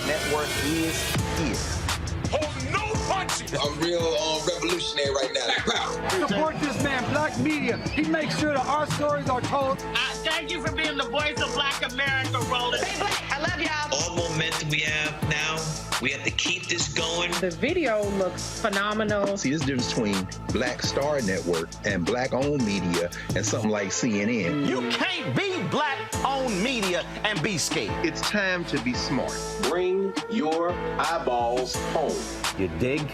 Network is here. Oh, no punches! I'm real revolutionary right now. Support this man, Black Media. He makes sure that our stories are told. Thank you for being the voice of Black America, Roland. Stay black. I love y'all. All momentum we have now, we have to keep this going. The video looks phenomenal. See, there's a difference between Black Star Network and Black-owned media and something like CNN. You can't be Black-owned media and be scared. It's time to be smart. Bring your eyeballs home. You dig?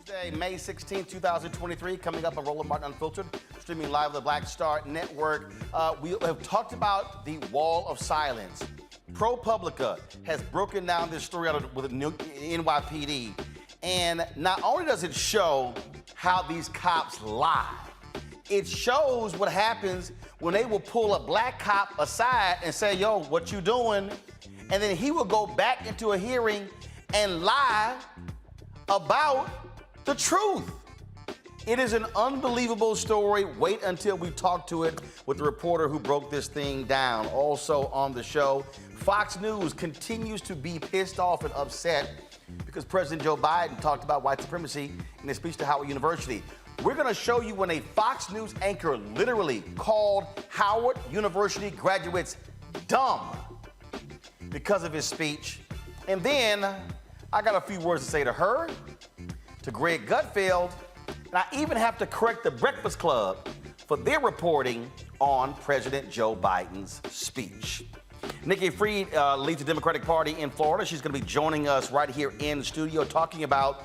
Tuesday, May 16, 2023, coming up on Roland Martin Unfiltered, streaming live on the Black Star Network. We have talked about the wall of silence. ProPublica has broken down this story out with the NYPD, and not only does it show how these cops lie, it shows what happens when they will pull a black cop aside and say, yo, what you doing? And then he will go back into a hearing and lie about the truth. It is an unbelievable story. Wait until we talk to it with the reporter who broke this thing down. Also on the show, Fox News continues to be pissed off and upset because President Joe Biden talked about white supremacy in his speech to Howard University. We're going to show you when a Fox News anchor literally called Howard University graduates dumb because of his speech. And then I got a few words to say to her, to Greg Gutfeld, and I even have to correct the Breakfast Club for their reporting on President Joe Biden's speech. Nikki Fried leads the Democratic Party in Florida. She's going to be joining us right here in the studio talking about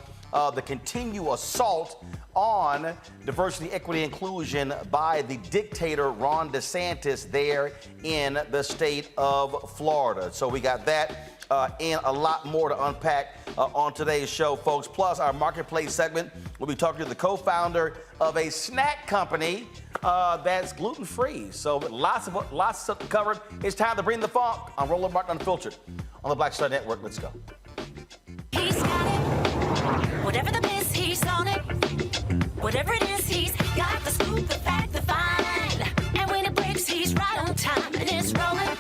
the continued assault on diversity, equity, inclusion by the dictator Ron DeSantis there in the state of Florida. So we got that and a lot more to unpack on today's show, folks. Plus, our marketplace segment, we'll be talking to the co-founder of a snack company that's gluten-free. So lots of stuff to cover. It's time to bring the funk on Roland Martin Unfiltered on the Black Star Network. Let's go. He's got it. Whatever the miss, he's on it. Whatever it is, he's got the scoop, the fact, the find. And when it breaks, he's right on time and it's rolling.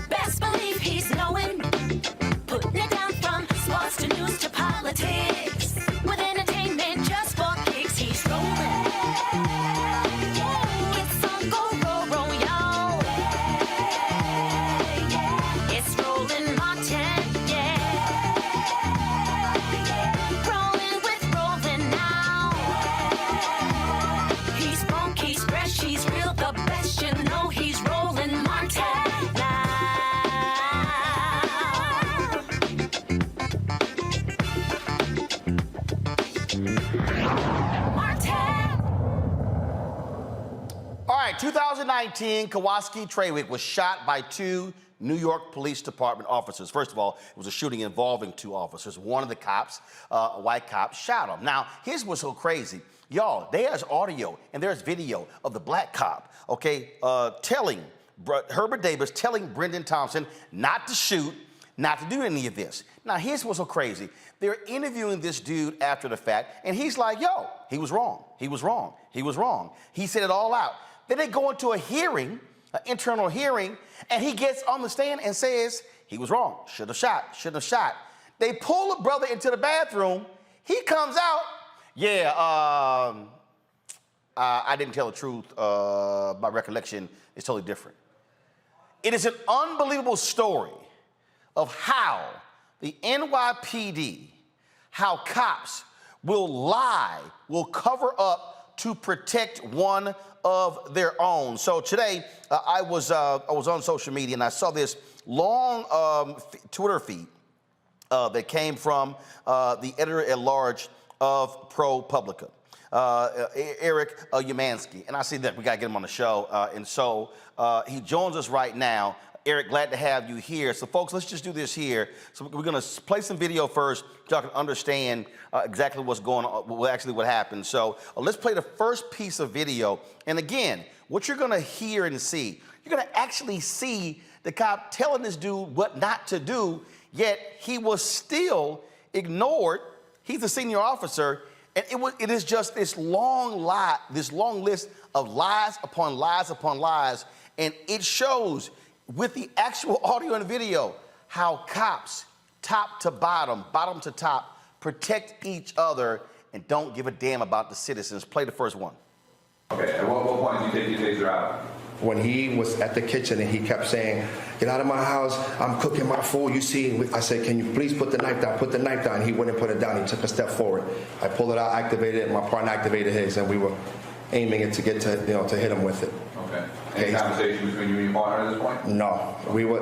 Best believe he's knowing. Putting it down from sports to news to politics. With entertainment just for kicks, he's rolling. It's on go, roll, y'all. It's Roland Martin, rolling with Roland now. He's funk, he's fresh, he's real, the best, you know he's Roland Martin now. All right, 2019, Kawaski Trawick was shot by two New York Police Department officers. First of all, it was a shooting involving two officers. One of the cops, a white cop, shot him. Now, here's what's so crazy. Y'all, there's audio and there's video of the black cop, okay, Herbert Davis telling Brendan Thompson not to shoot, not to do any of this. Now, here's what's so crazy. They're interviewing this dude after the fact, and he's like, yo, he was wrong. He was wrong. He was wrong. He said it all out. Then they go into a hearing, an internal hearing, and he gets on the stand and says, he was wrong. Should have shot. Shouldn't have shot. They pull the brother into the bathroom. He comes out. Yeah, I didn't tell the truth. My recollection is totally different. It is an unbelievable story of how the NYPD, how cops will lie, will cover up to protect one of their own. So today, I was on social media and I saw this long Twitter feed that came from the editor-at-large of ProPublica, Eric Umansky. And I see that we gotta get him on the show. And so he joins us right now. Eric, glad to have you here. So folks, let's just do this here. So we're gonna play some video first so y'all can understand exactly what's going on, what happened. So let's play the first piece of video. And again, what you're gonna hear and see, you're gonna actually see the cop telling this dude what not to do, yet he was still ignored. He's a senior officer, and it is just this long list of lies upon lies upon lies, and it shows with the actual audio and video how cops, top to bottom, bottom to top, protect each other and don't give a damn about the citizens. Play the first one. Okay, at what point did you take your taser out? When he was at the kitchen and he kept saying, get out of my house, I'm cooking my food, you see. I said, can you please put the knife down? Put the knife down. He wouldn't put it down. He took a step forward. I pulled it out, activated it, and my partner activated his, and we were aiming it to get to, to hit him with it. Okay. Any conversation between you and your partner at this point? No.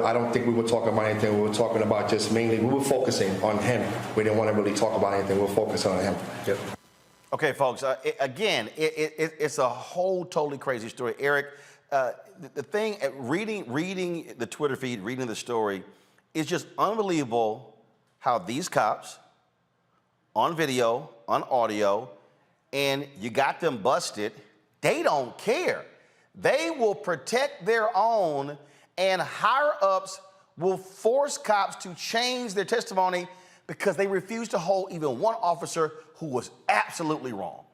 I don't think we were talking about anything. We were talking about just mainly, we were focusing on him. We didn't want to really talk about anything. We were focusing on him. Yep. Okay, folks, it's a whole totally crazy story. Eric, the thing, reading the Twitter feed, reading the story, is just unbelievable how these cops, on video, on audio, and you got them busted, they don't care. They will protect their own, and higher-ups will force cops to change their testimony because they refuse to hold even one officer who was absolutely wrong.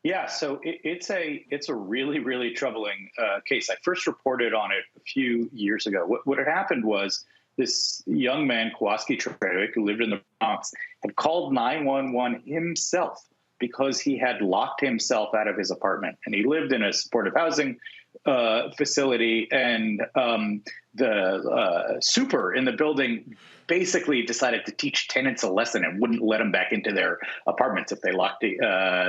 Yeah, so it's a really, really troubling case. I first reported on it a few years ago. What had happened was this young man, Kawaski Trawick, who lived in the Bronx, had called 911 himself because he had locked himself out of his apartment. And he lived in a supportive housing facility, and the super in the building basically decided to teach tenants a lesson and wouldn't let them back into their apartments if they locked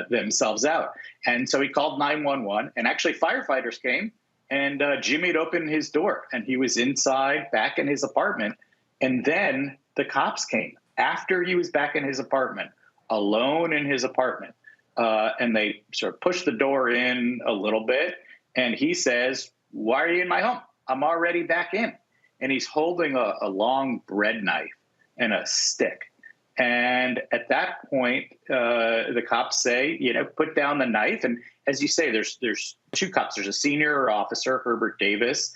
themselves out. And so he called 911, and actually firefighters came, and Jimmy had opened his door, and he was inside back in his apartment. And then the cops came after he was back in his apartment, alone in his apartment. And they sort of pushed the door in a little bit. And he says, "Why are you in my home? I'm already back in." And he's holding a long bread knife and a stick. And at that point, the cops say, put down the knife. And as you say, there's two cops. There's a senior officer, Herbert Davis,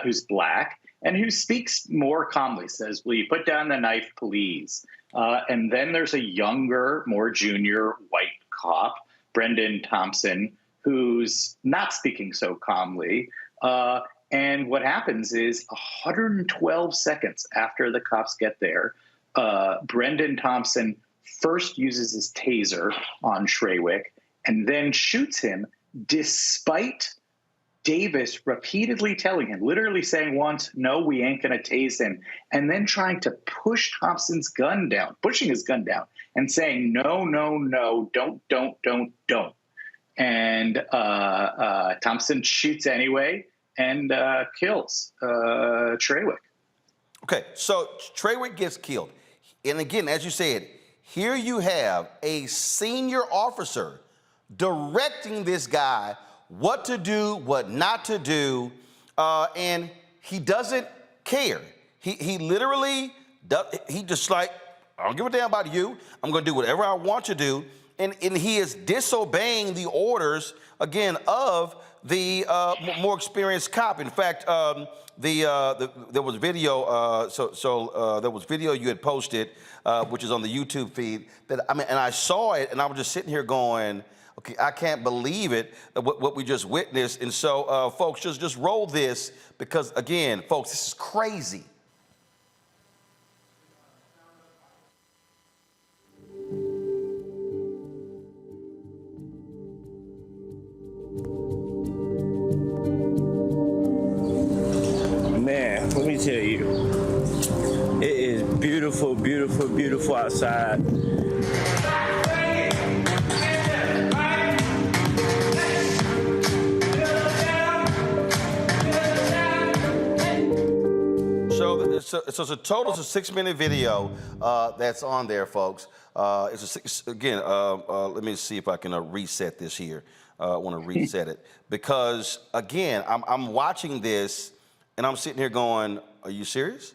who's black, and who speaks more calmly, says, "Will you put down the knife, please?" And then there's a younger, more junior white cop, Brendan Thompson, who's not speaking so calmly. And what happens is 112 seconds after the cops get there, Brendan Thompson first uses his taser on Trawick and then shoots him, despite Davis repeatedly telling him, literally saying once, "No, we ain't going to tase him," and then trying to push Thompson's gun down, pushing his gun down and saying, "No, no, no, don't." And Thompson shoots anyway and kills Trawick. Okay, so Trawick gets killed. And again, as you said, here you have a senior officer directing this guy what to do, what not to do, and he doesn't care. He literally, he just like, "I don't give a damn about you. I'm going to do whatever I want to do." And he is disobeying the orders, again, of the more experienced cop. In fact, there was video. There was video you had posted, which is on the YouTube feed. And I saw it, and I was just sitting here going, "Okay, I can't believe it, what we just witnessed." And so, folks, just roll this because, again, folks, this is crazy. Man, let me tell you, it is beautiful, beautiful, beautiful outside. So it's a total, it's a 6-minute video that's on there, folks. Let me see if I can reset this here. I want to reset it because, again, I'm watching this and I'm sitting here going, "Are you serious?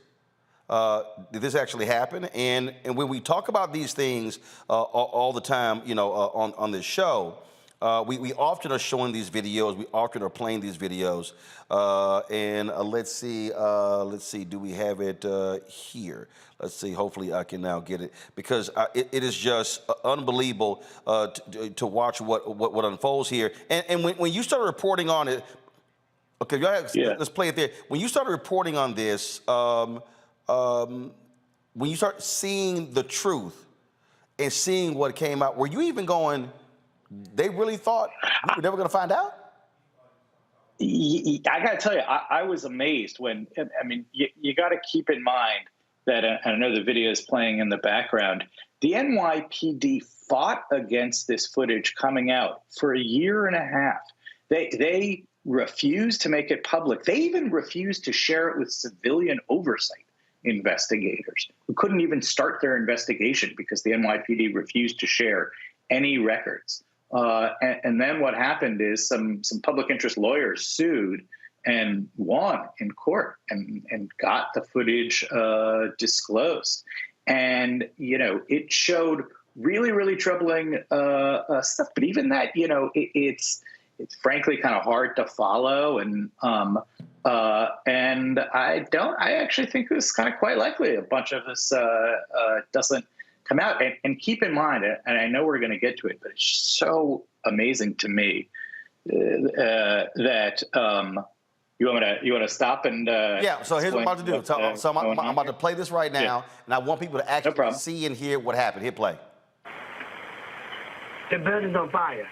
Did this actually happen?" And when we talk about these things all the time, on this show, we often are showing these videos. We often are playing these videos. Let's see. Do we have it here? Let's see. Hopefully, I can now get it because it is just unbelievable to watch what unfolds here. And when you start reporting on it, okay, let's play it there. When you started reporting on this, when you start seeing the truth and seeing what came out, were you even going, "They really thought we were never going to find out"? I got to tell you, I was amazed when, you got to keep in mind that, I know the video is playing in the background, the NYPD fought against this footage coming out for a year and a half. They refused to make it public. They even refused to share it with civilian oversight investigators who couldn't even start their investigation because the NYPD refused to share any records. And then what happened is some public interest lawyers sued and won in court and got the footage disclosed. And, it showed really, really troubling stuff. But even that, it's frankly kind of hard to follow. And I actually think it's kind of quite likely a bunch of this doesn't come out. And keep in mind, and I know we're going to get to it, but it's so amazing to me that you want to stop and yeah. So here's what I'm about to do. So I'm about to play this right now, and I want people to actually see and hear what happened. Hit play. The building's on fire.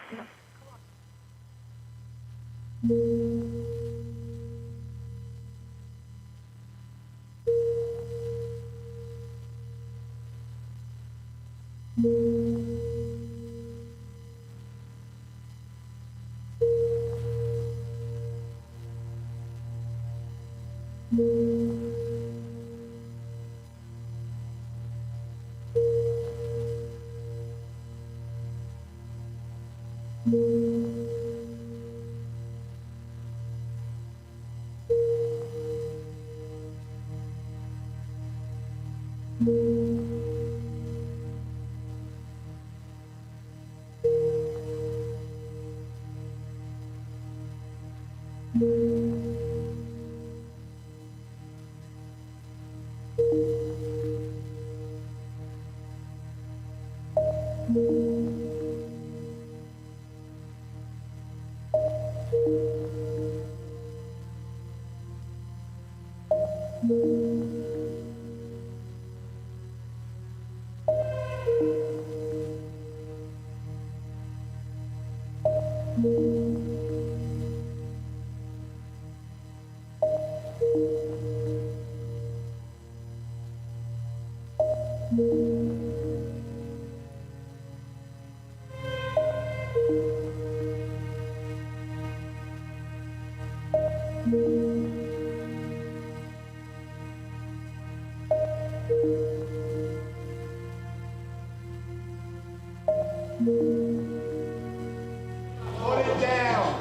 Put it down.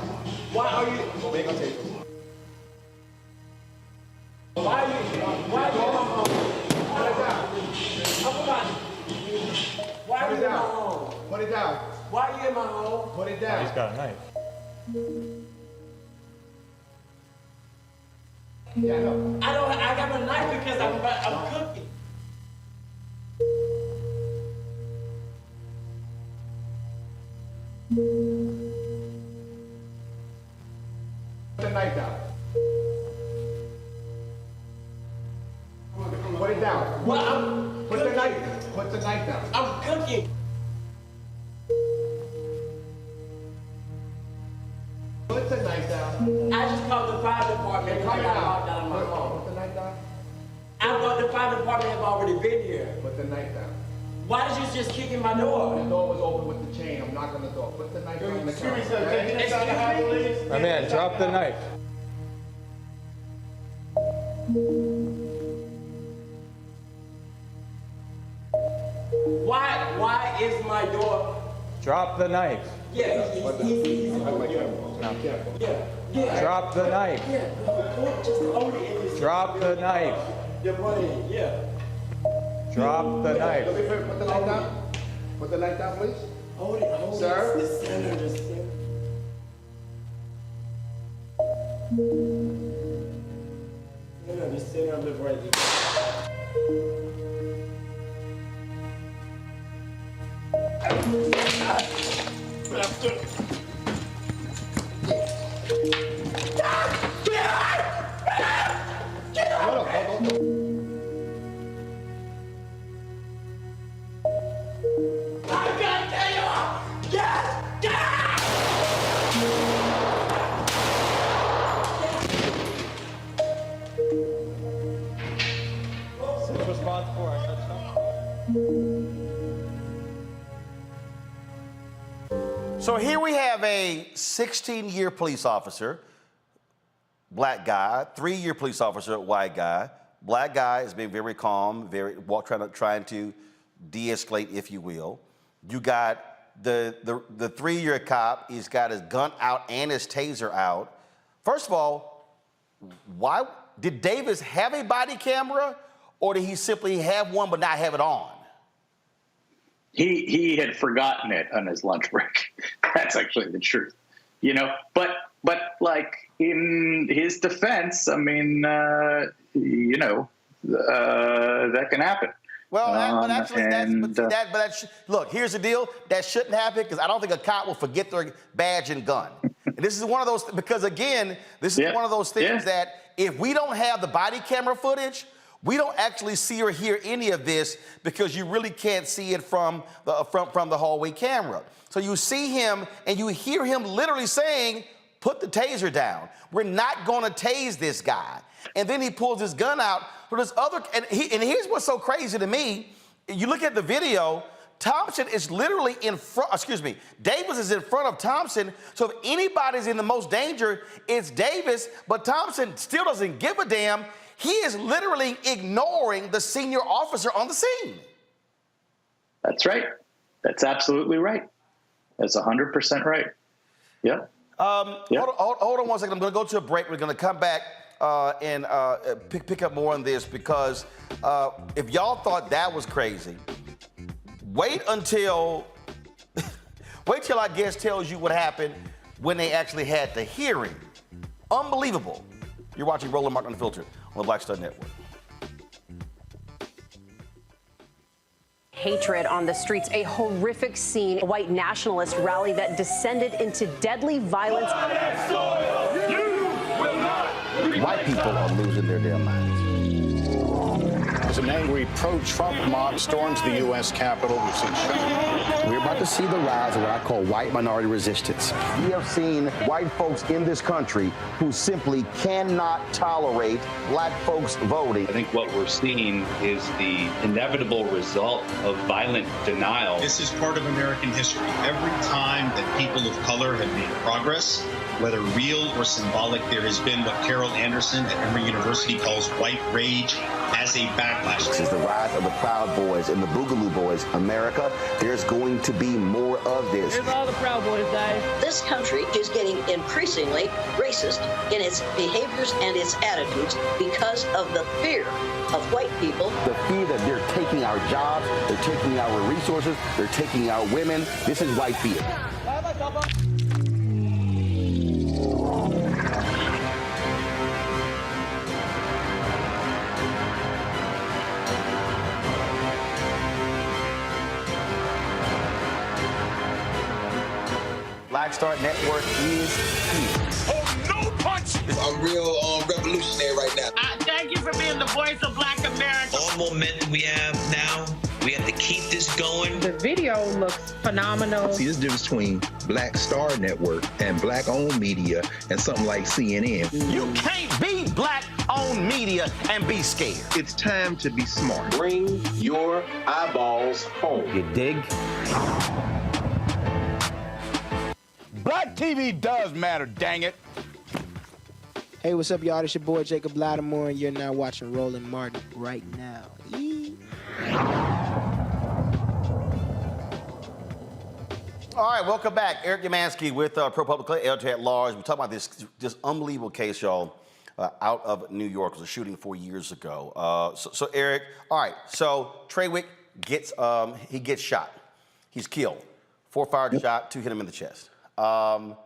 Why are you? Wait, I'll take it. Why are you? Why are you in my home? Put it down. Why are you in my home? Put it down. Why are you in my home? Put it down. He's got a knife. Yeah, no. I got a knife because I'm cooking. Put the knife down. Put it down. Well, Put the knife. Put the knife down. I'm cooking. Put the knife down. I just called the fire department because I got locked out of my home. Put the knife down. I thought the fire department have already been here. Put the knife down. Why did you just kick in my door? The door was open with the chain. I'm knocking the door. Put the knife down in the counter. Excuse me? My man, drop the knife. Why is my door? Drop the knife. Yeah, he's yeah. Drop the knife. Yeah, just hold it. Drop the knife. The money, yeah. Drop the knife. Put the knife down. Put the knife down, please. Hold it. Sir? The center, the center. No, the center of the right there. So here we have a 16-year police officer, black guy, 3-year police officer, white guy, Black guy is being very calm, trying to de-escalate, if you will. You got the 3-year cop. He's got his gun out and his taser out. First of all, why did Davis have a body camera, or did he simply have one but not have it on? He had forgotten it on his lunch break. That's actually the truth, you know. But like in his defense, I mean, that can happen. Well, look, here's the deal. That shouldn't happen because I don't think a cop will forget their badge and gun. And this is one of those, because again, this is one of those things that if we don't have the body camera footage, we don't actually see or hear any of this because you really can't see it from the hallway camera. So you see him and you hear him literally saying, put the taser down. We're not going to tase this guy. And then he pulls his gun out for this other, and here's what's so crazy to me. You look at the video, Thompson is literally in front, Davis is in front of Thompson. So if anybody's in the most danger, it's Davis, but Thompson still doesn't give a damn. He is literally ignoring the senior officer on the scene. That's right. That's absolutely right. That's 100% right. Yeah. Hold on one second. I'm going to go to a break. We're going to come back and pick up more on this because if y'all thought that was crazy, wait till I guess tells you what happened when they actually had the hearing. Unbelievable. You're watching Roland Martin Unfiltered on the Black Star Network. Hatred on the streets, a horrific scene, a white nationalist rally that descended into deadly violence. White people are losing their damn minds. As an angry pro-Trump mob storms the U.S. Capitol, we've seen shooting. We're about to see the rise of what I call white minority resistance. We have seen white folks in this country who simply cannot tolerate black folks voting. I think what we're seeing is the inevitable result of violent denial. This is part of American history. Every time that people of color have made progress, whether real or symbolic, there has been what Carol Anderson at Emory University calls white rage as a backlash. This is the rise of the Proud Boys and the Boogaloo Boys. America, there's going to be more of this. Here's all the Proud Boys, guys. This country is getting increasingly racist in its behaviors and its attitudes because of the fear of white people. The fear that they're taking our jobs, they're taking our resources, they're taking our women. This is white fear. Black Star Network is here. Oh, no punch! I'm real revolutionary right now. Thank you for being the voice of Black America. All momentum we have now, we have to keep this going. The video looks phenomenal. See, this difference between Black Star Network and black-owned media and something like CNN. You can't be black-owned media and be scared. It's time to be smart. Bring your eyeballs home. You dig? Black TV does matter, dang it. Hey, what's up, y'all? It's your boy, Jacob Lattimore, and you're now watching Roland Martin right now. All right, welcome back. Eric Yamansky with ProPublica, editor at large. We're talking about this unbelievable case, y'all, out of New York. It was a shooting 4 years ago. So Eric, all right, so Trawick gets shot. He's killed. 4 fired shot, 2 hit him in the chest. Now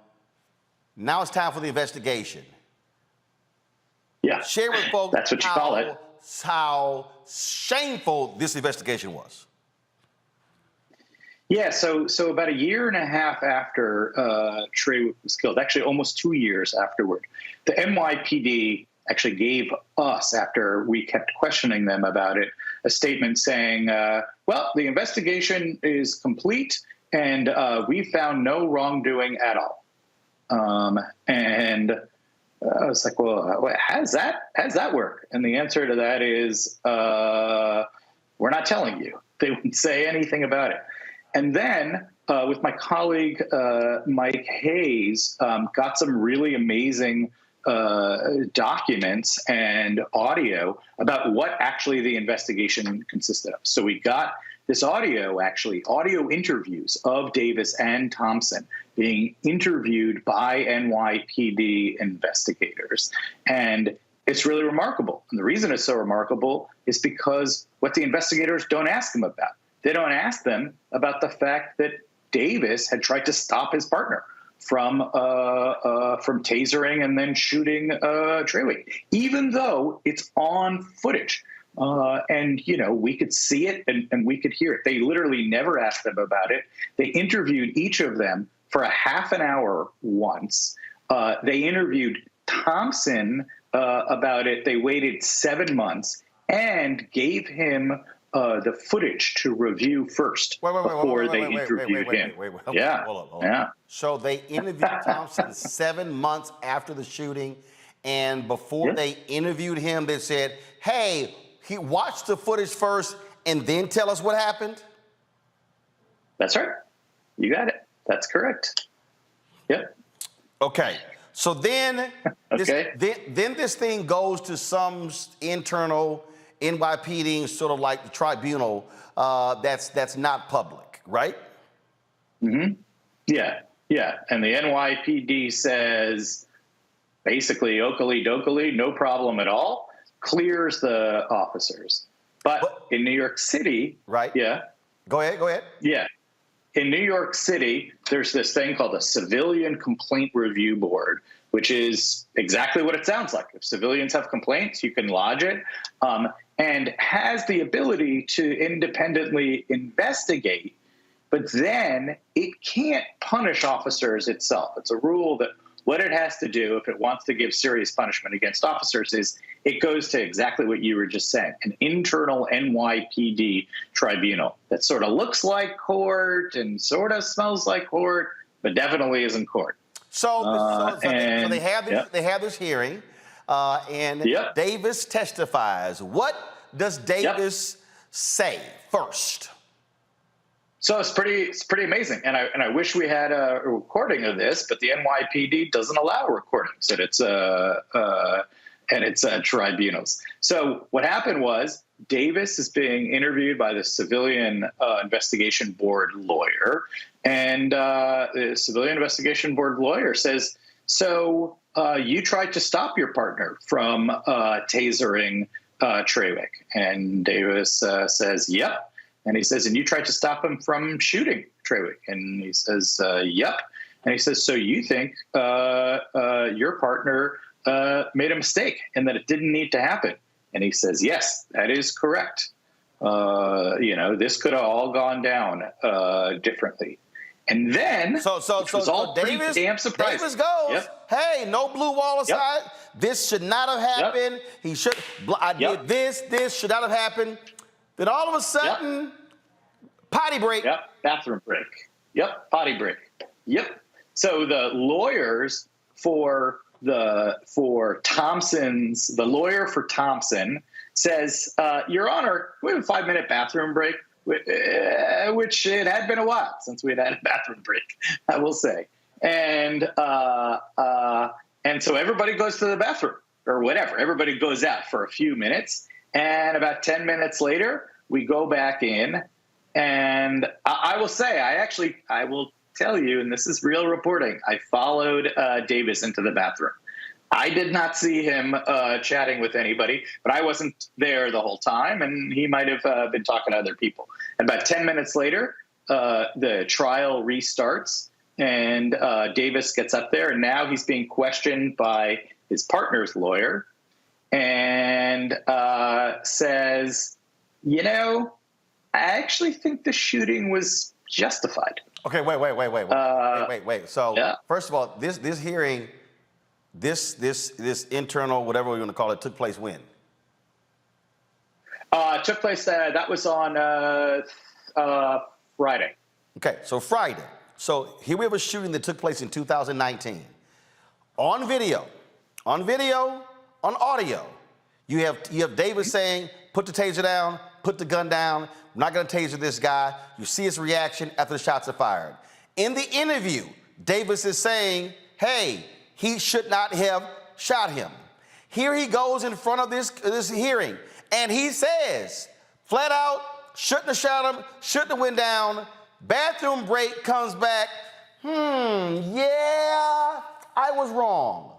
it's time for the investigation. Yeah, share with folks that's what you call it. How shameful this investigation was. Yeah, so about 1.5 years after Trawick was killed, actually almost 2 years afterward, the NYPD actually gave us, after we kept questioning them about it, a statement saying, well, the investigation is complete and we found no wrongdoing at all. And I was like, well, how does that work? And the answer to that is, we're not telling you. They wouldn't say anything about it. And then with my colleague, Mike Hayes, got some really amazing documents and audio about what actually the investigation consisted of. So we got this audio interviews of Davis and Thompson being interviewed by NYPD investigators. And it's really remarkable. And the reason it's so remarkable is because what the investigators don't ask them about. They don't ask them about the fact that Davis had tried to stop his partner from tasering and then shooting Trawick, even though it's on footage. And, we could see it and we could hear it. They literally never asked them about it. They interviewed each of them for a half an hour once. They interviewed Thompson about it. They waited 7 months and gave him the footage to review first before they interviewed him. Yeah. Hold on. So they interviewed Thompson 7 months after the shooting, and before they interviewed him, they said, hey, he watched the footage first and then tell us what happened? That's right. You got it. That's correct. Yep. Okay. So then, then this thing goes to some internal NYPD, sort of like the tribunal, that's not public, right? Mm-hmm. Yeah. And the NYPD says, basically, okily dokily, no problem at all, clears the officers. But in New York City, right? Yeah. Go ahead. Yeah. In New York City, there's this thing called the Civilian Complaint Review Board, which is exactly what it sounds like. If civilians have complaints, you can lodge it, and has the ability to independently investigate, but then it can't punish officers itself. It's a rule that what it has to do if it wants to give serious punishment against officers is it goes to exactly what you were just saying, an internal NYPD tribunal that sort of looks like court and sort of smells like court, but definitely isn't court. So they have this hearing, and Davis testifies. What does Davis say first? So it's pretty amazing, and I wish we had a recording of this, but the NYPD doesn't allow recordings at its tribunals. So what happened was Davis is being interviewed by the Civilian Investigation Board lawyer, and the Civilian Investigation Board lawyer says, so you tried to stop your partner from tasering Trawick. And Davis says, yep. And he says, and you tried to stop him from shooting Trawick. And he says, yep. And he says, so you think your partner made a mistake and that it didn't need to happen? And he says, yes, that is correct. This could have all gone down differently. And then, so Davis, damn surprising. Davis goes, hey, no blue wall aside. This should not have happened. He should. I did this. This should not have happened. Then all of a sudden, potty break. Bathroom break. Potty break. So the lawyers for Thompson's, the lawyer for Thompson says, Your Honor, we have a 5-minute bathroom break, which it had been a while since we had a bathroom break, I will say. And so everybody goes to the bathroom or whatever. Everybody goes out for a few minutes. And about 10 minutes later, we go back in. And I will say, I will tell you, and this is real reporting, I followed Davis into the bathroom. I did not see him chatting with anybody, but I wasn't there the whole time, and he might have been talking to other people. And about 10 minutes later, the trial restarts, and Davis gets up there, and now he's being questioned by his partner's lawyer, and says, I actually think the shooting was justified. Okay, wait. So first of all, this hearing, this internal, whatever we want to call it, took place when? Took place, that was on Friday. Okay, so Friday. So here we have a shooting that took place in 2019. On video, on audio, you have Davis saying, put the taser down, put the gun down, I'm not gonna taser this guy. You see his reaction after the shots are fired. In the interview, Davis is saying, hey, he should not have shot him. Here he goes in front of this hearing, and he says, flat out, shouldn't have shot him, shouldn't have went down. Bathroom break, comes back. Yeah, I was wrong.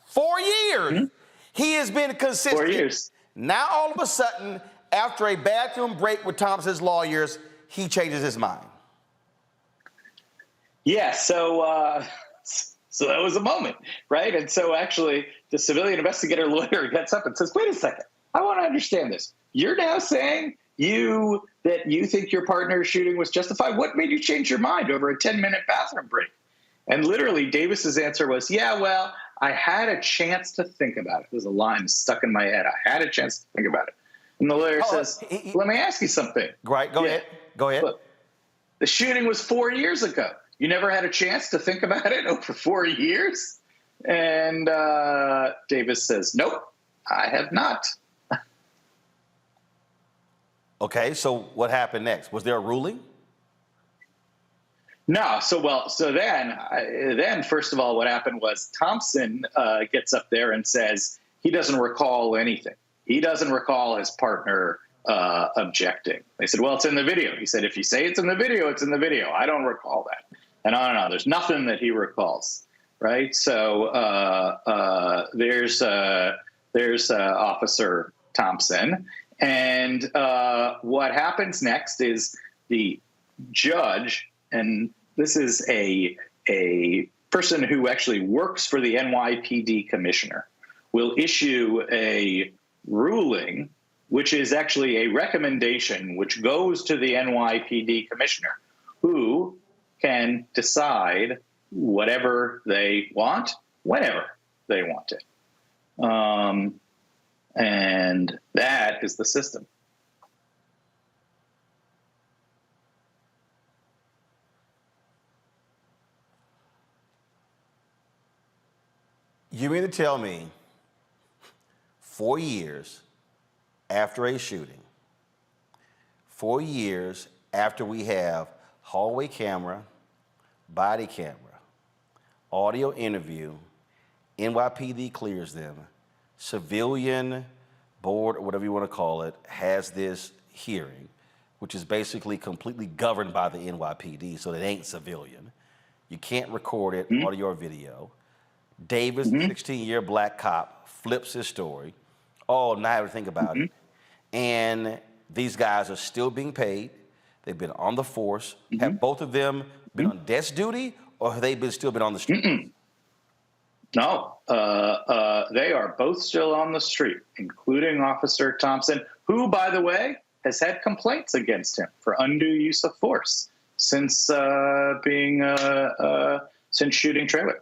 4 years. He has been consistent. 4 years. Now, all of a sudden, after a bathroom break with Thompson's lawyers, he changes his mind. Yeah, so that was a moment, right? And so actually, the civilian investigator lawyer gets up and says, wait a second, I want to understand this. You're now saying that you think your partner's shooting was justified? What made you change your mind over a 10-minute bathroom break? And literally, Davis's answer was, yeah, well, I had a chance to think about it. There's a line stuck in my head. I had a chance to think about it. And the lawyer says, let me ask you something. Right, go ahead. Go ahead. Look, the shooting was 4 years ago. You never had a chance to think about it over 4 years? And Davis says, nope, I have not. Okay, so what happened next? Was there a ruling? No. So then first of all, what happened was Thompson gets up there and says he doesn't recall anything. He doesn't recall his partner objecting. They said, well, it's in the video. He said, if you say it's in the video, it's in the video. I don't recall that. And on and on. There's nothing that he recalls, right? So there's Officer Thompson. And what happens next is the judge, and this is a person who actually works for the NYPD commissioner, will issue a ruling, which is actually a recommendation which goes to the NYPD commissioner, who can decide whatever they want, whenever they want it. And that is the system. You mean to tell me 4 years after a shooting, 4 years after we have hallway camera, body camera, audio interview, NYPD clears them, civilian board, or whatever you want to call it, has this hearing, which is basically completely governed by the NYPD, so it ain't civilian. You can't record it, audio or video. Davis, 16-year black cop, flips his story. Oh, now I have to think about it. And these guys are still being paid. They've been on the force. Have both of them been on desk duty, or have they still been on the street? No, they are both still on the street, including Officer Thompson, who, by the way, has had complaints against him for undue use of force since shooting Trawick.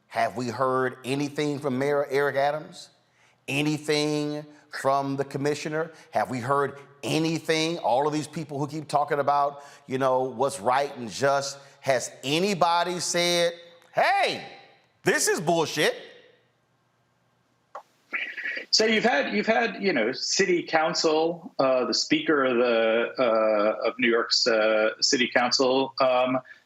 Have we heard anything from Mayor Eric Adams? Anything from the commissioner? Have we heard anything? All of these people who keep talking about, you know, what's right and just. Has anybody said, hey, this is bullshit? So you've had, you know, city council, the speaker of New York's city council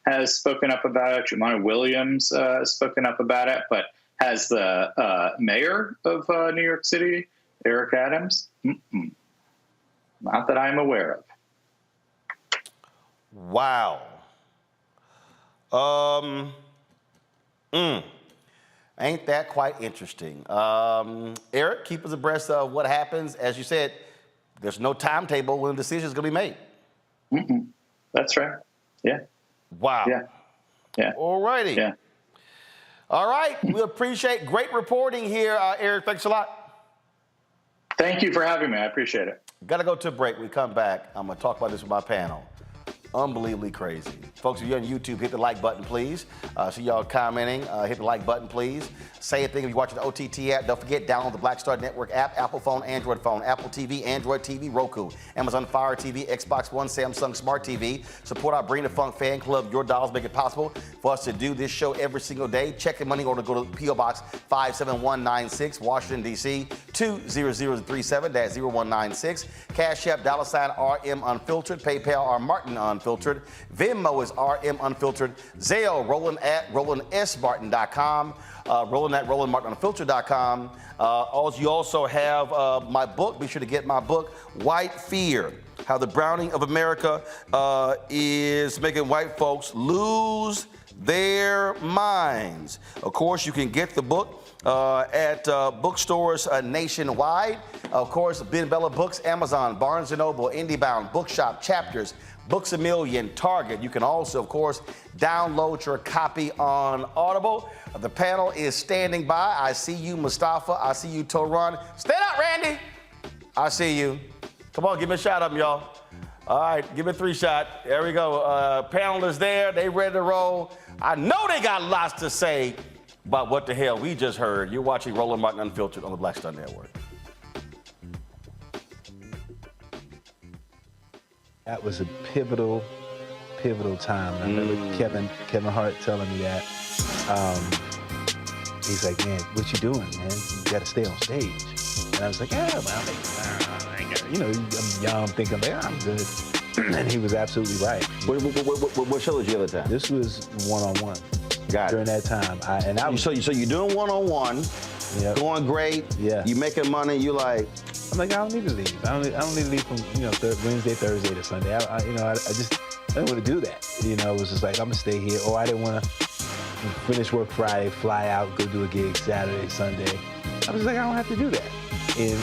has spoken up about it. Jemima Williams has spoken up about it, but has the mayor of New York City, Eric Adams? Not that I'm aware of. Wow. Ain't that quite interesting? Eric, keep us abreast of what happens. As you said, there's no timetable when the decision is going to be made. That's right. Yeah. Wow. Yeah. All righty. Yeah. All right. We appreciate great reporting here, Eric. Thanks a lot. Thank you for having me. I appreciate it. Got to go to a break. We come back. I'm going to talk about this with my panel. Unbelievably crazy. Folks, if you're on YouTube, hit the like button, please. See y'all commenting. Hit the like button, please. Say a thing if you're watching the OTT app. Don't forget, download the Black Star Network app, Apple phone, Android phone, Apple TV, Android TV, Roku, Amazon Fire TV, Xbox One, Samsung Smart TV. Support our Bring the Funk fan club. Your dollars make it possible for us to do this show every single day. Check your money order. Go to P.O. Box 57196, Washington, D.C. 20037, that's 0196. Cash App, $ RM Unfiltered. PayPal, R Martin Unfiltered. Venmo is is RM Unfiltered. Zale, Roland at RolandSMartin.com. Roland at RolandMartinUnfiltered.com. You also have my book. Be sure to get my book, White Fear: How the Browning of America is making white folks lose their minds. Of course, you can get the book at bookstores nationwide. Of course, Ben Bella Books, Amazon, Barnes & Noble, IndieBound, Bookshop, Chapters, Books A Million, Target. You can also, of course, download your copy on Audible. The panel is standing by. I see you, Mustafa. I see you, Toron. Stand up, Randy. I see you. Come on, give me a shot of them, y'all. All right, give me a 3-shot. There we go. Panel is there. They ready to roll. I know they got lots to say about what the hell we just heard. You're watching Roland Martin Unfiltered on the Black Star Network. That was a pivotal time. And I remember Kevin Hart telling me that. He's like, man, what you doing, man? You got to stay on stage. And I was like, yeah, well, you know, I'm young, thinking, like, I'm good. And he was absolutely right. What show was the other time? This was one-on-one. Got it. During that time. So you're doing one-on-one, going great. Yeah. You making money. You like. I'm like, I don't need to leave. I don't need to leave from Wednesday, Thursday to Sunday. I didn't want to do that. It was just like I'm gonna stay here. Or I didn't want to finish work Friday, fly out, go do a gig Saturday, Sunday. I was like, I don't have to do that. And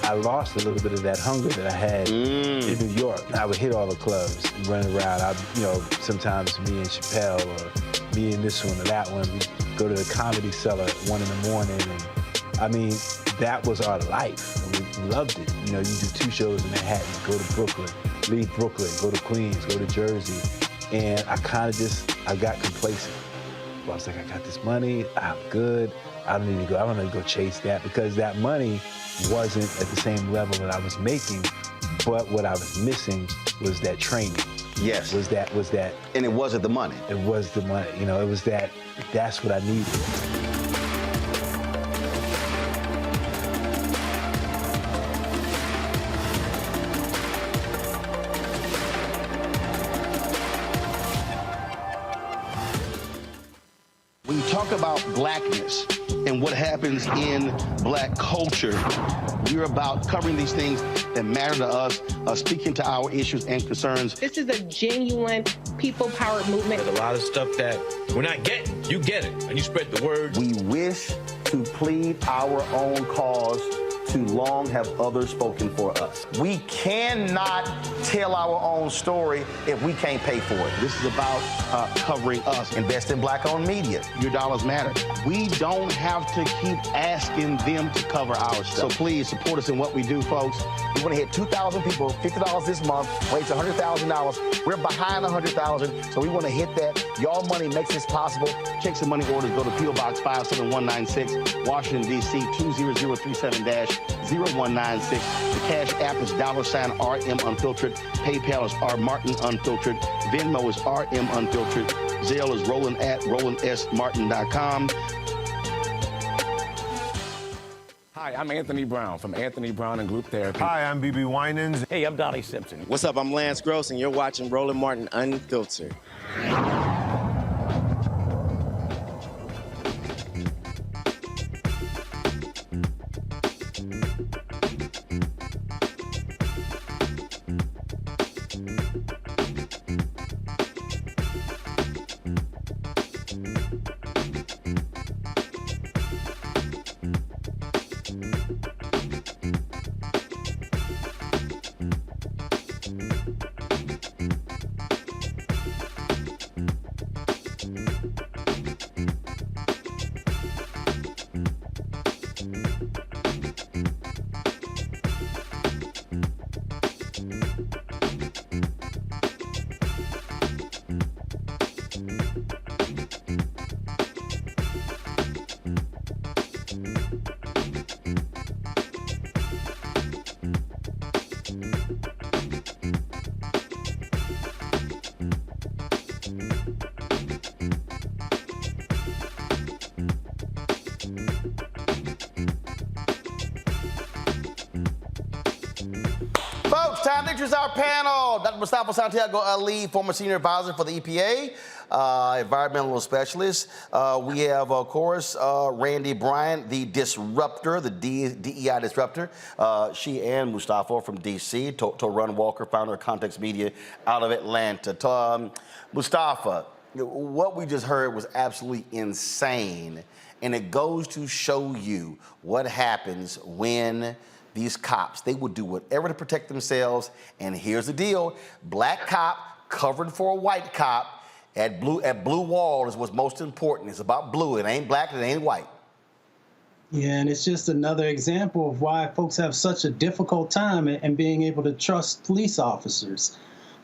I lost a little bit of that hunger that I had in New York. I would hit all the clubs, run around. Sometimes me and Chappelle or me and this one or that one, we go to the Comedy Cellar at 1 in the morning. And that was our life. And we loved it. You do 2 shows in Manhattan, go to Brooklyn, leave Brooklyn, go to Queens, go to Jersey. And I got complacent. I was like, I got this money, I'm good. I don't need to go chase that, because that money wasn't at the same level that I was making, but what I was missing was that training. Yes. Was that. And it wasn't the money. It was the money. It was that's what I needed. When you talk about blackness and what happens in black culture, we're about covering these things that matter to us, speaking to our issues and concerns. This is a genuine people-powered movement. There's a lot of stuff that we're not getting. You get it, and you spread the word. We wish to plead our own cause. Too long have others spoken for us. We cannot tell our own story if we can't pay for it. This is about covering us. Invest in black-owned media. Your dollars matter. We don't have to keep asking them to cover our stuff. So please support us in what we do, folks. We want to hit 2,000 people, $50 this month, raise $100,000. We're behind 100,000, so we want to hit that. Y'all money makes this possible. Check some money orders. Go to P.O. Box 57196, Washington, D.C. 20037-0196. The Cash App is $RM Unfiltered. PayPal is R Martin Unfiltered. Venmo is RM Unfiltered. Zelle is Roland at RolandSMartin.com. Hi, I'm Anthony Brown from Anthony Brown and Group Therapy. Hi, I'm BB Winans. Hey, I'm Donnie Simpson. What's up? I'm Lance Gross, and you're watching Roland Martin Unfiltered. Folks, time to introduce our panel. Dr. Mustafa Santiago Ali, former senior advisor for the EPA, environmental specialist. We have, of course, Randy Bryant, the disruptor, the DEI disruptor. She and Mustafa from D.C., Torun Walker, founder of Context Media out of Atlanta. Mustafa, what we just heard was absolutely insane, and it goes to show you what happens when these cops, they would do whatever to protect themselves. And here's the deal: black cop covered for a white cop at blue wall is what's most important. It's about blue. It ain't black, it ain't white. Yeah, and it's just another example of why folks have such a difficult time in being able to trust police officers.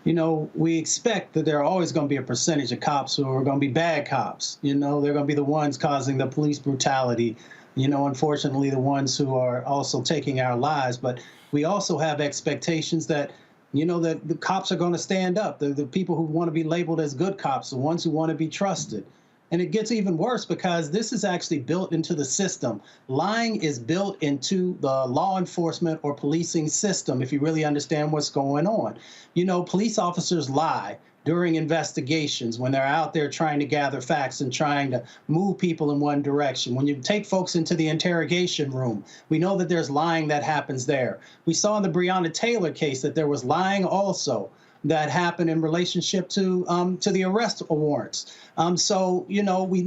You know, we expect that there are always going to be a percentage of cops who are going to be bad cops. You know, they're going to be the ones causing the police brutality. You know, unfortunately, the ones who are also taking our lives. But we also have expectations that, you know, that the cops are going to stand up. The people who want to be labeled as good cops, the ones who want to be trusted. And it gets even worse because this is actually built into the system. Lying is built into the law enforcement or policing system, if you really understand what's going on. You know, police officers lie during investigations when they're out there trying to gather facts and trying to move people in one direction. When you take folks into the interrogation room, we know that there's lying that happens there. We saw in the Breonna Taylor case that there was lying also that happened in relationship to the arrest warrants. So, you know, we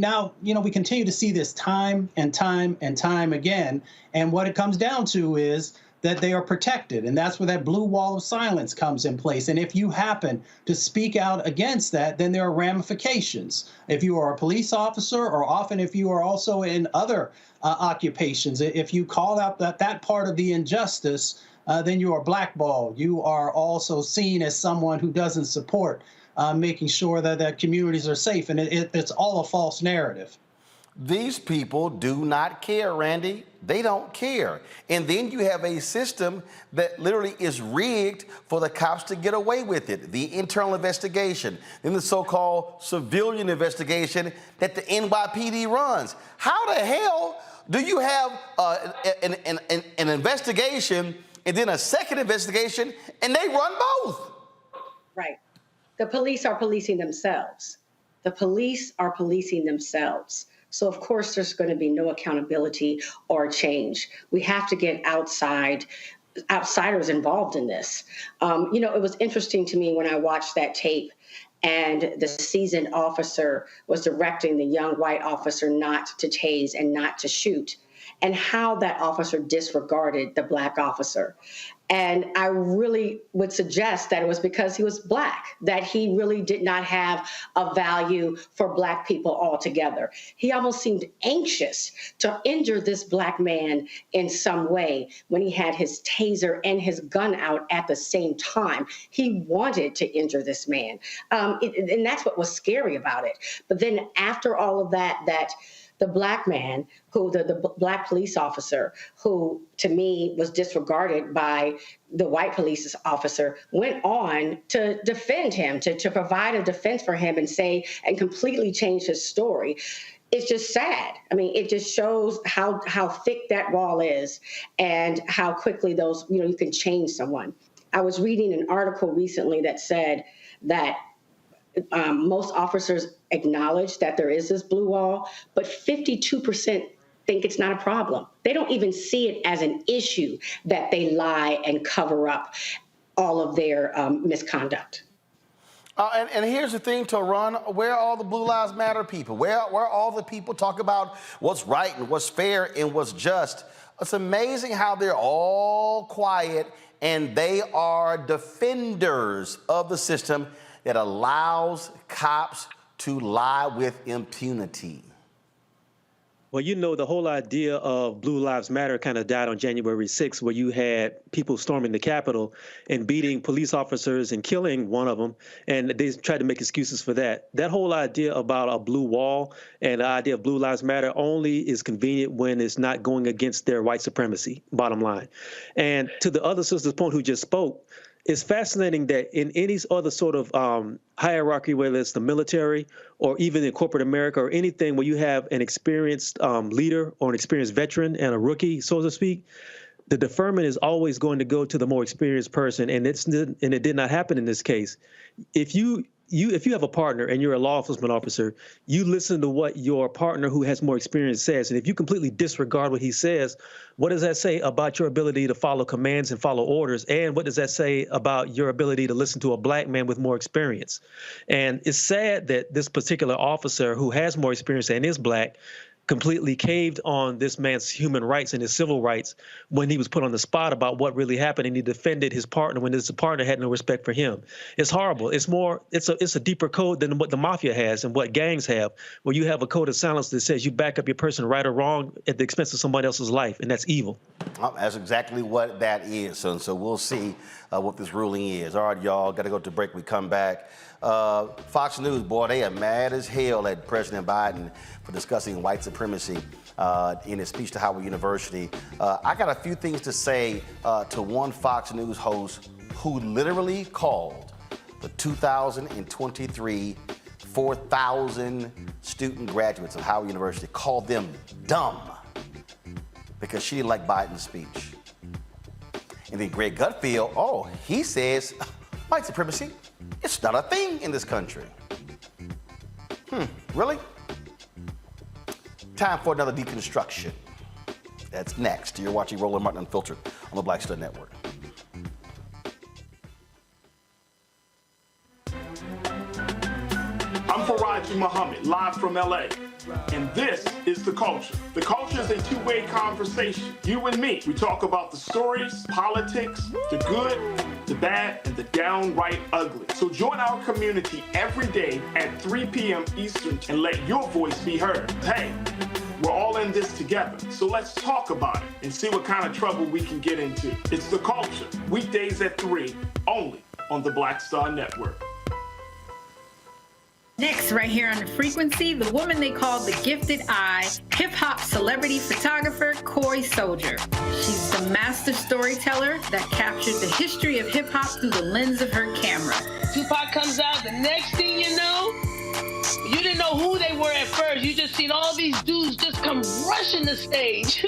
continue to see this time and time and time again. And what it comes down to is that they are protected. And that's where that blue wall of silence comes in place. And if you happen to speak out against that, then there are ramifications. If you are a police officer, or often if you are also in other occupations, if you call out that part of the injustice, then you are blackballed. You are also seen as someone who doesn't support making sure that communities are safe. And it's all a false narrative. These people do not care, Randy. They don't care. And then you have a system that literally is rigged for the cops to get away with it. The internal investigation, then the so-called civilian investigation that the NYPD runs. How the hell do you have an investigation and then a second investigation, and they run both? Right. The police are policing themselves. The police are policing themselves. So, of course, there's going to be no accountability or change. We have to get outsiders involved in this. You know, it was interesting to me when I watched that tape and the seasoned officer was directing the young white officer not to tase and not to shoot, and how that officer disregarded the black officer. And I really would suggest that it was because he was black, that he really did not have a value for black people altogether. He almost seemed anxious to injure this black man in some way when he had his taser and his gun out at the same time. He wanted to injure this man. And that's what was scary about it. But then after all of that, the black man, who the black police officer, who to me was disregarded by the white police officer, went on to defend him, to provide a defense for him and completely change his story. It's just sad. I mean, it just shows how thick that wall is and how quickly you can change someone. I was reading an article recently that said that most officers acknowledge that there is this blue wall, but 52% think it's not a problem. They don't even see it as an issue that they lie and cover up all of their misconduct. And here's the thing, Torun, where are all the Blue Lives Matter people? Where all the people talk about what's right and what's fair and what's just? It's amazing how they're all quiet and they are defenders of the system that allows cops to lie with impunity. Well, you know, the whole idea of Blue Lives Matter kind of died on January 6th, where you had people storming the Capitol and beating police officers and killing one of them, and they tried to make excuses for that. That whole idea about a blue wall and the idea of Blue Lives Matter only is convenient when it's not going against their white supremacy, bottom line. And to the other sister's point who just spoke, it's fascinating that in any other sort of hierarchy, whether it's the military or even in corporate America or anything where you have an experienced leader or an experienced veteran and a rookie, so to speak, the deferment is always going to go to the more experienced person, and it did not happen in this case. If you have a partner and you're a law enforcement officer, you listen to what your partner who has more experience says. And if you completely disregard what he says, what does that say about your ability to follow commands and follow orders? And what does that say about your ability to listen to a black man with more experience? And it's sad that this particular officer who has more experience and is black completely caved on this man's human rights and his civil rights when he was put on the spot about what really happened, and he defended his partner when his partner had no respect for him. It's horrible. It's a deeper code than what the mafia has and what gangs have, where you have a code of silence that says you back up your person right or wrong at the expense of somebody else's life, and that's evil. That's exactly what that is. So we'll see what this ruling is. All right, y'all, got to go to break. We come back. Fox News, boy, they are mad as hell at President Biden for discussing white supremacy in his speech to Howard University. I got a few things to say to one Fox News host who literally called the 2023 4,000 student graduates of Howard University, called them dumb because she didn't like Biden's speech. And then Greg Gutfeld, he says white supremacy, it's not a thing in this country. Really? Time for another deconstruction. That's next. You're watching Roland Martin Unfiltered on the Black Star Network. I'm Faraji Muhammad, live from LA. And this is The Culture. The Culture is a two-way conversation. You and me, we talk about the stories, politics, the good, the bad, and the downright ugly. So join our community every day at 3 p.m. Eastern and let your voice be heard. Hey, we're all in this together. So let's talk about it and see what kind of trouble we can get into. It's The Culture, weekdays at 3, only on the Black Star Network. Next, right here on The Frequency, the woman they call the Gifted Eye, hip-hop celebrity photographer, Coy Soldier. She's the master storyteller that captured the history of hip-hop through the lens of her camera. Tupac comes out, the next thing you know, you didn't know who they were at first. You just seen all these dudes just come rushing the stage.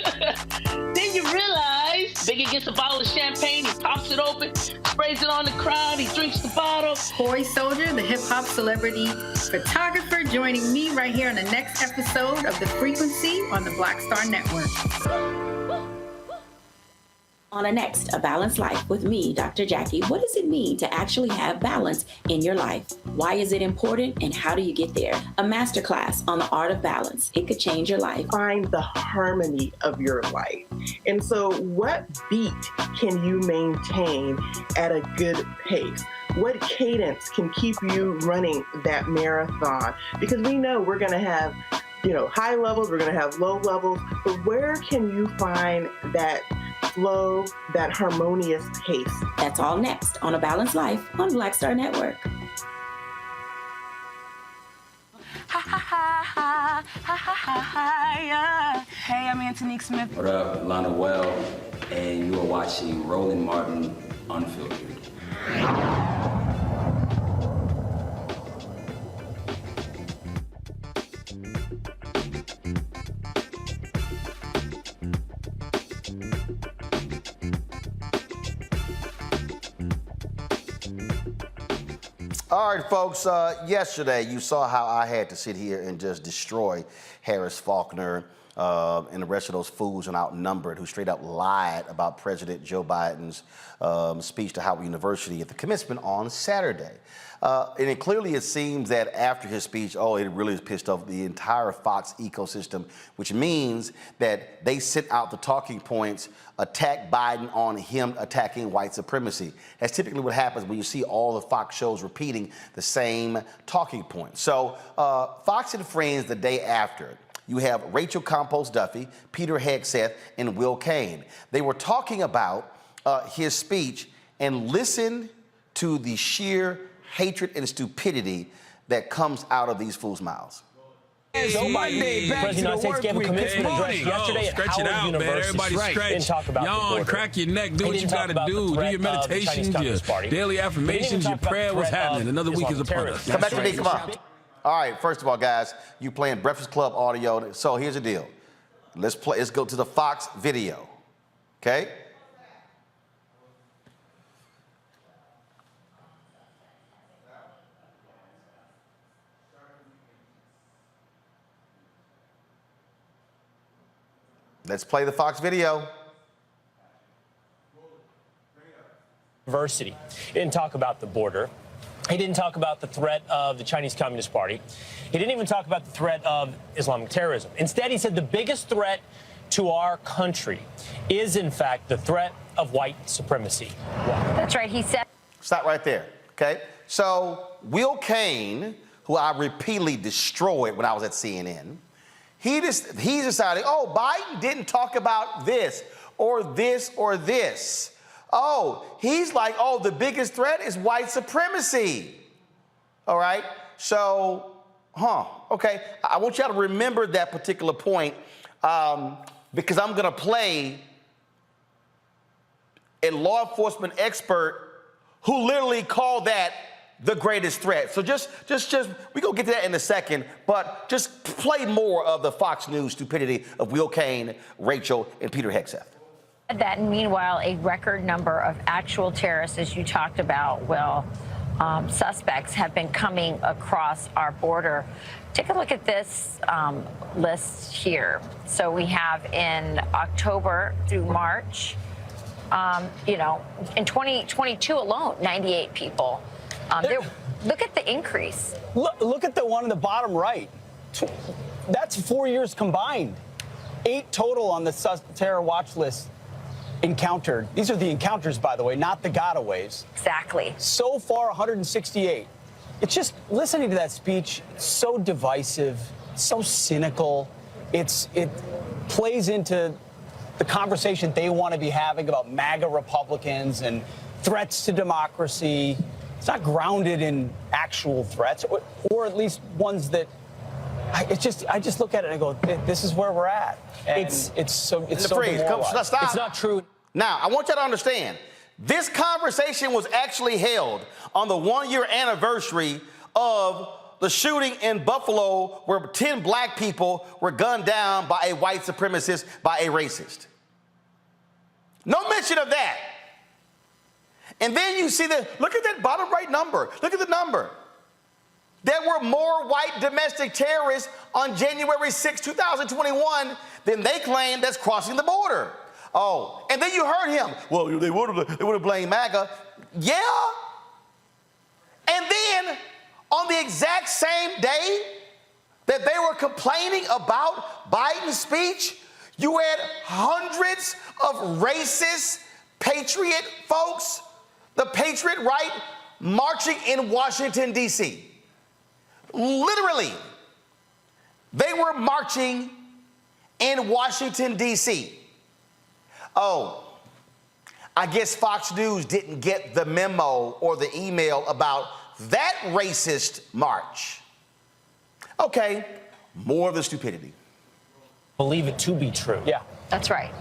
Then you realize Biggie gets a bottle of champagne, he pops it open, sprays it on the crowd, he drinks the bottle. Coy Soldier, the hip-hop celebrity photographer, joining me right here on the next episode of The Frequency on the Black Star Network. On a next, A Balanced Life with me, Dr. Jackie. What does it mean to actually have balance in your life? Why is it important and how do you get there? A masterclass on the art of balance. It could change your life. Find the harmony of your life. And so what beat can you maintain at a good pace? What cadence can keep you running that marathon? Because we know we're going to have, high levels, we're going to have low levels, but where can you find that flow, that harmonious pace? That's all next on A Balanced Life on Black Star Network. Hey, I'm Antonique Smith. What up, Lana Well, and you are watching Roland Martin Unfiltered. All right, folks, yesterday you saw how I had to sit here and just destroy Harris Faulkner and the rest of those fools and outnumbered who straight up lied about President Joe Biden's speech to Howard University at the commencement on Saturday. And it seems that after his speech, it really has pissed off the entire Fox ecosystem, which means that they sent out the talking points, attack Biden on him attacking white supremacy. That's typically what happens when you see all the Fox shows repeating the same talking points. So Fox and Friends the day after, you have Rachel Campos Duffy, Peter Hegseth, and Will Cain. They were talking about his speech and listen to the sheer hatred and stupidity that comes out of these fools' mouths. Monday, back to the work week. Commencement address yesterday at Howard University. Everybody stretch. Yawn, crack your neck, do what you got to do. Do your meditations, your daily affirmations, your prayer. What's happening? Another week is upon us. Come back to me, come on. All right, first of all, guys, you playing Breakfast Club audio. So here's the deal. Let's go to the Fox video, okay? Let's play the Fox video. Diversity. He didn't talk about the border. He didn't talk about the threat of the Chinese Communist Party. He didn't even talk about the threat of Islamic terrorism. Instead, he said the biggest threat to our country is, in fact, the threat of white supremacy. Wow. That's right. He said. Stop right there. Okay. So Will Cain, who I repeatedly destroyed when I was at CNN, he's deciding, oh, Biden didn't talk about this or this or this. Oh, he's like, oh, the biggest threat is white supremacy. All right. So, okay. I want y'all to remember that particular point because I'm going to play a law enforcement expert who literally called that the greatest threat. So just we're going to get to that in a second, but just play more of the Fox News stupidity of Will Cain, Rachel, and Peter Hegseth. That meanwhile, a record number of actual terrorists, as you talked about, Will, suspects have been coming across our border. Take a look at this list here. So we have in October through March, in 2022 alone, 98 people. Look at the increase. Look at the one in the bottom right. That's 4 years combined. 8 total on the terror watch list encountered. These are the encounters, by the way, not the gotaways. Exactly. So far, 168. It's just listening to that speech, it's so divisive, so cynical. It plays into the conversation they want to be having about MAGA Republicans and threats to democracy. It's not grounded in actual threats, or at least ones that I just look at it and I go, this is where we're at. And it's so demoralizing. Stop. It's not true. Now, I want you to understand, this conversation was actually held on the 1-year anniversary of the shooting in Buffalo where 10 black people were gunned down by a white supremacist, by a racist. No mention of that. And then you see look at that bottom right number. Look at the number. There were more white domestic terrorists on January 6, 2021 than they claim that's crossing the border. Oh, and then you heard him. Well, they would have blamed MAGA. Yeah. And then on the exact same day that they were complaining about Biden's speech, you had hundreds of racist patriot folks, the patriot right, marching in Washington, D.C. Literally, they were marching in Washington, D.C. Oh, I guess Fox News didn't get the memo or the email about that racist march. Okay, more of the stupidity. Believe it to be true. Yeah. That's right.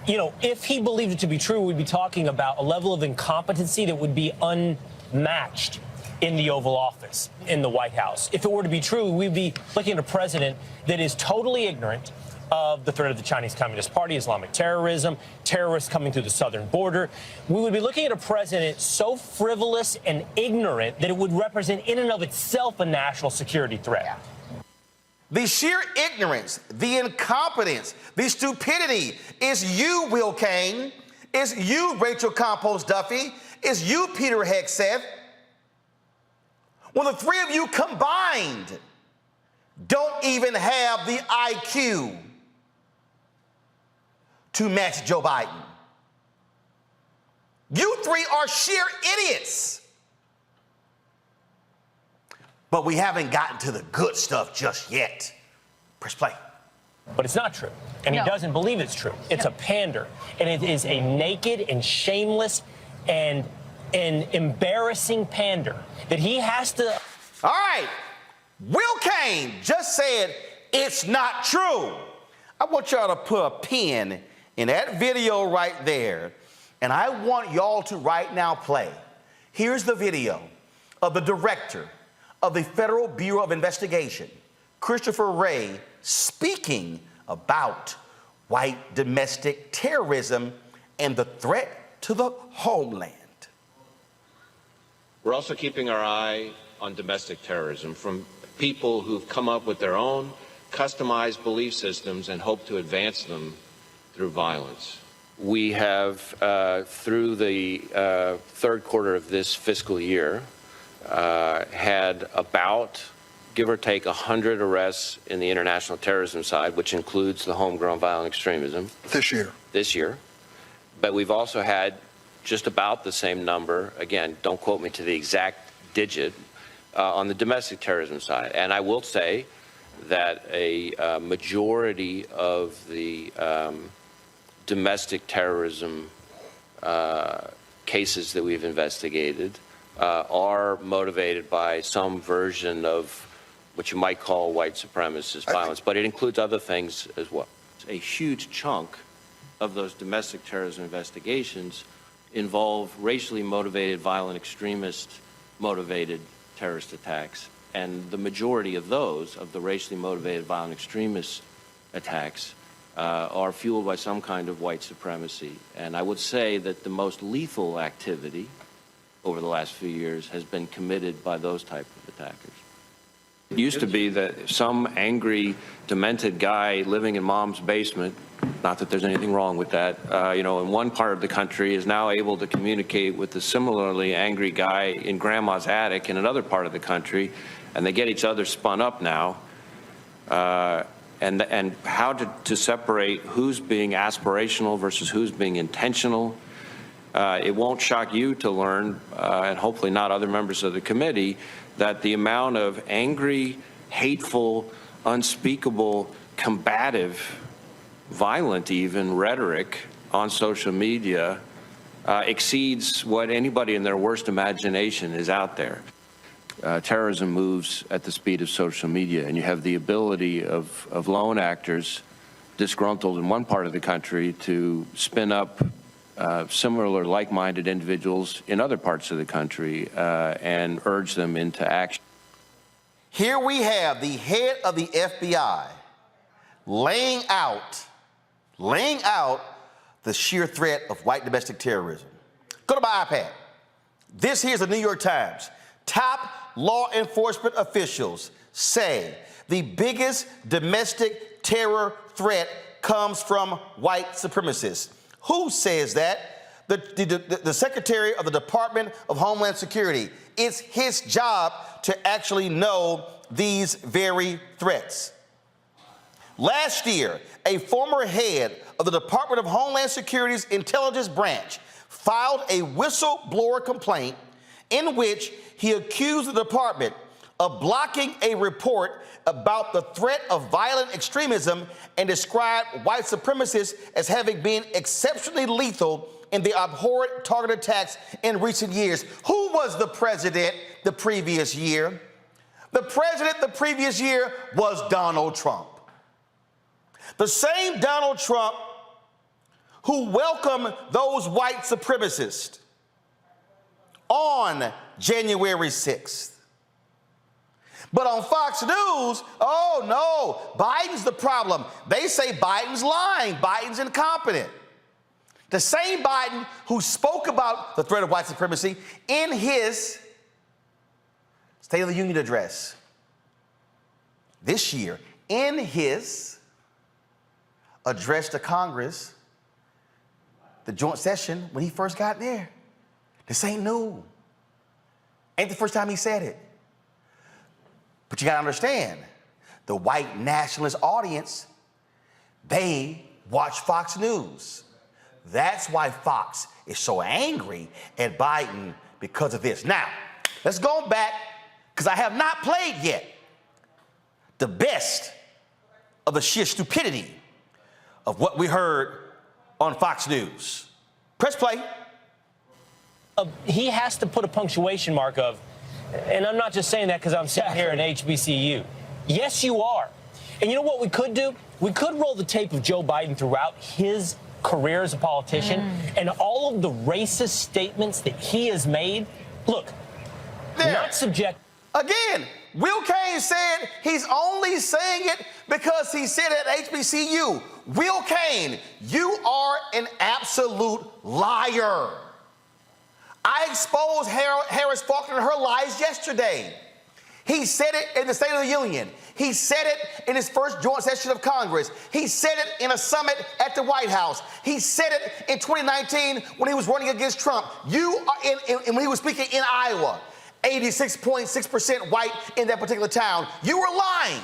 If he believed it to be true, we'd be talking about a level of incompetency that would be unmatched in the Oval Office, in the White House. If it were to be true, we'd be looking at a president that is totally ignorant of the threat of the Chinese Communist Party, Islamic terrorism, terrorists coming through the southern border. We would be looking at a president so frivolous and ignorant that it would represent in and of itself a national security threat. Yeah. The sheer ignorance, the incompetence, the stupidity is you, Will Cain. It's you, Rachel Campos Duffy. It's you, Peter Hegseth. When the three of you combined don't even have the IQ to match Joe Biden. You three are sheer idiots. But we haven't gotten to the good stuff just yet. Press play. But it's not true. And he doesn't believe it's true. It's a pander. And it is a naked and shameless and an embarrassing pander that he has to. All right. Will Cain just said it's not true. I want y'all to put a pin in that video right there. And I want y'all to right now play. Here's the video of the director of the Federal Bureau of Investigation, Christopher Wray, speaking about white domestic terrorism and the threat to the homeland. We're also keeping our eye on domestic terrorism from people who've come up with their own customize belief systems and hope to advance them through violence. We have, through the third quarter of this fiscal year, had about, give or take, 100 arrests in the international terrorism side, which includes the homegrown violent extremism. This year. But we've also had just about the same number, again, don't quote me to the exact digit, on the domestic terrorism side. And I will say that a majority of the domestic terrorism cases that we've investigated are motivated by some version of what you might call white supremacist violence, but it includes other things as well. A huge chunk of those domestic terrorism investigations involve racially motivated, violent extremist motivated terrorist attacks. And the majority of those, of the racially motivated violent extremist attacks, are fueled by some kind of white supremacy. And I would say that the most lethal activity over the last few years has been committed by those type of attackers. It used to be that some angry, demented guy living in mom's basement, not that there's anything wrong with that, in one part of the country is now able to communicate with the similarly angry guy in grandma's attic in another part of the country, and they get each other spun up now. And how to separate who's being aspirational versus who's being intentional. It won't shock you to learn, and hopefully not other members of the committee, that the amount of angry, hateful, unspeakable, combative, violent even rhetoric on social media exceeds what anybody in their worst imagination is out there. Terrorism moves at the speed of social media, and you have the ability of lone actors disgruntled in one part of the country to spin up similar like-minded individuals in other parts of the country and urge them into action. Here we have the head of the FBI laying out the sheer threat of white domestic terrorism. Go to my iPad. This here's the New York Times. Top law enforcement officials say the biggest domestic terror threat comes from white supremacists. Who says that? The Secretary of the Department of Homeland Security. It's his job to actually know these very threats. Last year, a former head of the Department of Homeland Security's intelligence branch filed a whistleblower complaint in which he accused the department of blocking a report about the threat of violent extremism and described white supremacists as having been exceptionally lethal in the abhorrent target attacks in recent years. Who was the president the previous year? The president the previous year was Donald Trump. The same Donald Trump who welcomed those white supremacists on January 6th. But on Fox News, oh no, Biden's the problem. They say Biden's lying, Biden's incompetent. The same Biden who spoke about the threat of white supremacy in his State of the Union address this year, in his address to Congress, the joint session when he first got there. This ain't new. Ain't the first time he said it. But you gotta understand, the white nationalist audience, they watch Fox News. That's why Fox is so angry at Biden because of this. Now, let's go back, because I have not played yet the best of the sheer stupidity of what we heard on Fox News. Press play. He has to put a punctuation mark of, and I'm not just saying that because I'm sitting here at HBCU. Yes, you are. And you know what we could do? We could roll the tape of Joe Biden throughout his career as a politician and all of the racist statements that he has made. Look, not subject. Again, Will Cain said he's only saying it because he said it at HBCU. Will Cain, you are an absolute liar. I exposed Harris Faulkner and her lies yesterday. He said it in the State of the Union. He said it in his first joint session of Congress. He said it in a summit at the White House. He said it in 2019 when he was running against Trump. When he was speaking in Iowa, 86.6% white in that particular town. You were lying.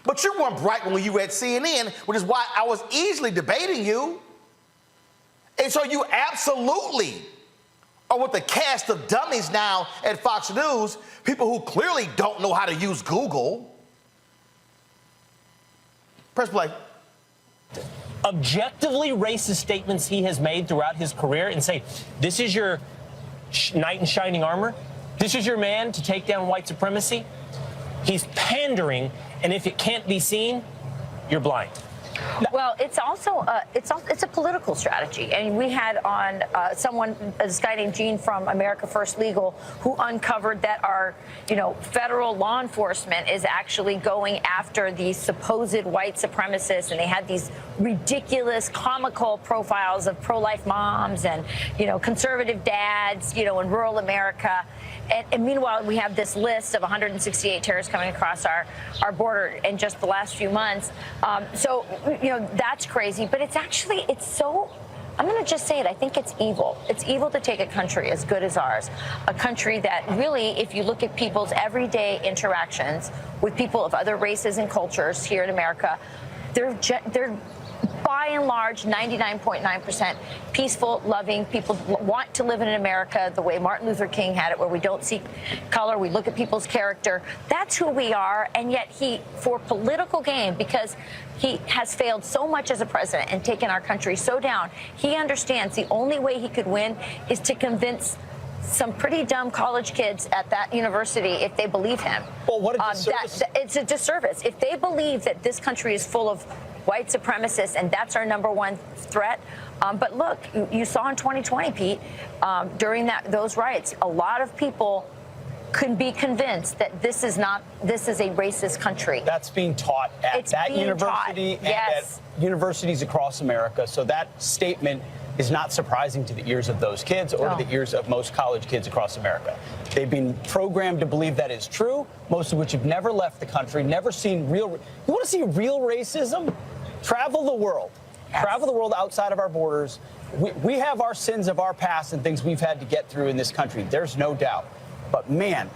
But you weren't bright when you were at CNN, which is why I was easily debating you. And so you absolutely are with the cast of dummies now at Fox News, people who clearly don't know how to use Google. Press play. Objectively racist statements he has made throughout his career and say, this is your knight in shining armor? This is your man to take down white supremacy? He's pandering, and if it can't be seen, you're blind. Well, it's also it's a political strategy, and we had on this guy named Gene from America First Legal, who uncovered that our federal law enforcement is actually going after these supposed white supremacists, and they had these ridiculous, comical profiles of pro-life moms and conservative dads, in rural America. And meanwhile, we have this list of 168 terrorists coming across our border in just the last few months. So that's crazy. But it's so, I'm going to just say it, I think it's evil. It's evil to take a country as good as ours, a country that really, if you look at people's everyday interactions with people of other races and cultures here in America, they're by and large, 99.9% peaceful, loving. People want to live in America the way Martin Luther King had it, where we don't see color, we look at people's character. That's who we are, and yet for political gain, because he has failed so much as a president and taken our country so down, he understands the only way he could win is to convince some pretty dumb college kids at that university if they believe him. Well, what a disservice. It's a disservice. If they believe that this country is full of white supremacists and that's our number one threat. But look, you saw in 2020, Pete, during those riots, a lot of people can be convinced that this is a racist country. That's being taught at that university and at universities across America. So that statement is not surprising to the ears of those kids or to the ears of most college kids across America. They've been programmed to believe that is true, most of which have never left the country, never seen real. You want to see real racism? Travel the world. Yes. Travel the world outside of our borders. We have our sins of our past and things we've had to get through in this country. There's no doubt. But man,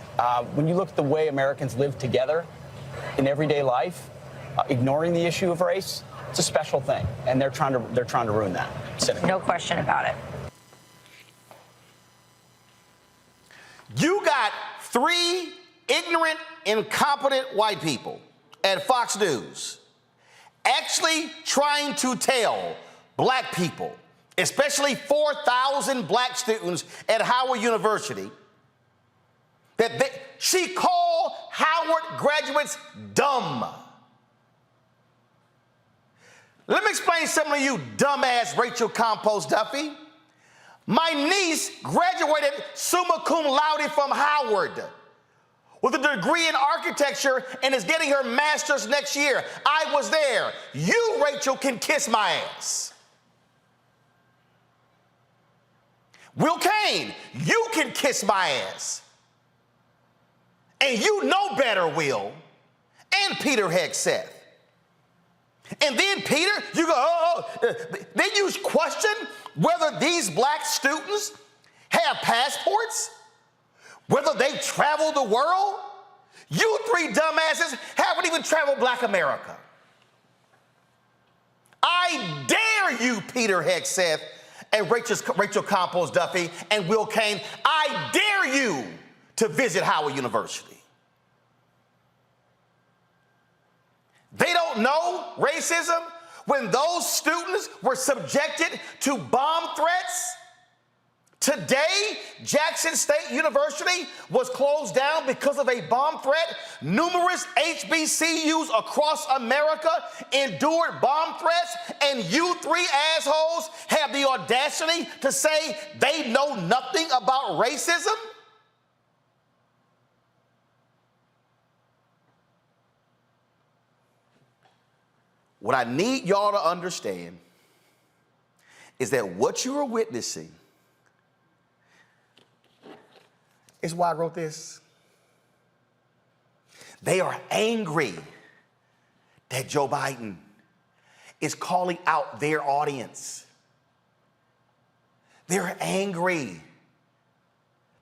when you look at the way Americans live together in everyday life, ignoring the issue of race, it's a special thing, and they're trying to ruin that. Cynical. No question about it. You got 3 ignorant, incompetent white people at Fox News actually trying to tell black people, especially 4,000 black students at Howard University, that she called Howard graduates dumb. Let me explain something to you, dumbass Rachel Campos Duffy. My niece graduated summa cum laude from Howard with a degree in architecture and is getting her master's next year. I was there. You, Rachel, can kiss my ass. Will Kane, you can kiss my ass. And you know better, Will. And Peter Hegseth. And then, Peter, you go, then you question whether these black students have passports, whether they travel the world. You 3 dumbasses haven't even traveled black America. I dare you, Peter Hegseth and Rachel Campos Duffy and Will Kane, I dare you to visit Howard University. They don't know racism when those students were subjected to bomb threats. Today, Jackson State University was closed down because of a bomb threat. Numerous HBCUs across America endured bomb threats, and you 3 assholes have the audacity to say they know nothing about racism? What I need y'all to understand is that what you are witnessing is why I wrote this. They are angry that Joe Biden is calling out their audience. They're angry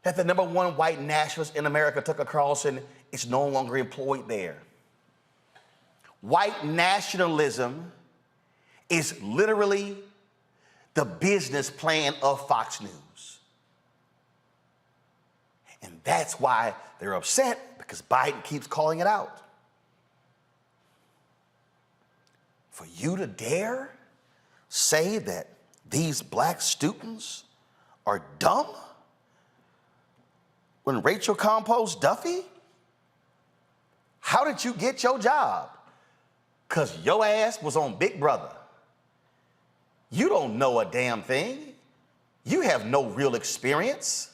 that the #1 white nationalist in America, Tucker Carlson, is no longer employed there. White nationalism is literally the business plan of Fox News. And that's why they're upset, because Biden keeps calling it out. For you to dare say that these black students are dumb when Rachel composed Duffy? How did you get your job? Because your ass was on Big Brother. You don't know a damn thing. You have no real experience.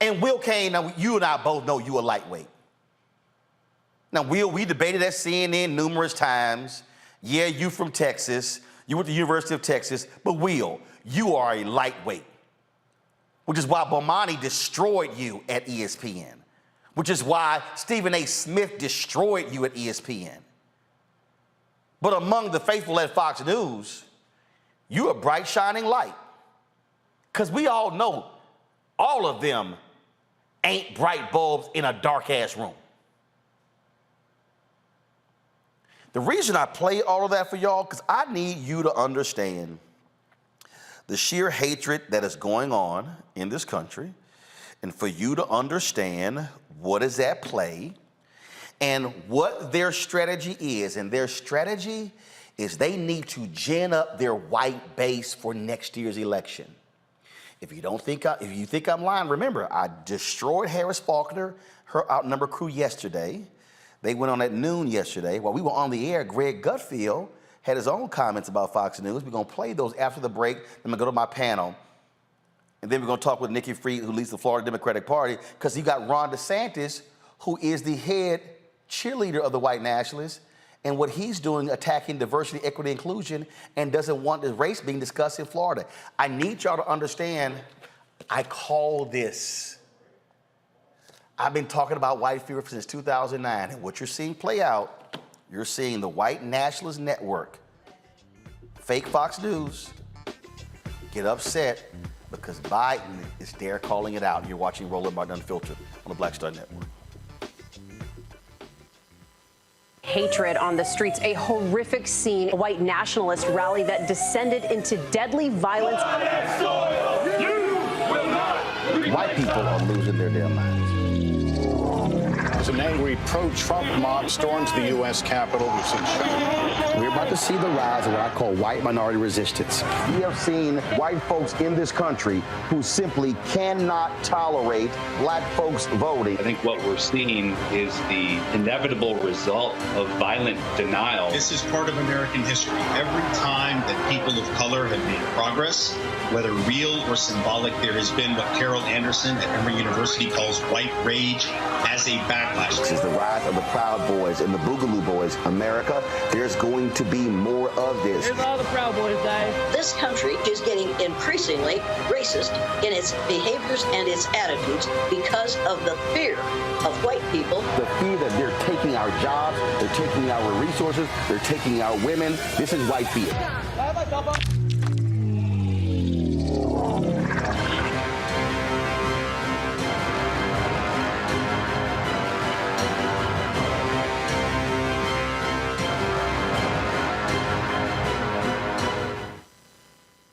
And Will Kane, now you and I both know you a lightweight. Now, Will, we debated at CNN numerous times. Yeah, you from Texas. You went to the University of Texas. But Will, you are a lightweight, which is why Bomani destroyed you at ESPN, which is why Stephen A. Smith destroyed you at ESPN. But among the faithful at Fox News, you're a bright, shining light. Because we all know all of them ain't bright bulbs in a dark-ass room. The reason I play all of that for y'all, because I need you to understand the sheer hatred that is going on in this country, and for you to understand what is at play and what their strategy is. And their strategy is they need to gin up their white base for next year's election. If you think I'm lying, remember, I destroyed Harris Faulkner, her outnumbered crew yesterday. They went on at noon yesterday. While we were on the air, Greg Gutfield had his own comments about Fox News. We're going to play those after the break. I'm going to go to my panel. And then we're going to talk with Nikki Fried, who leads the Florida Democratic Party, because you got Ron DeSantis, who is the head cheerleader of the white nationalists, and what he's doing, attacking diversity, equity, inclusion, and doesn't want the race being discussed in Florida. I need y'all to understand, I call this. I've been talking about white fear since 2009, and what you're seeing play out, you're seeing the white nationalist network, fake Fox News, get upset because Biden is there calling it out. You're watching Roland Martin Unfiltered on the Black Star Network. Hatred on the streets, a horrific scene, a white nationalist rally that descended into deadly violence. White people are losing their damn minds. An angry pro-Trump mob storms the U.S. Capitol. We're about to see the rise of what I call white minority resistance. We have seen white folks in this country who simply cannot tolerate black folks voting. I think what we're seeing is the inevitable result of violent denial. This is part of American history. Every time that people of color have made progress, whether real or symbolic, there has been what Carol Anderson at Emory University calls white rage as a backlash. This is the rise of the Proud Boys and the Boogaloo Boys. America, there's going to be more of this. Here's all the Proud Boys, guys. This country is getting increasingly racist in its behaviors and its attitudes because of the fear of white people. The fear that they're taking our jobs, they're taking our resources, they're taking our women. This is white fear.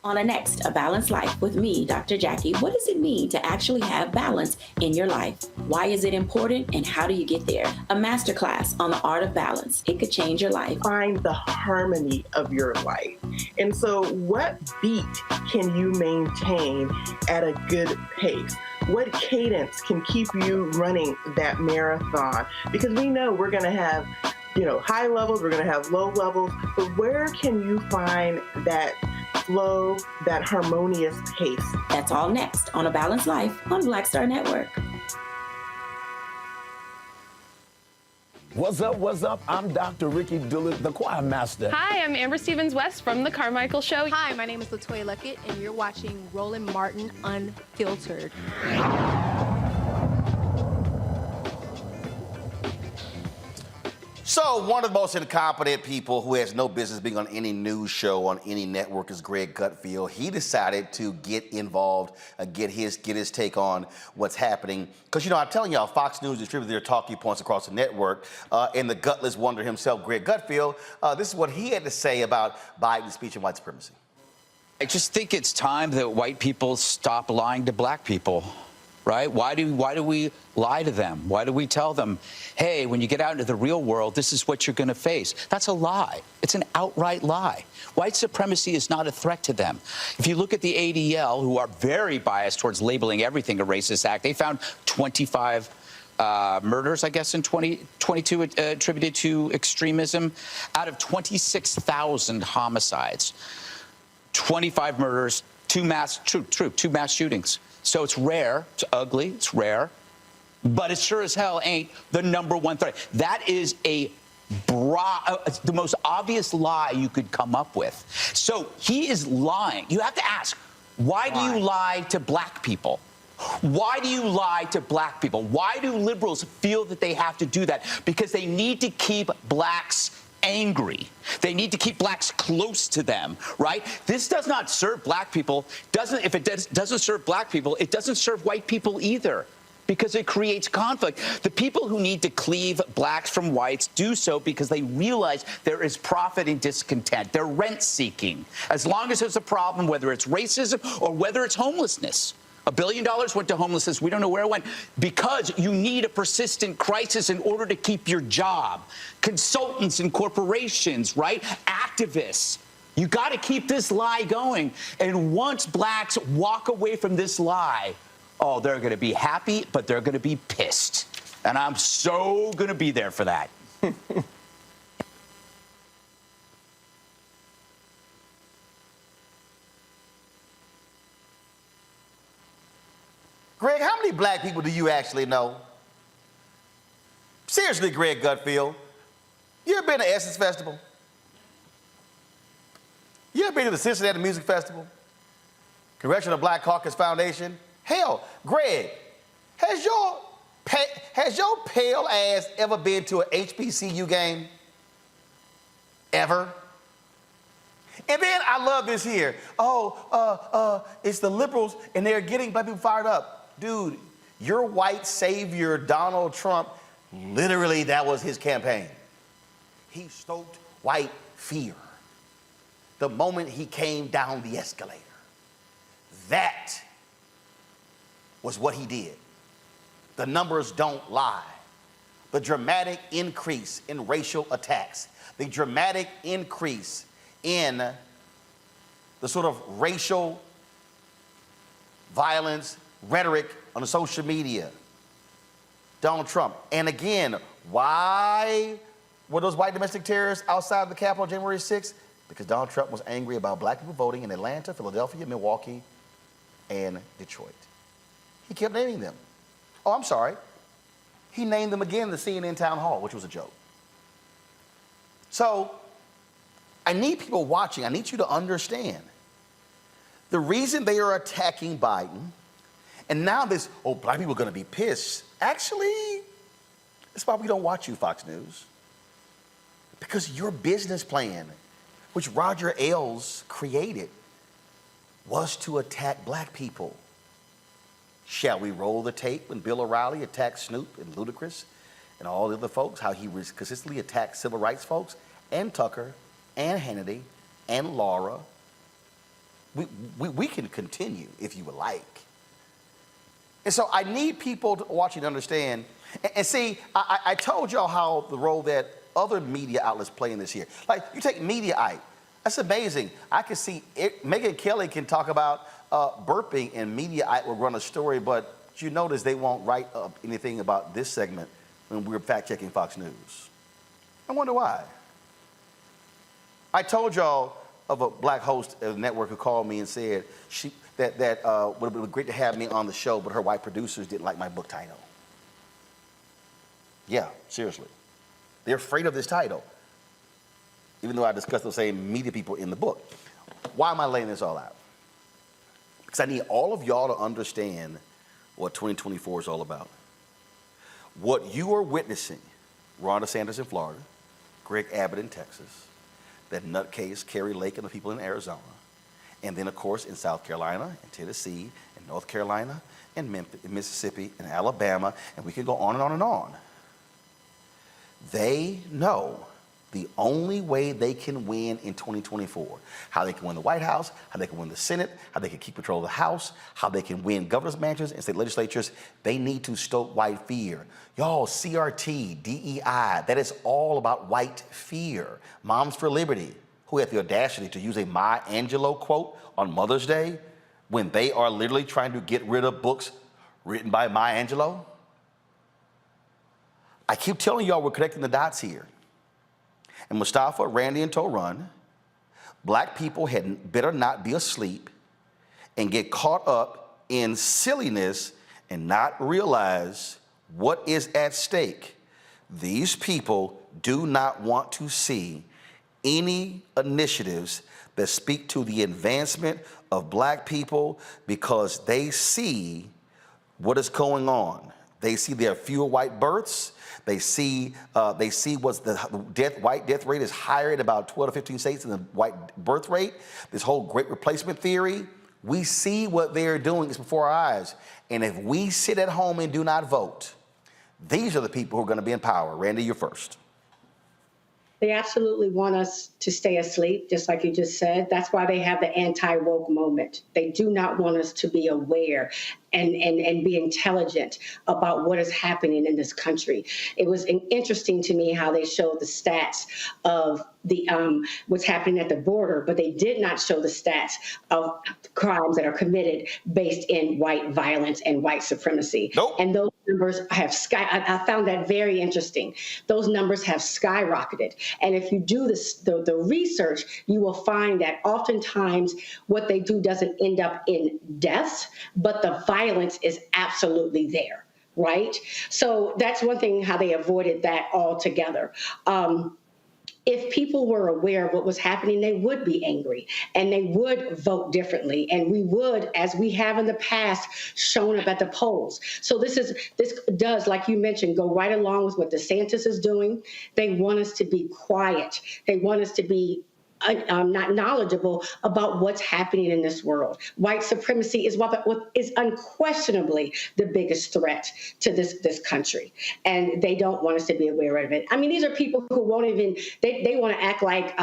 On a next, A Balanced Life with me, Dr. Jackie. What does it mean to actually have balance in your life? Why is it important and how do you get there? A masterclass on the art of balance. It could change your life. Find the harmony of your life. And so what beat can you maintain at a good pace? What cadence can keep you running that marathon? Because we know we're going to have, high levels, we're going to have low levels, but where can you find that flow, that harmonious pace? That's all next on A Balanced Life on Black Star Network. What's up? What's up? I'm Dr. Ricky Dillard, the choir master. Hi, I'm Amber Stevens-West from The Carmichael Show. Hi, my name is LaToya Luckett, and you're watching Roland Martin Unfiltered. So one of the most incompetent people who has no business being on any news show on any network is Greg Gutfeld. He decided to get involved, get his take on what's happening. Because, you know, I'm telling y'all, Fox News distributed their talking points across the network, and the gutless wonder himself, Greg Gutfeld, this is what he had to say about Biden's speech on white supremacy. I just think it's time that white people stop lying to black people. Right? Why do we lie to them? Why do we tell them, hey, when you get out into the real world, this is what you're going to face? That's a lie. It's an outright lie. White supremacy is not a threat to them. If you look at the ADL, who are very biased towards labeling everything a racist act, they found 25 murders, I guess, in 2022 attributed to extremism. Out of 26,000 homicides, 25 murders, two mass shootings. So it's rare, it's ugly, it's rare, but it sure as hell ain't the #1 threat. That is the most obvious lie you could come up with. So he is lying. You have to ask, why do you lie to black people? Why do you lie to black people? Why do liberals feel that they have to do that? Because they need to keep blacks angry. They need to keep blacks close to them, right? This does not serve black people. If it doesn't serve black people, it doesn't serve white people either, because it creates conflict. The people who need to cleave blacks from whites do so because they realize there is profit in discontent. They're rent-seeking. As long as there's a problem, whether it's racism or whether it's homelessness. $1 billion went to homelessness. We don't know where it went, because you need a persistent crisis in order to keep your job. Consultants and corporations, right? Activists. You got to keep this lie going. And once blacks walk away from this lie, oh, they're going to be happy, but they're going to be pissed. And I'm so going to be there for that. Greg, how many black people do you actually know? Seriously, Greg Gutfeld, you ever been to Essence Festival? You ever been to the Cincinnati Music Festival? Congressional Black Caucus Foundation? Hell, Greg, has your pale ass ever been to an HBCU game? Ever? And then I love this here. It's the liberals and they're getting black people fired up. Dude, your white savior, Donald Trump, literally that was his campaign. He stoked white fear the moment he came down the escalator. That was what he did. The numbers don't lie. The dramatic increase in racial attacks, the dramatic increase in the sort of racial violence, rhetoric on the social media. Donald Trump. And again, why were those white domestic terrorists outside the Capitol on January 6th? Because Donald Trump was angry about black people voting in Atlanta, Philadelphia, Milwaukee, and Detroit. He kept naming them. Oh, I'm sorry. He named them again in the CNN town hall, which was a joke. So I need people watching, I need you to understand the reason they are attacking Biden, and now this, black people are going to be pissed. Actually, that's why we don't watch you, Fox News. Because your business plan, which Roger Ailes created, was to attack black people. Shall we roll the tape when Bill O'Reilly attacked Snoop and Ludacris and all the other folks, how he consistently attacked civil rights folks, and Tucker, and Hannity, and Laura? We can continue if you would like. And so I need people to watch and understand. And see, I told y'all how the role that other media outlets play in this here. Like, you take Mediaite. That's amazing. I can see Megyn Kelly can talk about burping, and Mediaite will run a story, but you notice they won't write up anything about this segment when we're fact-checking Fox News. I wonder why. I told y'all of a black host of the network who called me and said that would have been great to have me on the show, but her white producers didn't like my book title. Yeah, seriously. They're afraid of this title, even though I discussed those same media people in the book. Why am I laying this all out? Because I need all of y'all to understand what 2024 is all about. What you are witnessing, Ron DeSantis in Florida, Greg Abbott in Texas, that nutcase Kerry Lake and the people in Arizona, and then, of course, in South Carolina, and Tennessee, and North Carolina, and Memphis, and Mississippi, and Alabama, and we could go on and on and on. They know the only way they can win in 2024, how they can win the White House, how they can win the Senate, how they can keep control of the House, how they can win governor's mansions and state legislatures, they need to stoke white fear. Y'all, CRT, DEI, that is all about white fear. Moms for Liberty, who had the audacity to use a Maya Angelou quote on Mother's Day when they are literally trying to get rid of books written by Maya Angelou. I keep telling y'all we're connecting the dots here. And Mustafa, Randy, and Torun, black people had better not be asleep and get caught up in silliness and not realize what is at stake. These people do not want to see any initiatives that speak to the advancement of black people because they see what is going on. They see there are fewer white births. They see what's the white death rate is higher in about 12 to 15 states than the white birth rate. This whole great replacement theory, we see what they're doing is before our eyes. And if we sit at home and do not vote, these are the people who are going to be in power. Randy, you're first. They absolutely want us to stay asleep, just like you just said. That's why they have the anti-woke moment. They do not want us to be aware and be intelligent about what is happening in this country. It was interesting to me how they showed the stats of the what's happening at the border, but they did not show the stats of crimes that are committed based in white violence and white supremacy. Nope. And those numbers have I found that very interesting. Those numbers have skyrocketed. And if you do the research, you will find that oftentimes what they do doesn't end up in deaths, but the violence is absolutely there, right? So that's one thing, how they avoided that altogether. If people were aware of what was happening, they would be angry and they would vote differently. And we would, as we have in the past, shown up at the polls. So this does, like you mentioned, go right along with what DeSantis is doing. They want us to be quiet. They want us to be not knowledgeable about what's happening in this world. White supremacy is what is unquestionably the biggest threat to this country, and they don't want us to be aware of it. I mean, these are people who won't even, they want to act like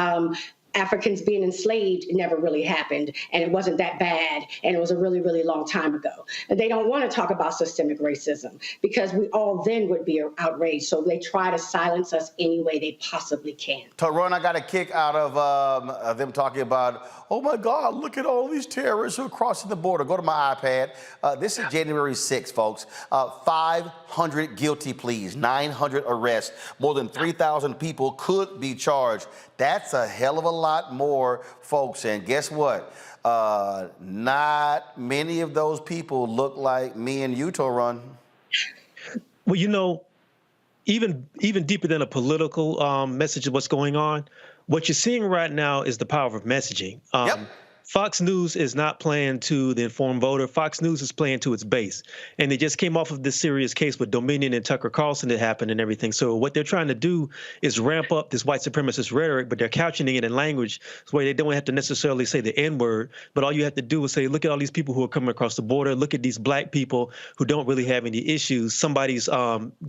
Africans being enslaved never really happened, and it wasn't that bad, and it was a really, really long time ago. And they don't want to talk about systemic racism because we all then would be outraged. So they try to silence us any way they possibly can. Torun, I got a kick out of them talking about, oh my God, look at all these terrorists who are crossing the border. Go to my iPad. This is January 6th, folks. 500 guilty pleas, 900 arrests, more than 3,000 people could be charged. That's a hell of a lot more, folks. And guess what? Not many of those people look like me and you, Torun. Well, you know, even deeper than a political message of what's going on, what you're seeing right now is the power of messaging. Yep. Fox News is not playing to the informed voter. Fox News is playing to its base. And they just came off of this serious case with Dominion and Tucker Carlson that happened and everything. So what they're trying to do is ramp up this white supremacist rhetoric, but they're couching it in language where they don't have to necessarily say the N-word, but all you have to do is say, look at all these people who are coming across the border. Look at these black people who don't really have any issues. Somebody's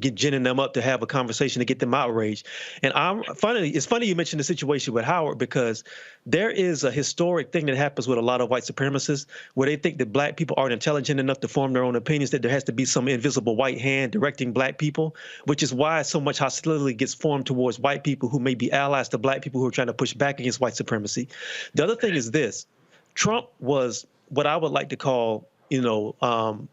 ginning them up to have a conversation to get them outraged. And it's funny you mentioned the situation with Howard, because there is a historic thing that happens with a lot of white supremacists where they think that black people aren't intelligent enough to form their own opinions, that there has to be some invisible white hand directing black people, which is why so much hostility gets formed towards white people who may be allies to black people who are trying to push back against white supremacy. The other thing is this: Trump was what I would like to call, ignorant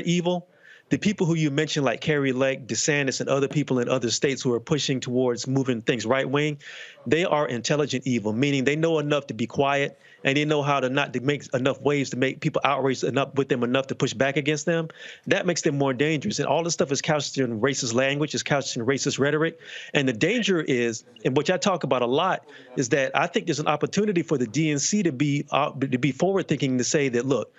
evil. The people who you mentioned, like Kerry Lake, DeSantis, and other people in other states who are pushing towards moving things right wing, they are intelligent evil, meaning they know enough to be quiet, and they know how to not to make enough waves to make people outraged enough with them enough to push back against them. That makes them more dangerous. And all this stuff is couched in racist language, is couched in racist rhetoric. And the danger is, and which I talk about a lot, is that I think there's an opportunity for the DNC to be forward thinking, to say that, look,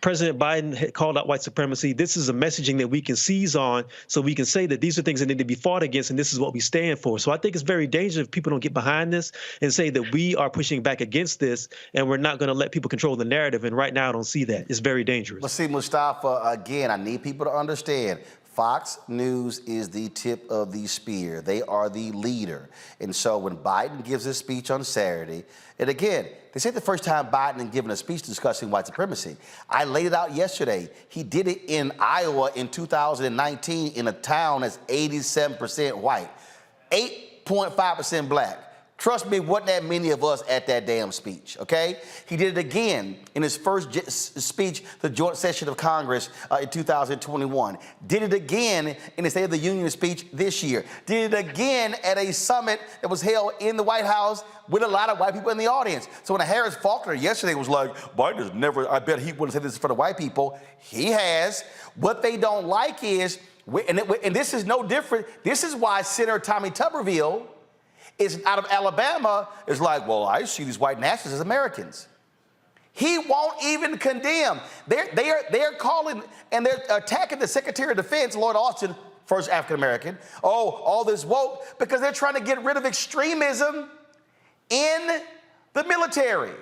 President Biden had called out white supremacy. This is a messaging that we can seize on so we can say that these are things that need to be fought against and this is what we stand for. So I think it's very dangerous if people don't get behind this and say that we are pushing back against this and we're not going to let people control the narrative. And right now I don't see that. It's very dangerous. But see, Mustafa, again, I need people to understand Fox News is the tip of the spear. They are the leader. And so when Biden gives his speech on Saturday, and again, this ain't the first time Biden has given a speech discussing white supremacy. I laid it out yesterday. He did it in Iowa in 2019 in a town that's 87% white, 8.5% black. Trust me, wasn't that many of us at that damn speech, okay? He did it again in his first speech, the joint session of Congress in 2021. Did it again in the State of the Union speech this year. Did it again at a summit that was held in the White House with a lot of white people in the audience. So when Harris Faulkner yesterday was like, Biden has never, I bet he wouldn't say this in front of white people. He has. What they don't like is, and this is no different, this is why Senator Tommy Tuberville is out of Alabama is like, well, I see these white nationalists as Americans. He won't even condemn. They're calling and they're attacking the Secretary of Defense, Lloyd Austin, first African-American. Oh, all this woke, because they're trying to get rid of extremism in the military.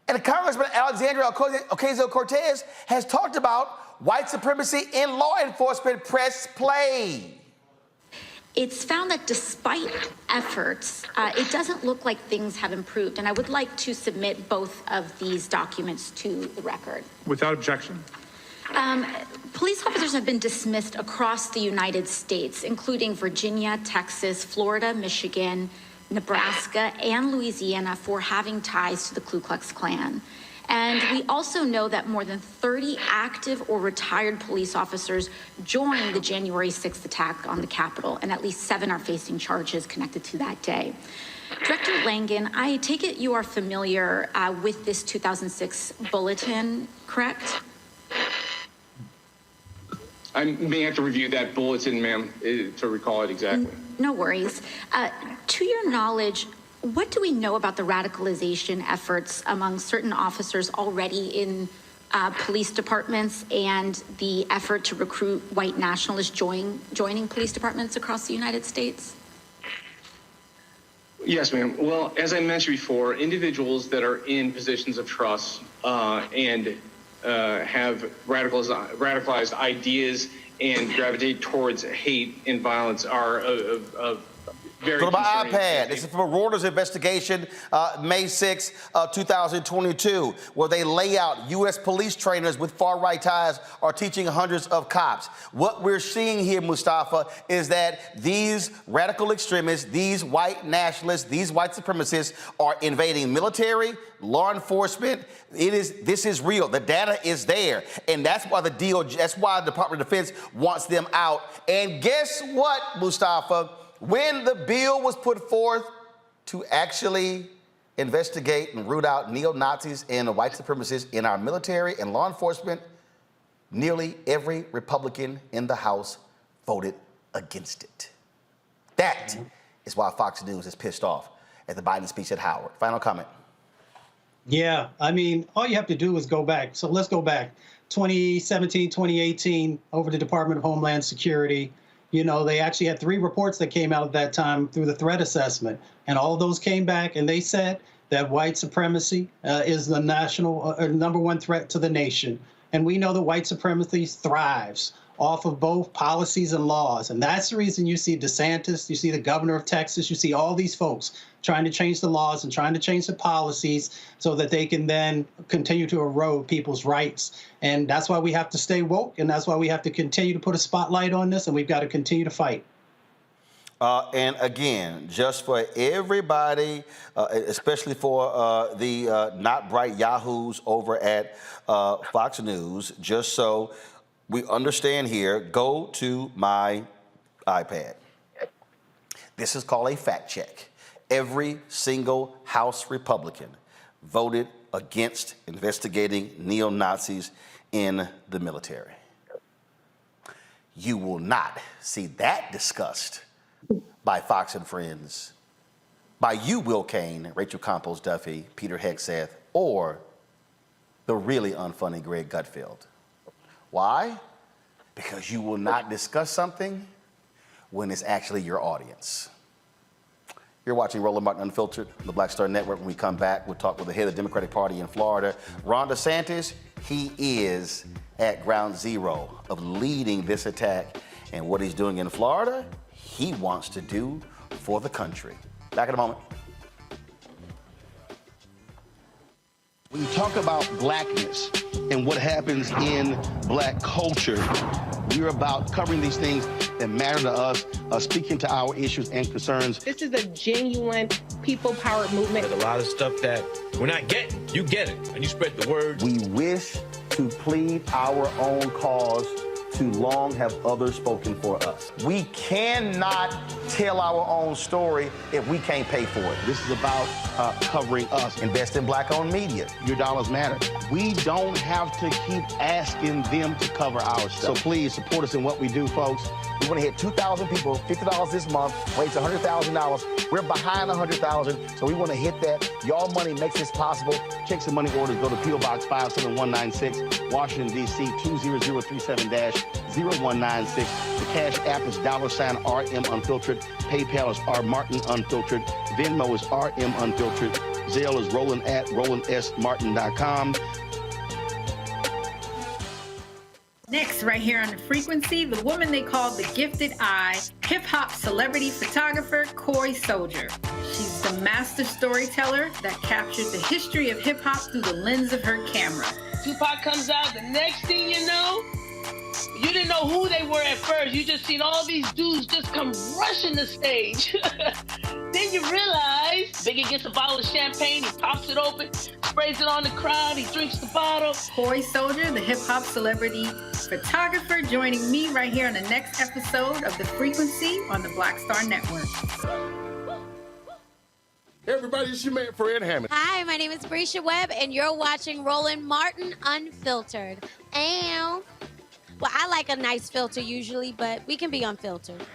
And Congressman Alexandria Ocasio-Cortez has talked about white supremacy in law enforcement. Press play. It's found that despite efforts, it doesn't look like things have improved. And I would like to submit both of these documents to the record. Without objection. Police officers have been dismissed across the United States, including Virginia, Texas, Florida, Michigan, Nebraska, and Louisiana for having ties to the Ku Klux Klan. And we also know that more than 30 active or retired police officers joined the January 6th attack on the Capitol, and at least 7 are facing charges connected to that day. Director Langan, I take it you are familiar with this 2006 bulletin, correct? I may have to review that bulletin, ma'am, to recall it exactly. No worries. To your knowledge, what do we know about the radicalization efforts among certain officers already in police departments and the effort to recruit white nationalists joining police departments across the United States? Yes, ma'am. Well, as I mentioned before, individuals that are in positions of trust and have radicalized ideas and gravitate towards hate and violence are Go to my iPad. This is from a Reuters investigation, May 6, 2022, where they lay out U.S. police trainers with far-right ties are teaching hundreds of cops. What we're seeing here, Mustafa, is that these radical extremists, these white nationalists, these white supremacists are invading military, law enforcement. This is real. The data is there. And that's why that's why the Department of Defense wants them out. And guess what, Mustafa? When the bill was put forth to actually investigate and root out neo-Nazis and white supremacists in our military and law enforcement, nearly every Republican in the House voted against it. That is why Fox News is pissed off at the Biden speech at Howard. Final comment. Yeah, I mean, all you have to do is go back. So let's go back. 2017, 2018, over the Department of Homeland Security. You know, they actually had 3 reports that came out at that time through the threat assessment. And all of those came back and they said that white supremacy is the national #1 threat to the nation. And we know that white supremacy thrives off of both policies and laws. And that's the reason you see DeSantis, you see the governor of Texas, you see all these folks trying to change the laws and trying to change the policies so that they can then continue to erode people's rights. And that's why we have to stay woke, and that's why we have to continue to put a spotlight on this, and we've got to continue to fight. And again, just for everybody, especially for the not bright yahoos over at Fox News, just so we understand here, go to my iPad. This is called a fact check. Every single House Republican voted against investigating neo-Nazis in the military. You will not see that discussed by Fox and Friends, by you, Will Kane, Rachel Campos Duffy, Peter Hegseth, or the really unfunny Greg Gutfeld. Why? Because you will not discuss something when it's actually your audience. You're watching Roland Martin Unfiltered on the Black Star Network. When we come back, we'll talk with the head of the Democratic Party in Florida, Ron DeSantis. He is at ground zero of leading this attack, and what he's doing in Florida, he wants to do for the country. Back in a moment. When you talk about blackness and what happens in black culture, we're about covering these things that matter to us, speaking to our issues and concerns. This is a genuine people-powered movement. There's a lot of stuff that we're not getting. You get it, and you spread the word. We wish to plead our own cause. Too long have others spoken for us. We cannot tell our own story if we can't pay for it. This is about covering us. Invest in black-owned media. Your dollars matter. We don't have to keep asking them to cover our stuff. So please support us in what we do, folks. We want to hit 2,000 people, $50 this month, raise $100,000. We're behind 100,000, so we want to hit that. Y'all money makes this possible. Checks and money orders go to P.O. Box 57196, Washington, D.C. 20037-0196. The Cash App is $RM Unfiltered. PayPal is RMartin Unfiltered. Venmo is RM Unfiltered. Zelle is roland@rolandsmartin.com. Next, right here on The Frequency, the woman they call the Gifted Eye, hip-hop celebrity photographer Coy Soldier. She's the master storyteller that captured the history of hip-hop through the lens of her camera. Tupac comes out, the next thing you know, you didn't know who they were at first. You just seen all these dudes just come rushing the stage. Then you realize Biggie gets a bottle of champagne, he pops it open, sprays it on the crowd, he drinks the bottle. Coy Soldier, the hip-hop celebrity photographer, joining me right here on the next episode of The Frequency on the Black Star Network. Everybody, it's your man, Fred Hammond. Hi, my name is Brescia Webb, and you're watching Roland Martin Unfiltered. Ow. Well, I like a nice filter usually, but we can be unfiltered.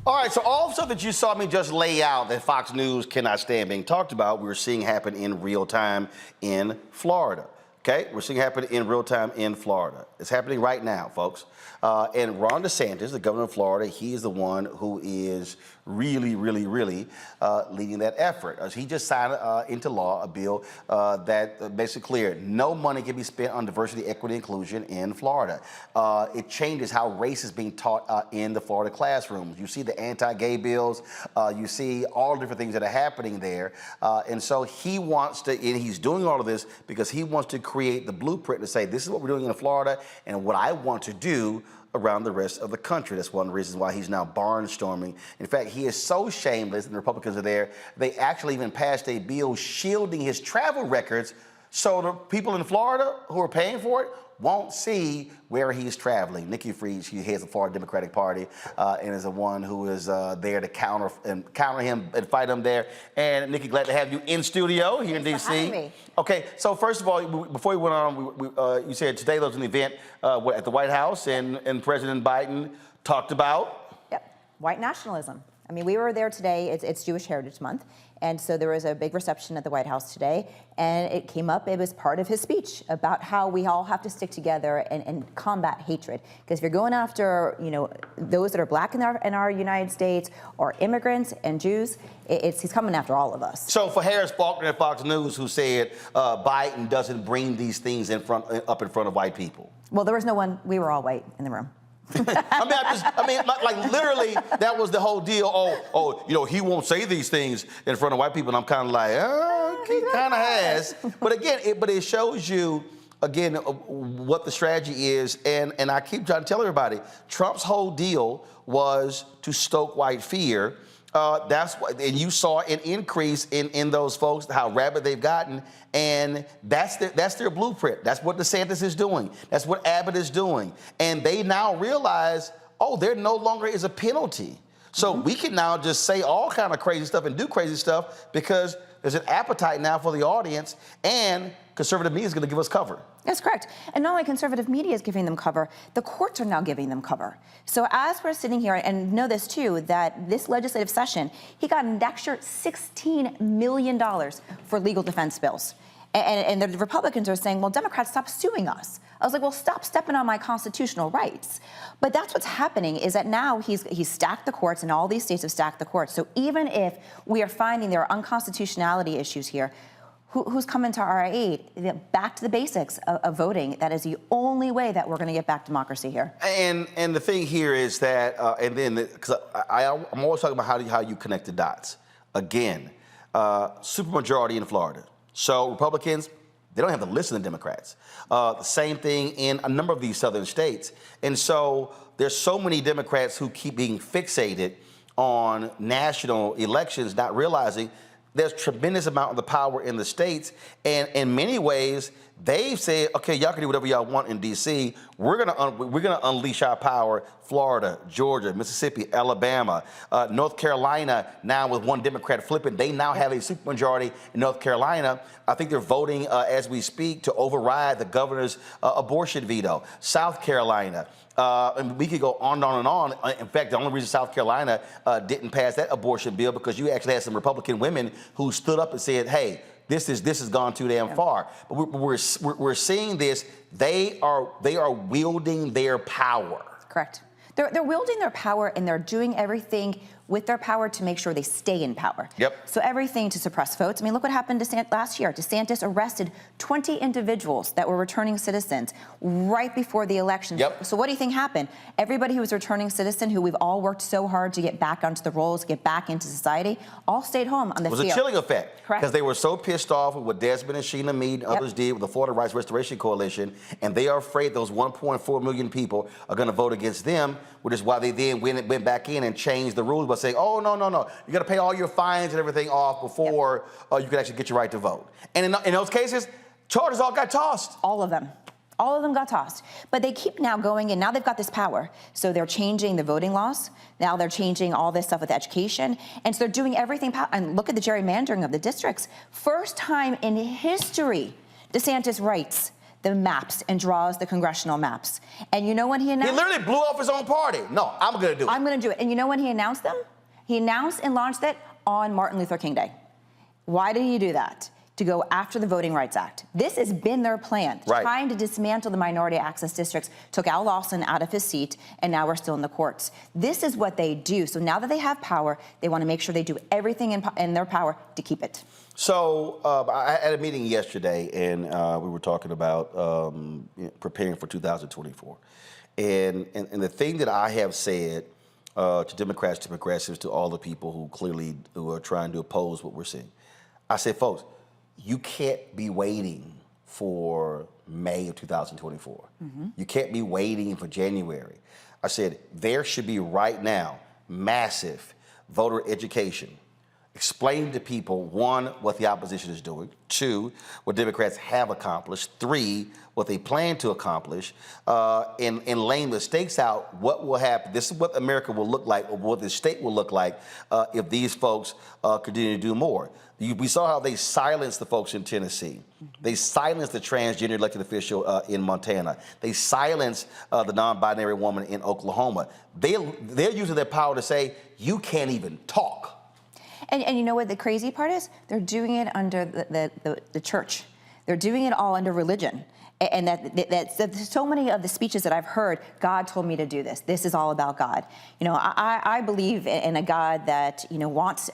All right, so all the stuff that you saw me just lay out that Fox News cannot stand being talked about, we're seeing happen in real time in Florida. Okay, we're seeing it happen in real time in Florida. It's happening right now, folks. And Ron DeSantis, the governor of Florida, he is the one who is really leading that effort. He just signed into law a bill that makes it clear no money can be spent on diversity, equity, inclusion in Florida. It changes how race is being taught in the Florida classrooms. You see the anti-gay bills. You see all the different things that are happening there. And so he wants to, and he's doing all of this because he wants to create the blueprint to say, this is what we're doing in Florida and what I want to do around the rest of the country. That's one of the reasons why he's now barnstorming. In fact, he is so shameless, and the Republicans are there, they actually even passed a bill shielding his travel records so the people in Florida who are paying for it won't see where he's traveling. Nikki Fried, she heads the Florida Democratic Party and is the one who is there to counter him and fight him there. And Nikki, glad to have you in studio here in D.C. Okay, so first of all, before we went on, you said today there was an event at the White House and President Biden talked about? Yep, white nationalism. I mean, we were there today, it's Jewish Heritage Month, and so there was a big reception at the White House today, and it came up, it was part of his speech about how we all have to stick together and combat hatred. Because if you're going after, you know, those that are black in our United States, or immigrants and Jews, he's coming after all of us. So for Harris Faulkner at Fox News, who said Biden doesn't bring these things up in front of white people. Well, there was no one, we were all white in the room. Like literally, that was the whole deal. Oh, you know, he won't say these things in front of white people. And I'm kind of like, he kind of has. But again, it shows you, again, what the strategy is. And I keep trying to tell everybody, Trump's whole deal was to stoke white fear. That's what, and you saw an increase in those folks, how rabid they've gotten, and that's their blueprint. That's what DeSantis is doing. That's what Abbott is doing, and they now realize, oh, there no longer is a penalty. So we can now just say all kind of crazy stuff and do crazy stuff because there's an appetite now for the audience, and conservative media is going to give us cover. That's correct. And not only conservative media is giving them cover, the courts are now giving them cover. So as we're sitting here, and know this too, that this legislative session, he got an extra $16 million for legal defense bills. And the Republicans are saying, well, Democrats, stop suing us. I was like, well, stop stepping on my constitutional rights. But that's what's happening, is that now he's stacked the courts, and all these states have stacked the courts. So even if we are finding there are unconstitutionality issues here, who's coming to our aid? Back to the basics of voting. That is the only way that we're going to get back democracy here. And the thing here is that, because I'm always talking about how you connect the dots. Again, supermajority in Florida. So Republicans, they don't have to listen to Democrats. The same thing in a number of these southern states. And so there's so many Democrats who keep being fixated on national elections, not realizing there's tremendous amount of the power in the states. And in many ways, they've said, okay, y'all can do whatever y'all want in D.C. We're gonna unleash our power. Florida, Georgia, Mississippi, Alabama, North Carolina, now with one Democrat flipping, they now have a supermajority in North Carolina. I think they're voting as we speak to override the governor's abortion veto. South Carolina. And we could go on and on and on. In fact, the only reason South Carolina didn't pass that abortion bill because you actually had some Republican women who stood up and said, hey, this has gone too damn far. But we're seeing this. They are wielding their power. Correct. They're wielding their power, and they're doing everything with their power to make sure they stay in power. Yep. So everything to suppress votes. I mean, look what happened last year. DeSantis arrested 20 individuals that were returning citizens right before the election. Yep. So what do you think happened? Everybody who was a returning citizen, who we've all worked so hard to get back onto the rolls, get back into society, all stayed home on the field. It was a chilling effect. Correct. Because they were so pissed off with what Desmond and Sheena Mead and others did with the Florida Rights Restoration Coalition, and they are afraid those 1.4 million people are going to vote against them, which is why they then went back in and changed the rules by saying, oh, no, you got to pay all your fines and everything off before you can actually get your right to vote. And in those cases, charges all got tossed. All of them. All of them got tossed. But they keep now going, and now they've got this power. So they're changing the voting laws. Now they're changing all this stuff with education. And so they're doing everything. And look at the gerrymandering of the districts. First time in history, DeSantis writes the maps and draws the congressional maps. And you know when he announced? He literally blew off his own party. No, I'm going to do it. I'm going to do it. And you know when he announced them? He announced and launched it on Martin Luther King Day. Why did he do that? To go after the Voting Rights Act. This has been their plan, trying to dismantle the minority access districts, took Al Lawson out of his seat, and now we're still in the courts. This is what they do. So now that they have power, they want to make sure they do everything in their power to keep it. So I had a meeting yesterday, and we were talking about preparing for 2024. And the thing that I have said to Democrats, to progressives, to all the people who are trying to oppose what we're seeing, I said, folks, you can't be waiting for May of 2024. You can't be waiting for January. I said, there should be right now massive voter education. Explain to people, one, what the opposition is doing, two, what Democrats have accomplished, three, what they plan to accomplish, and laying the stakes out, what will happen. This is what America will look like, or what the state will look like if these folks continue to do more. We saw how they silenced the folks in Tennessee. They silenced the transgender elected official in Montana. They silenced the non-binary woman in Oklahoma. They're using their power to say, you can't even talk. And you know what the crazy part is? They're doing it under the church. They're doing it all under religion. And that so many of the speeches that I've heard, God told me to do this. This is all about God. You know, I believe in a God that, you know, wants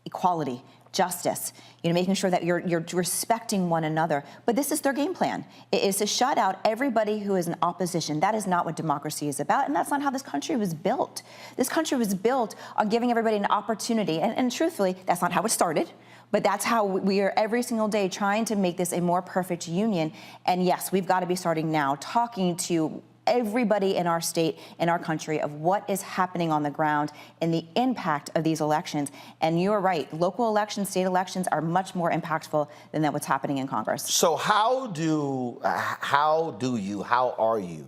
equality, justice, you know, making sure that you're respecting one another. But this is their game plan. It is to shut out everybody who is in opposition. That is not what democracy is about, and that's not how this country was built. This country was built on giving everybody an opportunity, and truthfully, that's not how it started. But that's how we are every single day trying to make this a more perfect union. And yes, we've got to be starting now, talking to everybody in our state, in our country, of what is happening on the ground and the impact of these elections. And you're right, local elections, state elections are much more impactful than what's happening in Congress. So how are you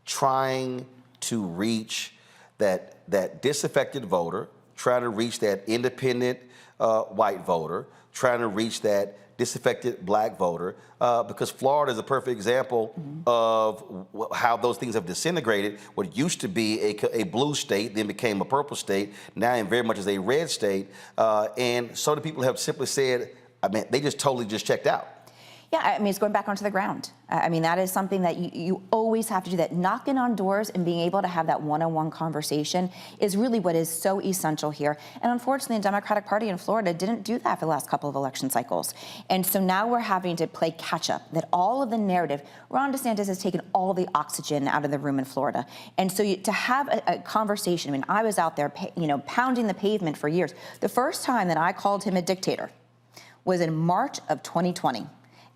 trying to reach that disaffected voter, trying to reach that independent white voter, trying to reach that disaffected black voter, because Florida is a perfect example of how those things have disintegrated. What used to be a blue state then became a purple state, now in very much as a red state, and so the people have simply said, I mean, they just totally just checked out. Yeah, I mean, it's going back onto the ground. I mean, that is something that you always have to do. That knocking on doors and being able to have that one-on-one conversation is really what is so essential here. And unfortunately, the Democratic Party in Florida didn't do that for the last couple of election cycles. And so now we're having to play catch-up, that all of the narrative, Ron DeSantis has taken all the oxygen out of the room in Florida. And so to have a conversation, I mean, I was out there, pounding the pavement for years. The first time that I called him a dictator was in March of 2020.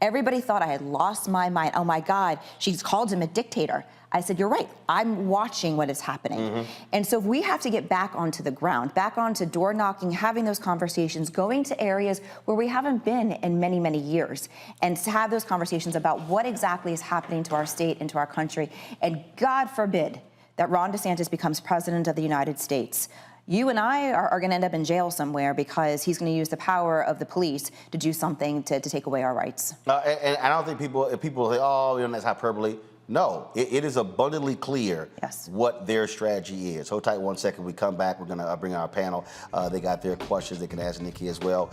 Everybody thought I had lost my mind. Oh my God, she's called him a dictator. I said, you're right, I'm watching what is happening. And so we have to get back onto the ground, back onto door knocking, having those conversations, going to areas where we haven't been in many, many years, and to have those conversations about what exactly is happening to our state and to our country. And God forbid that Ron DeSantis becomes president of the United States. You and I are going to end up in jail somewhere because he's going to use the power of the police to do something to take away our rights. And I don't think if people say, oh, that's hyperbole. No, it is abundantly clear what their strategy is. Hold tight 1 second. We come back. We're going to bring our panel. They got their questions. They can ask Nikki as well.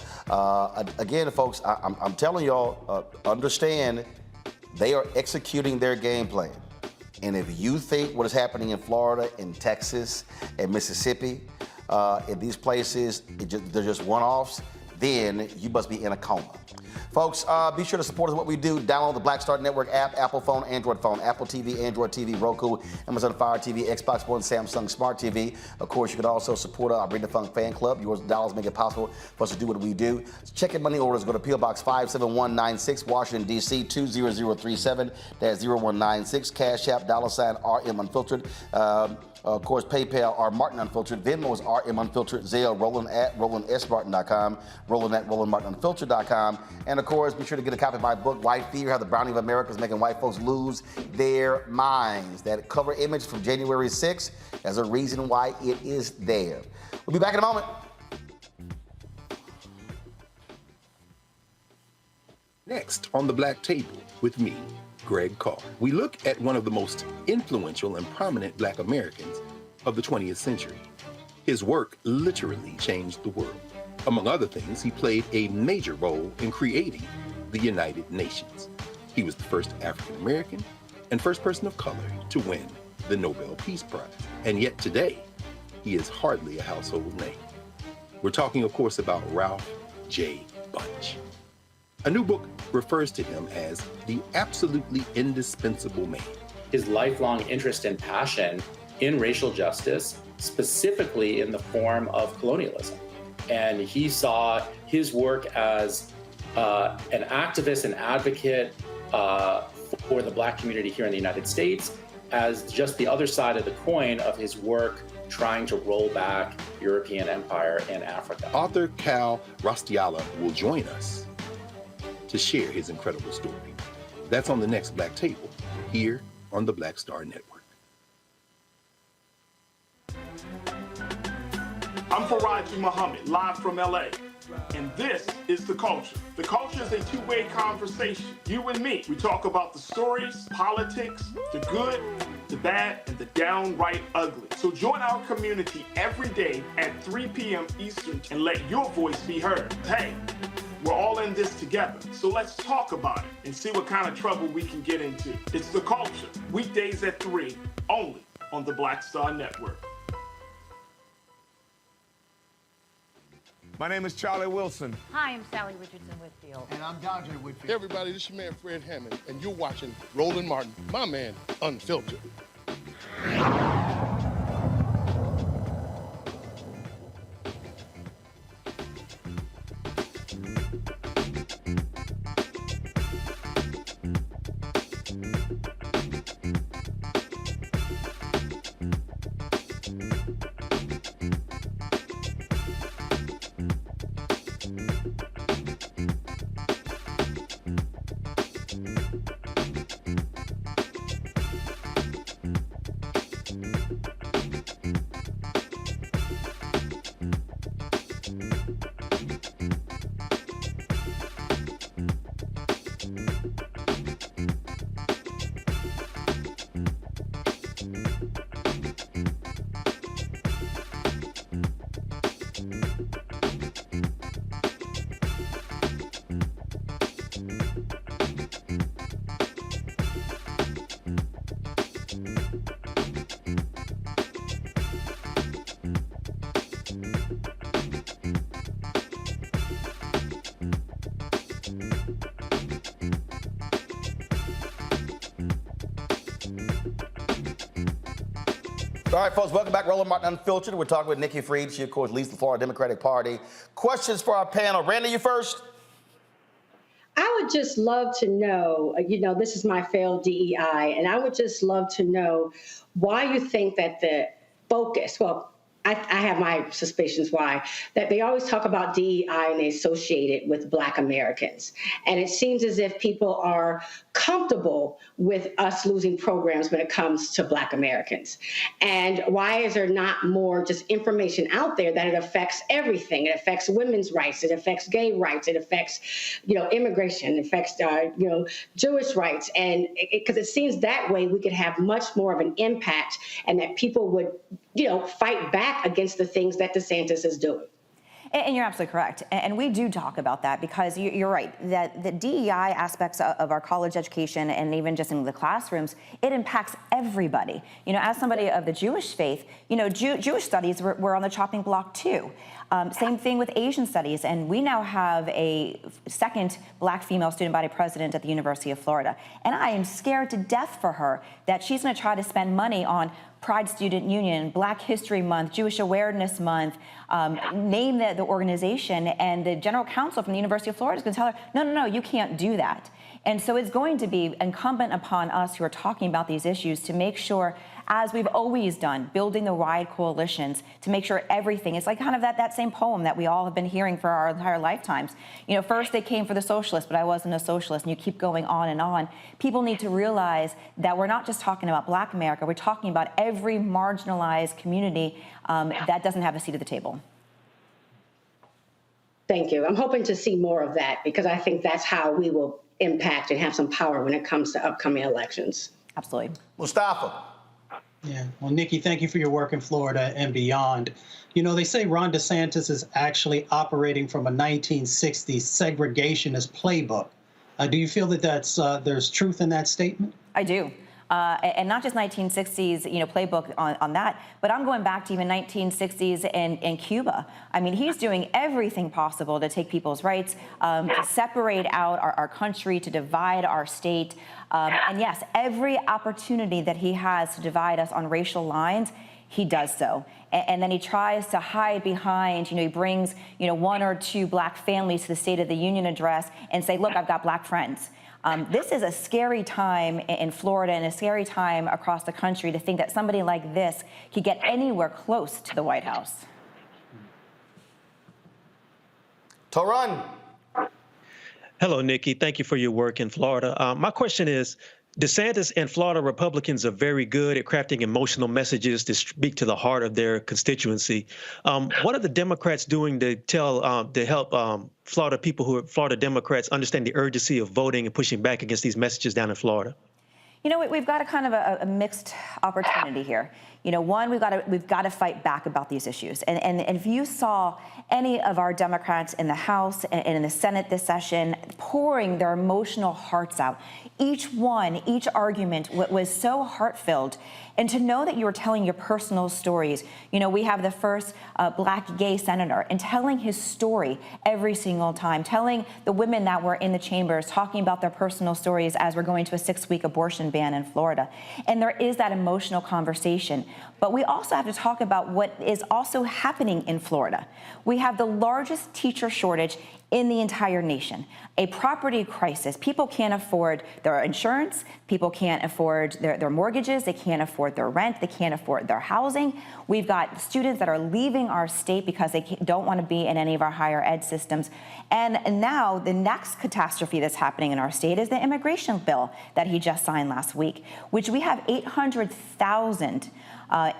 Again, folks, I'm telling y'all, understand they are executing their game plan. And if you think what is happening in Florida, in Texas, and Mississippi, in these places, they're just one-offs, then you must be in a coma. Folks, be sure to support us what we do. Download the Black Star Network app, Apple phone, Android phone, Apple TV, Android TV, Roku, Amazon Fire TV, Xbox One, Samsung Smart TV. Of course, you can also support our Bring the Funk fan club. Your dollars make it possible for us to do what we do. Check in money orders. Go to P.O. Box 57196, Washington, D.C. 20037. That's 0196. Cash App, $RM Unfiltered. Of course, PayPal, R. Martin Unfiltered. Venmo is RM Unfiltered. Zelle, Roland at RolandSMartin.com. Roland at RolandMartinUnfiltered.com. And of course, be sure to get a copy of my book, White Fear, How the Browning of America is Making White Folks Lose Their Minds. That cover image from January 6th as a reason why it is there. We'll be back in a moment. Next on the Black Table with me, Greg Carr. We look at one of the most influential and prominent Black Americans of the 20th century. His work literally changed the world. Among other things, he played a major role in creating the United Nations. He was the first African American and first person of color to win the Nobel Peace Prize. And yet today, he is hardly a household name. We're talking, of course, about Ralph J. Bunche. A new book refers to him as the absolutely indispensable man. His lifelong interest and passion in racial justice, specifically in the form of colonialism. And he saw his work as an activist and advocate for the Black community here in the United States as just the other side of the coin of his work trying to roll back European empire in Africa. Author Cal Rostiala will join us to share his incredible story. That's on the next Black Table, here on the Black Star Network. I'm Faraji Muhammad, live from LA. And this is The Culture. The Culture is a two-way conversation. You and me. We talk about the stories, politics, the good, the bad, and the downright ugly. So join our community every day at 3 p.m. Eastern and let your voice be heard. Hey, we're all in this together, so let's talk about it and see what kind of trouble we can get into. It's The Culture, weekdays at 3, only on the Black Star Network. My name is Charlie Wilson. Hi, I'm Sally Richardson Whitfield. And I'm Dondre Whitfield. Hey everybody, this is your man Fred Hammond, and you're watching Roland Martin, my man, Unfiltered. All right, folks, welcome back. Roland Martin Unfiltered. We're talking with Nikki Fried. She, of course, leads the Florida Democratic Party. Questions for our panel. Randy, you first. I would just love to know, this is my failed DEI, and I would just love to know why you think that the focus, I have my suspicions why, that they always talk about DEI and they associate it with Black Americans. And it seems as if people are comfortable with us losing programs when it comes to Black Americans. And why is there not more just information out there that it affects everything? It affects women's rights, it affects gay rights, it affects, immigration, it affects, Jewish rights. And because it seems that way we could have much more of an impact and that people would, fight back against the things that DeSantis is doing. And you're absolutely correct. And we do talk about that because you're right, that the DEI aspects of our college education and even just in the classrooms, it impacts everybody. As somebody of the Jewish faith, Jewish studies were on the chopping block too. Same thing with Asian studies. And we now have a second Black female student body president at the University of Florida. And I am scared to death for her that she's going to try to spend money on Pride Student Union, Black History Month, Jewish Awareness Month, name the organization, and the general counsel from the University of Florida is going to tell her, no, you can't do that. And so it's going to be incumbent upon us who are talking about these issues to make sure, as we've always done, building the wide coalitions to make sure everything, it's like kind of that same poem that we all have been hearing for our entire lifetimes. First they came for the socialists, but I wasn't a socialist, and you keep going on and on. People need to realize that we're not just talking about Black America, we're talking about every marginalized community that doesn't have a seat at the table. Thank you. I'm hoping to see more of that because I think that's how we will impact and have some power when it comes to upcoming elections. Absolutely. Mustafa. Yeah. Well, Nikki, thank you for your work in Florida and beyond. They say Ron DeSantis is actually operating from a 1960s segregationist playbook. Do you feel that there's truth in that statement? I do. And not just 1960s, playbook on that, but I'm going back to even 1960s in Cuba. I mean, he's doing everything possible to take people's rights, to separate out our country, to divide our state. And yes, every opportunity that he has to divide us on racial lines, he does so. And then he tries to hide behind, he brings, one or two Black families to the State of the Union address and say, look, I've got Black friends. This is a scary time in Florida and a scary time across the country to think that somebody like this could get anywhere close to the White House. Toran. Hello, Nikki. Thank you for your work in Florida. My question is, DeSantis and Florida Republicans are very good at crafting emotional messages to speak to the heart of their constituency. What are the Democrats doing to help Florida people who are Florida Democrats understand the urgency of voting and pushing back against these messages down in Florida? We've got a kind of a mixed opportunity here. One, we've got to fight back about these issues. And if you saw any of our Democrats in the House and in the Senate this session pouring their emotional hearts out, each argument was so heart-filled. And to know that you were telling your personal stories, we have the first Black gay senator and telling his story every single time, telling the women that were in the chambers, talking about their personal stories as we're going to a 6-week abortion ban in Florida. And there is that emotional conversation. But we also have to talk about what is also happening in Florida. We have the largest teacher shortage in the entire nation, a property crisis. People can't afford their insurance. People can't afford their mortgages. They can't afford their rent. They can't afford their housing. We've got students that are leaving our state because they don't want to be in any of our higher ed systems. And now the next catastrophe that's happening in our state is the immigration bill that he just signed last week, which we have 800,000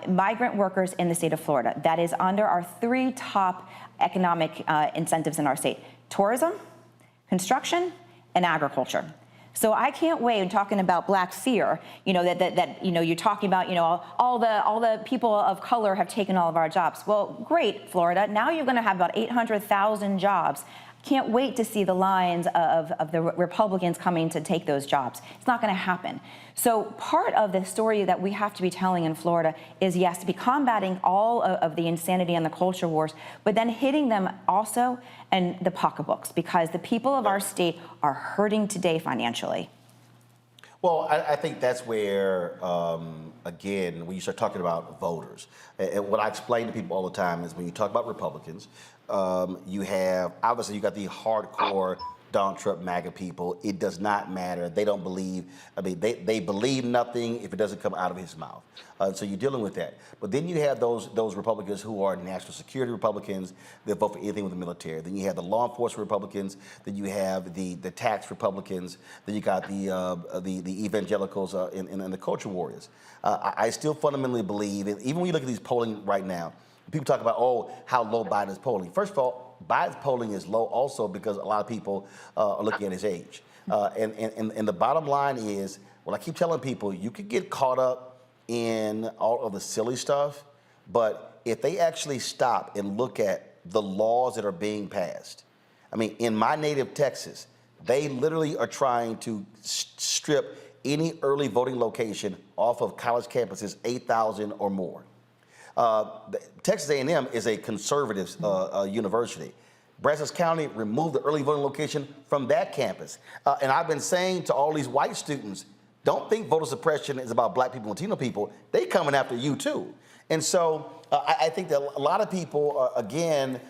migrant workers in the state of Florida. That is under our 3 top economic incentives in our state: tourism, construction, and agriculture. So I can't wait. I'm talking about Black fear. You're talking about all the people of color have taken all of our jobs. Well, great, Florida. Now you're going to have about 800,000 jobs. Can't wait to see the lines of the Republicans coming to take those jobs. It's not going to happen. So part of the story that we have to be telling in Florida is, yes, to be combating all of the insanity and the culture wars, but then hitting them also in the pocketbooks, because the people of our state are hurting today financially. Well, I think that's where, again, when you start talking about voters, and what I explain to people all the time is when you talk about Republicans, you have, obviously, you got the hardcore Donald Trump MAGA people. It does not matter. They don't believe, they believe nothing if it doesn't come out of his mouth. So you're dealing with that. But then you have those Republicans who are national security Republicans that vote for anything with the military. Then you have the law enforcement Republicans. Then you have the tax Republicans. Then you got the evangelicals and the culture warriors. I still fundamentally believe, and even when you look at these polling right now, people talk about, oh, how low Biden is polling. First of all, Biden's polling is low also because a lot of people are looking at his age. And the bottom line is, well, I keep telling people, you could get caught up in all of the silly stuff, but if they actually stop and look at the laws that are being passed, I mean, in my native Texas, they literally are trying to strip any early voting location off of college campuses, 8,000 or more. Texas A&M is a conservative university. Brazos County removed the early voting location from that campus. And I've been saying to all these white students, don't think voter suppression is about black people and Latino people. They coming after you too. And so I think that a lot of people, again,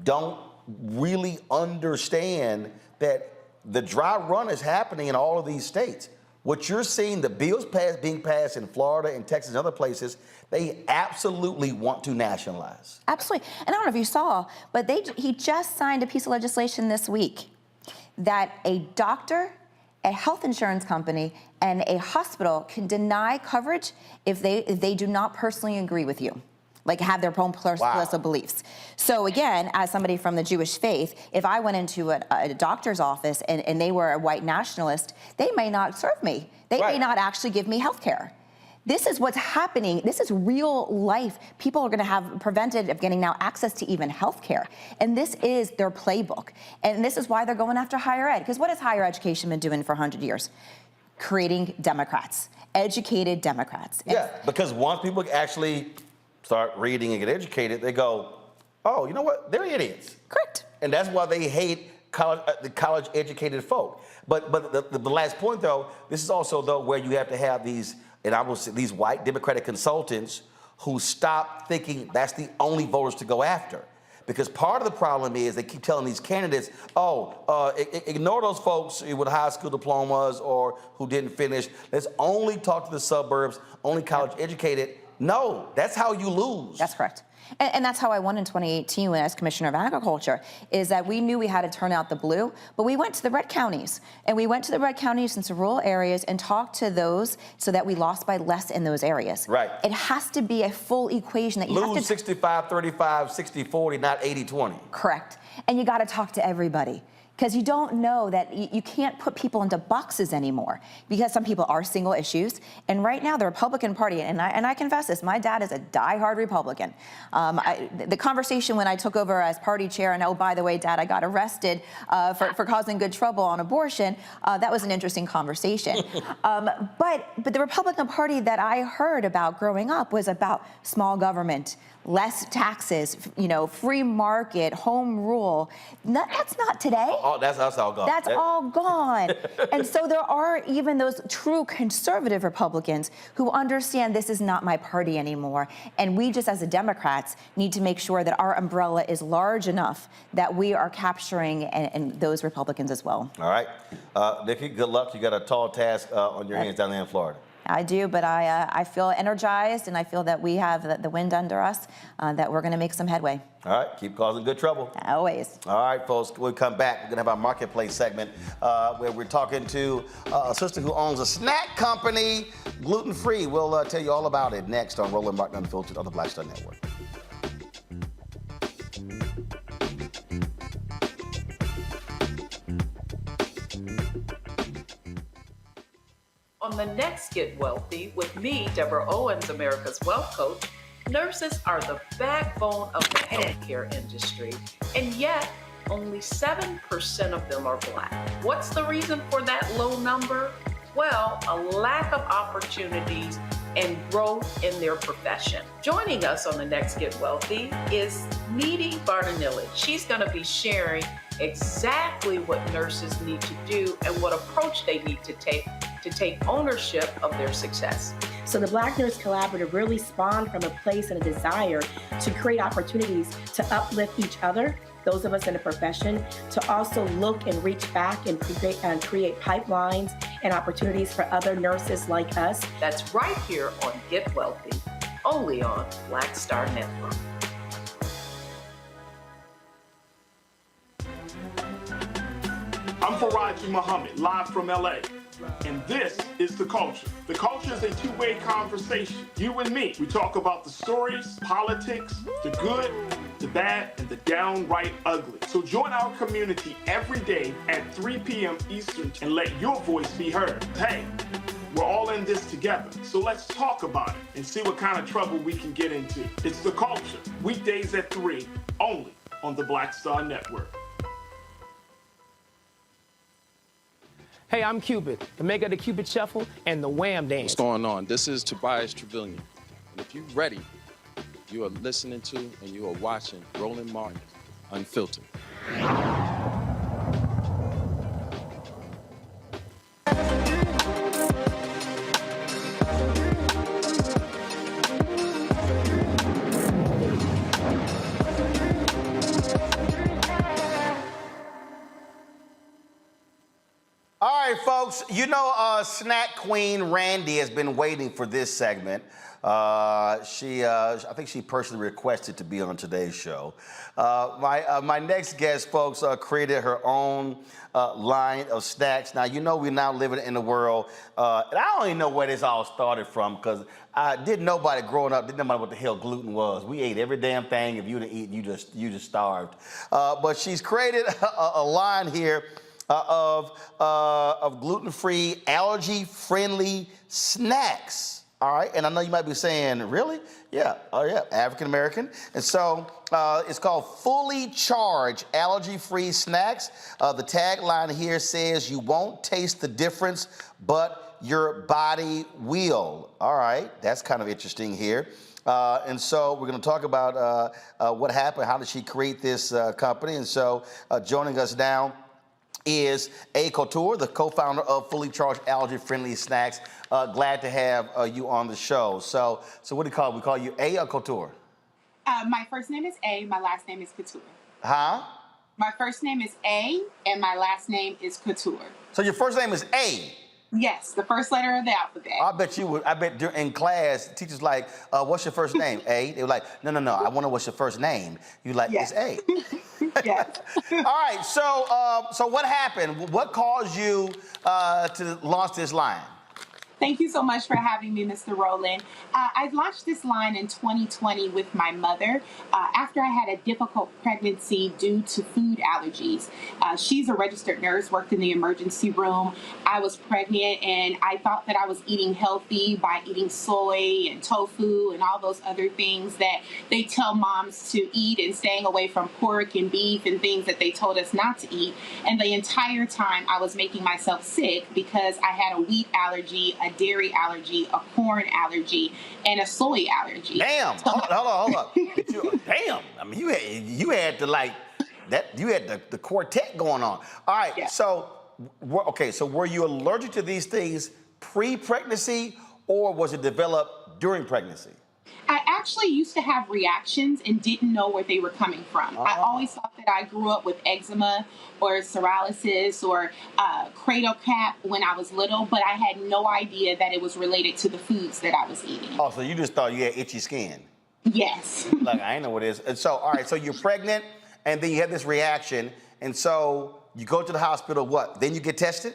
don't really understand that the dry run is happening in all of these states. What you're seeing, the bills being passed in Florida and Texas and other places, they absolutely want to nationalize. Absolutely. And I don't know if you saw, but he just signed a piece of legislation this week that a doctor, a health insurance company, and a hospital can deny coverage if they do not personally agree with you, like have their own personal beliefs. So again, as somebody from the Jewish faith, if I went into a doctor's office and they were a white nationalist, they may not serve me. They may not actually give me health care. This is what's happening. This is real life. People are going to have prevented of getting now access to even health care. And this is their playbook. And this is why they're going after higher ed. Because what has higher education been doing for 100 years? Creating Democrats, educated Democrats. Yeah, because once people actually start reading and get educated, they go, oh, you know what? They're idiots. Correct. And that's why they hate the college-educated folk. But the last point, though, this is also, though, where you have to have these, and I will say these white Democratic consultants who stop thinking that's the only voters to go after. Because part of the problem is they keep telling these candidates, ignore those folks with high school diplomas or who didn't finish. Let's only talk to the suburbs, only college educated. No, that's how you lose. That's correct. And that's how I won in 2018 as Commissioner of Agriculture, is that we knew we had to turn out the blue, but we went to the red counties. And we went to the red counties into rural areas and talked to those so that we lost by less in those areas. Right. It has to be a full equation that you have to... Lose 65-35, 60-40, not 80-20. Correct. And you got to talk to everybody. Because you don't know that you can't put people into boxes anymore, because some people are single issues. And right now, the Republican Party, and I confess this, my dad is a diehard Republican. The conversation when I took over as party chair, and oh, by the way, Dad, I got arrested for causing good trouble on abortion, that was an interesting conversation. But the Republican Party that I heard about growing up was about small government, less taxes, free market, home rule. That's not today. Oh, that's all gone. That's all gone. And so there are even those true conservative Republicans who understand this is not my party anymore. And we just, as the Democrats, need to make sure that our umbrella is large enough that we are capturing and those Republicans as well. All right. Nikki, good luck. You got a tall task on your hands down there in Florida. I do, but I feel energized, and I feel that we have the wind under us, that we're going to make some headway. All right, keep causing good trouble. Always. All right, folks, we'll come back. We're going to have our marketplace segment where we're talking to a sister who owns a snack company, gluten-free. We'll tell you all about it next on Roland Martin Unfiltered on the Black Star Network. On the next Get Wealthy with me, Deborah Owens, America's Wealth Coach, nurses are the backbone of the healthcare industry, and yet only 7% of them are Black. What's the reason for that low number? Well, a lack of opportunities and growth in their profession. Joining us on the next Get Wealthy is Needy Bartanillich. She's going to be sharing exactly what nurses need to do and what approach they need to take to take ownership of their success. So the Black Nurse Collaborative really spawned from a place and a desire to create opportunities to uplift each other, those of us in the profession, to also look and reach back and create pipelines and opportunities for other nurses like us. That's right here on Get Wealthy, only on Black Star Network. I'm Kawaski Muhammad, live from LA. And this is The Culture. The Culture is a two-way conversation. You and me. We talk about the stories, politics, the good, the bad, and the downright ugly. So join our community every day at 3 p.m. Eastern and let your voice be heard. Hey, we're all in this together. So let's talk about it and see what kind of trouble we can get into. It's The Culture, weekdays at 3, only on the Black Star Network. Hey, I'm Cupid, the maker of the Cupid Shuffle and the Wham Dance. What's going on? This is Tobias Trevelyan. And if you're ready, you are listening to and you are watching Roland Martin Unfiltered. All right, folks, you know Snack Queen Randy has been waiting for this segment. I think she personally requested to be on today's show. My next guest, folks, created her own line of snacks. Now, you know we're now living in a world, and I don't even know where this all started from, because nobody growing up didn't know what the hell gluten was. We ate every damn thing. If you didn't eat, you just starved. But she's created a line here of gluten-free, allergy-friendly snacks. All right, and I know you might be saying, really? Yeah, oh yeah, African-American. And so it's called Fully Charged Allergy-Free Snacks. The tagline here says, you won't taste the difference, but your body will. All right, that's kind of interesting here. And so we're going to talk about what happened, how did she create this company. And so joining us now is A. Couture, the co-founder of Fully Charged Allergy-Friendly Snacks. Glad to have you on the show. So what do you call it? We call you A or Couture? My first name is A, my last name is Couture. Huh? My first name is A, and my last name is Couture. So your first name is A? Yes, the first letter of the alphabet. I bet in class, teachers like, what's your first name, A? They were like, no, I want to know what's your first name. You like, yes. It's A. Yes. All right, so what happened? What caused you to launch this line? Thank you so much for having me, Mr. Roland. I launched this line in 2020 with my mother after I had a difficult pregnancy due to food allergies. She's a registered nurse, worked in the emergency room. I was pregnant, and I thought that I was eating healthy by eating soy and tofu and all those other things that they tell moms to eat, and staying away from pork and beef and things that they told us not to eat. And the entire time I was making myself sick because I had a wheat allergy, a dairy allergy, a corn allergy, and a soy allergy. Damn! So, hold up. Damn! I mean, you had to like that. You had the quartet going on. All right. Yeah. So were you allergic to these things pre-pregnancy, or was it developed during pregnancy? I actually used to have reactions and didn't know where they were coming from. I always thought that I grew up with eczema or psoriasis or cradle cap when I was little, but I had no idea that it was related to the foods that I was eating. Oh, so you just thought you had itchy skin? Yes. Like, I ain't know what it is. And so, all right, so you're pregnant, and then you have this reaction, and so you go to the hospital, what? Then you get tested?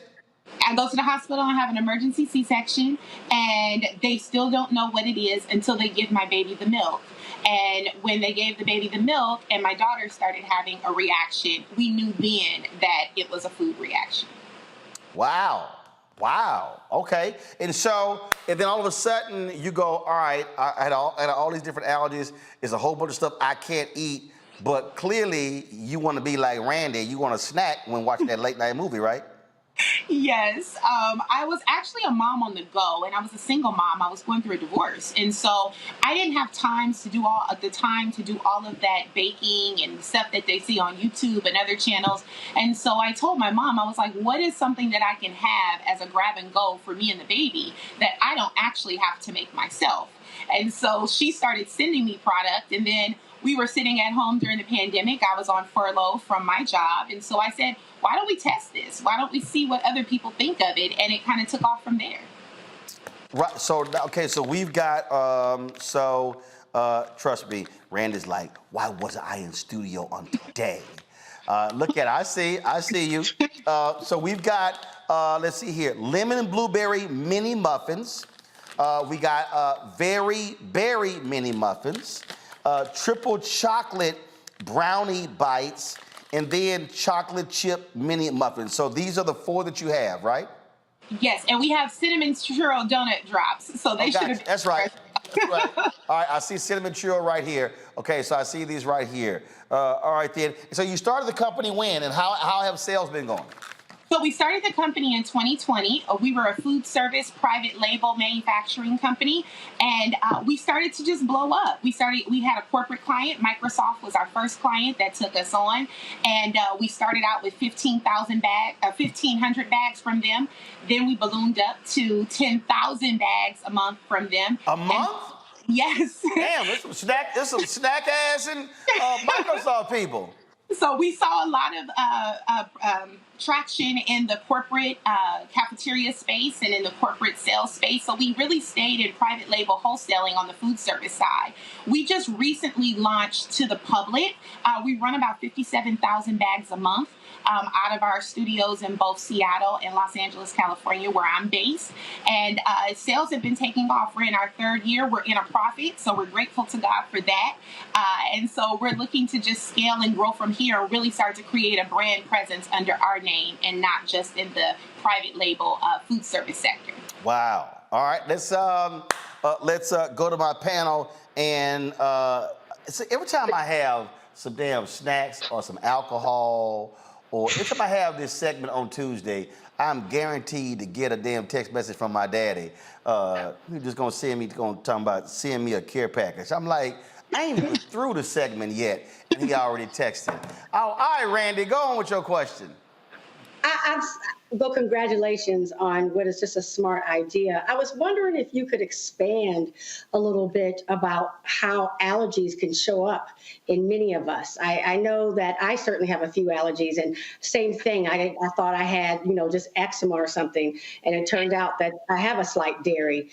I go to the hospital and have an emergency C-section, and they still don't know what it is until they give my baby the milk. And when they gave the baby the milk and my daughter started having a reaction, we knew then that it was a food reaction. Wow. Okay. And then all of a sudden you go, all right, I had all these different allergies. There's a whole bunch of stuff I can't eat. But clearly you want to be like Randy. You want to snack when watching that late night movie, right? Yes, I was actually a mom on the go, and I was a single mom. I was going through a divorce, and so I didn't have time to do all of that baking and stuff that they see on YouTube and other channels. And so I told my mom, I was like, "What is something that I can have as a grab and go for me and the baby that I don't actually have to make myself?" And so she started sending me product, and then we were sitting at home during the pandemic. I was on furlough from my job. And so I said, why don't we test this? Why don't we see what other people think of it? And it kind of took off from there. Right. So, okay. So we've got, trust me, Randy's like, why wasn't I in studio on today? Look at it. I see you. So we've got, let's see here, lemon and blueberry mini muffins. We got very berry mini muffins. Triple chocolate brownie bites, and then chocolate chip mini muffins. So these are the 4 that you have, right? Yes, and we have cinnamon churro donut drops. So they should have. That's right. That's right. All right, I see cinnamon churro right here. Okay, so I see these right here. All right, then. So you started the company when, and how have sales been going? So we started the company in 2020. We were a food service private label manufacturing company, and we started to just blow up. We had a corporate client. Microsoft was our first client that took us on, and we started out with 1,500 bags from them. Then we ballooned up to 10,000 bags a month from them. A month? Yes. Damn, there's some snack ass and Microsoft people. So we saw a lot of traction in the corporate cafeteria space and in the corporate sales space. So we really stayed in private label wholesaling on the food service side. We just recently launched to the public. We run about 57,000 bags a month out of our studios in both Seattle and Los Angeles, California, where I'm based. And sales have been taking off. We're in our 3rd year. We're in a profit, so we're grateful to God for that. And so we're looking to just scale and grow from here and really start to create a brand presence under our name and not just in the private label food service sector. Wow. All right, let's go to my panel. And so every time I have some damn snacks or some alcohol, or every time I have this segment on Tuesday, I'm guaranteed to get a damn text message from my daddy. He's just gonna send me a care package. I'm like, I ain't even through the segment yet, and he already texted. Oh, all right, Randy, go on with your question. Well, congratulations on what is just a smart idea. I was wondering if you could expand a little bit about how allergies can show up in many of us. I know that I certainly have a few allergies, and same thing. I thought I had, just eczema or something, and it turned out that I have a slight dairy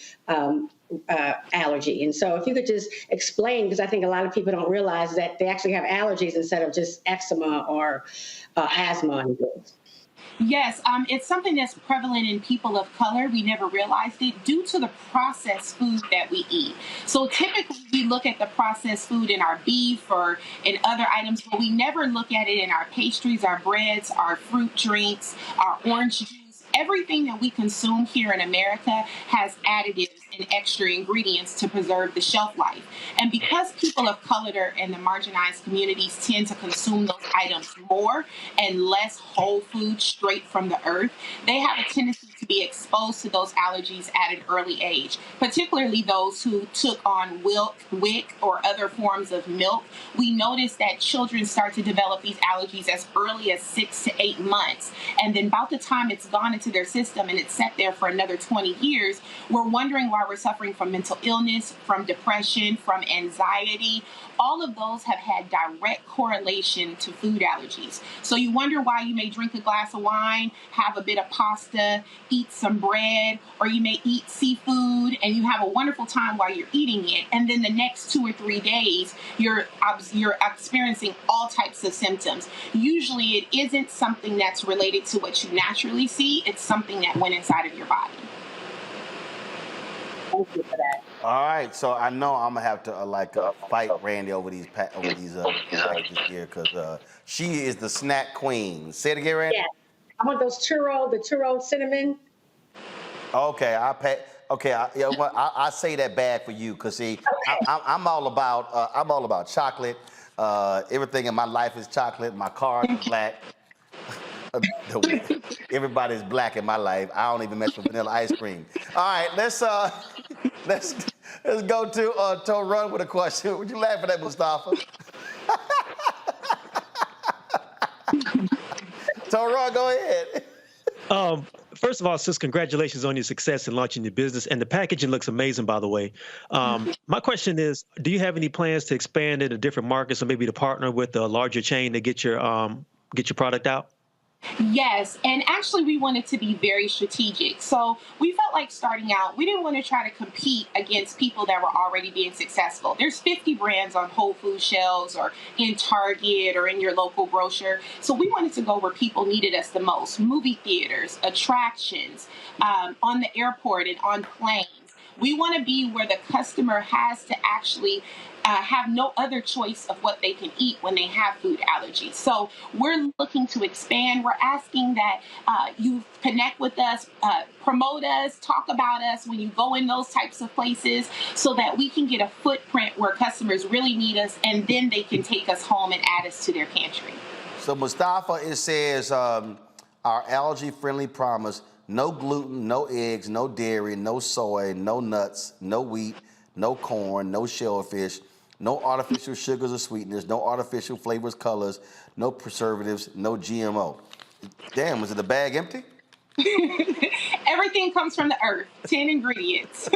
allergy. And so if you could just explain, because I think a lot of people don't realize that they actually have allergies instead of just eczema or asthma and things. Yes, it's something that's prevalent in people of color. We never realized it due to the processed food that we eat. So typically we look at the processed food in our beef or in other items, but we never look at it in our pastries, our breads, our fruit drinks, our orange juice. Everything that we consume here in America has additives and extra ingredients to preserve the shelf life. And because people of color and the marginalized communities tend to consume those items more and less whole food straight from the earth, they have a tendency to be exposed to those allergies at an early age, particularly those who took on WIC or other forms of milk. We notice that children start to develop these allergies as early as 6 to 8 months. And then about the time it's gone into their system and it's sat there for another 20 years, we're wondering why we're suffering from mental illness, from depression, from anxiety. All of those have had direct correlation to food allergies. So you wonder why you may drink a glass of wine, have a bit of pasta, eat some bread, or you may eat seafood and you have a wonderful time while you're eating it. And then the next 2 or 3 days, you're experiencing all types of symptoms. Usually it isn't something that's related to what you naturally see. It's something that went inside of your body. Thank you for that. All right, so I know I'm gonna have to fight Randy over these packages here, because she is the snack queen. Say it again, Randy. Yeah, I want those the churro cinnamon. Okay, I say that bag for you, because see, I'm all about chocolate. Everything in my life is chocolate. My car is black. Everybody's black in my life. I don't even mess with vanilla ice cream. All right, let's go to Run with a question. Would you laugh at that, Mustafa? Run, go ahead. First of all, sis, congratulations on your success in launching your business. And the packaging looks amazing, by the way. My question is, do you have any plans to expand into different markets or maybe to partner with a larger chain to get your product out? Yes, and actually we wanted to be very strategic. So we felt like starting out, we didn't want to try to compete against people that were already being successful. There's 50 brands on Whole Foods shelves or in Target or in your local grocer. So we wanted to go where people needed us the most: movie theaters, attractions, on the airport and on planes. We want to be where the customer has to actually have no other choice of what they can eat when they have food allergies. So we're looking to expand. We're asking that you connect with us, promote us, talk about us when you go in those types of places so that we can get a footprint where customers really need us, and then they can take us home and add us to their pantry. So Mustafa, it says our allergy-friendly promise: no gluten, no eggs, no dairy, no soy, no nuts, no wheat, no corn, no shellfish, no artificial sugars or sweeteners, no artificial flavors, colors, no preservatives, no GMO. Damn, was it the bag empty? Everything comes from the earth. 10 ingredients.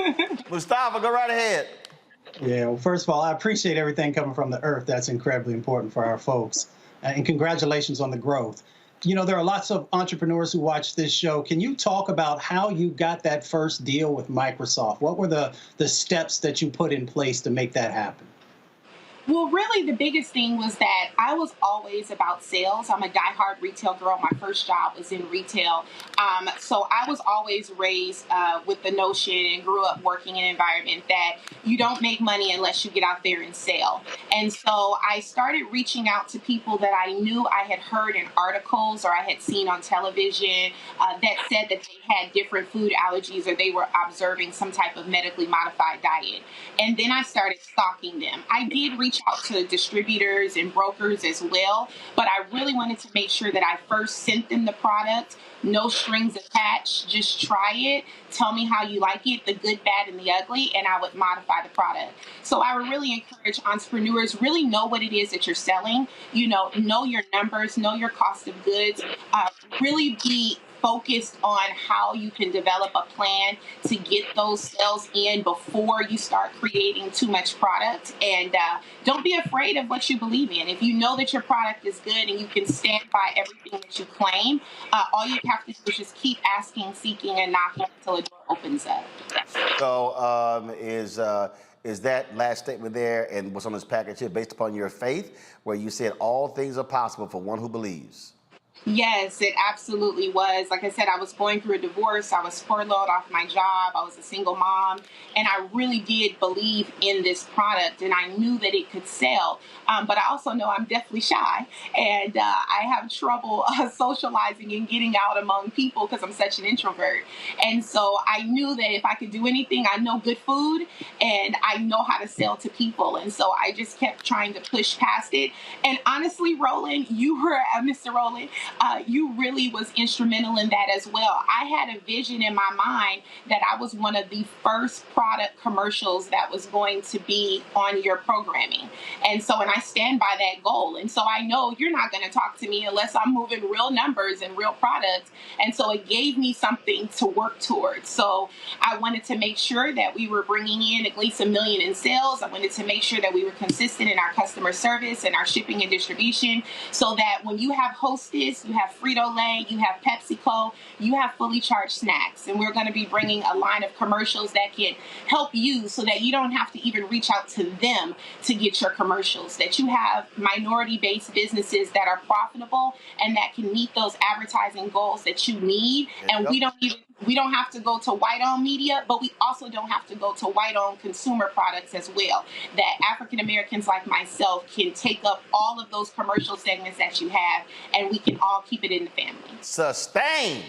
Mustafa, go right ahead. Yeah, well, first of all, I appreciate everything coming from the earth. That's incredibly important for our folks. And congratulations on the growth. You know, there are lots of entrepreneurs who watch this show. Can you talk about how you got that first deal with Microsoft? What were the steps that you put in place to make that happen? Well, really, the biggest thing was that I was always about sales. I'm a diehard retail girl. My first job was in retail. So I was always raised with the notion and grew up working in an environment that you don't make money unless you get out there and sell. And so I started reaching out to people that I knew I had heard in articles or I had seen on television that said that they had different food allergies or they were observing some type of medically modified diet. And then I started stalking them. I did reach out to distributors and brokers as well, but I really wanted to make sure that I first sent them the product, no strings attached, just try it, tell me how you like it, the good, bad, and the ugly, and I would modify the product. So I would really encourage entrepreneurs, really know what it is that you're selling, know your numbers, know your cost of goods, really be focused on how you can develop a plan to get those sales in before you start creating too much product. And don't be afraid of what you believe in. If you know that your product is good and you can stand by everything that you claim, all you have to do is just keep asking, seeking, and knocking until a door opens up. So is that last statement there and what's on this package here based upon your faith, where you said all things are possible for one who believes? Yes, it absolutely was. Like I said, I was going through a divorce. I was furloughed off my job. I was a single mom. And I really did believe in this product. And I knew that it could sell. But I also know I'm deathly shy. And I have trouble socializing and getting out among people because I'm such an introvert. And so I knew that if I could do anything, I know good food and I know how to sell to people. And so I just kept trying to push past it. And honestly, Roland, you were Mr. Roland. You really was instrumental in that as well. I had a vision in my mind that I was one of the first product commercials that was going to be on your programming. And I stand by that goal. And so I know you're not going to talk to me unless I'm moving real numbers and real products. And so it gave me something to work towards. So I wanted to make sure that we were bringing in at least $1 million in sales. I wanted to make sure that we were consistent in our customer service and our shipping and distribution so that when you have Hostess, you have Frito-Lay, you have PepsiCo, you have fully charged snacks. And we're going to be bringing a line of commercials that can help you so that you don't have to even reach out to them to get your commercials, that you have minority-based businesses that are profitable and that can meet those advertising goals that you need. And we don't have to go to white-owned media, but we also don't have to go to white-owned consumer products as well. That African Americans like myself can take up all of those commercial segments that you have, and we can all keep it in the family. Sustained.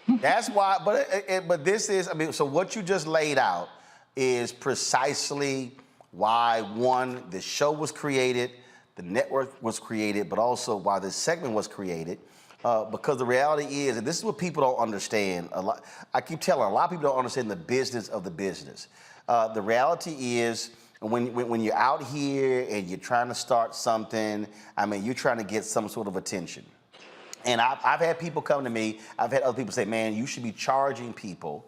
That's why. But this is. So what you just laid out is precisely why, one, the show was created, the network was created, but also why this segment was created. because the reality is, and this is what people don't understand. I keep telling a lot of people don't understand the business of the business. The reality is, when you're out here and you're trying to start something, I mean, you're trying to get some sort of attention. And I've had people come to me, I've had other people say, man, you should be charging people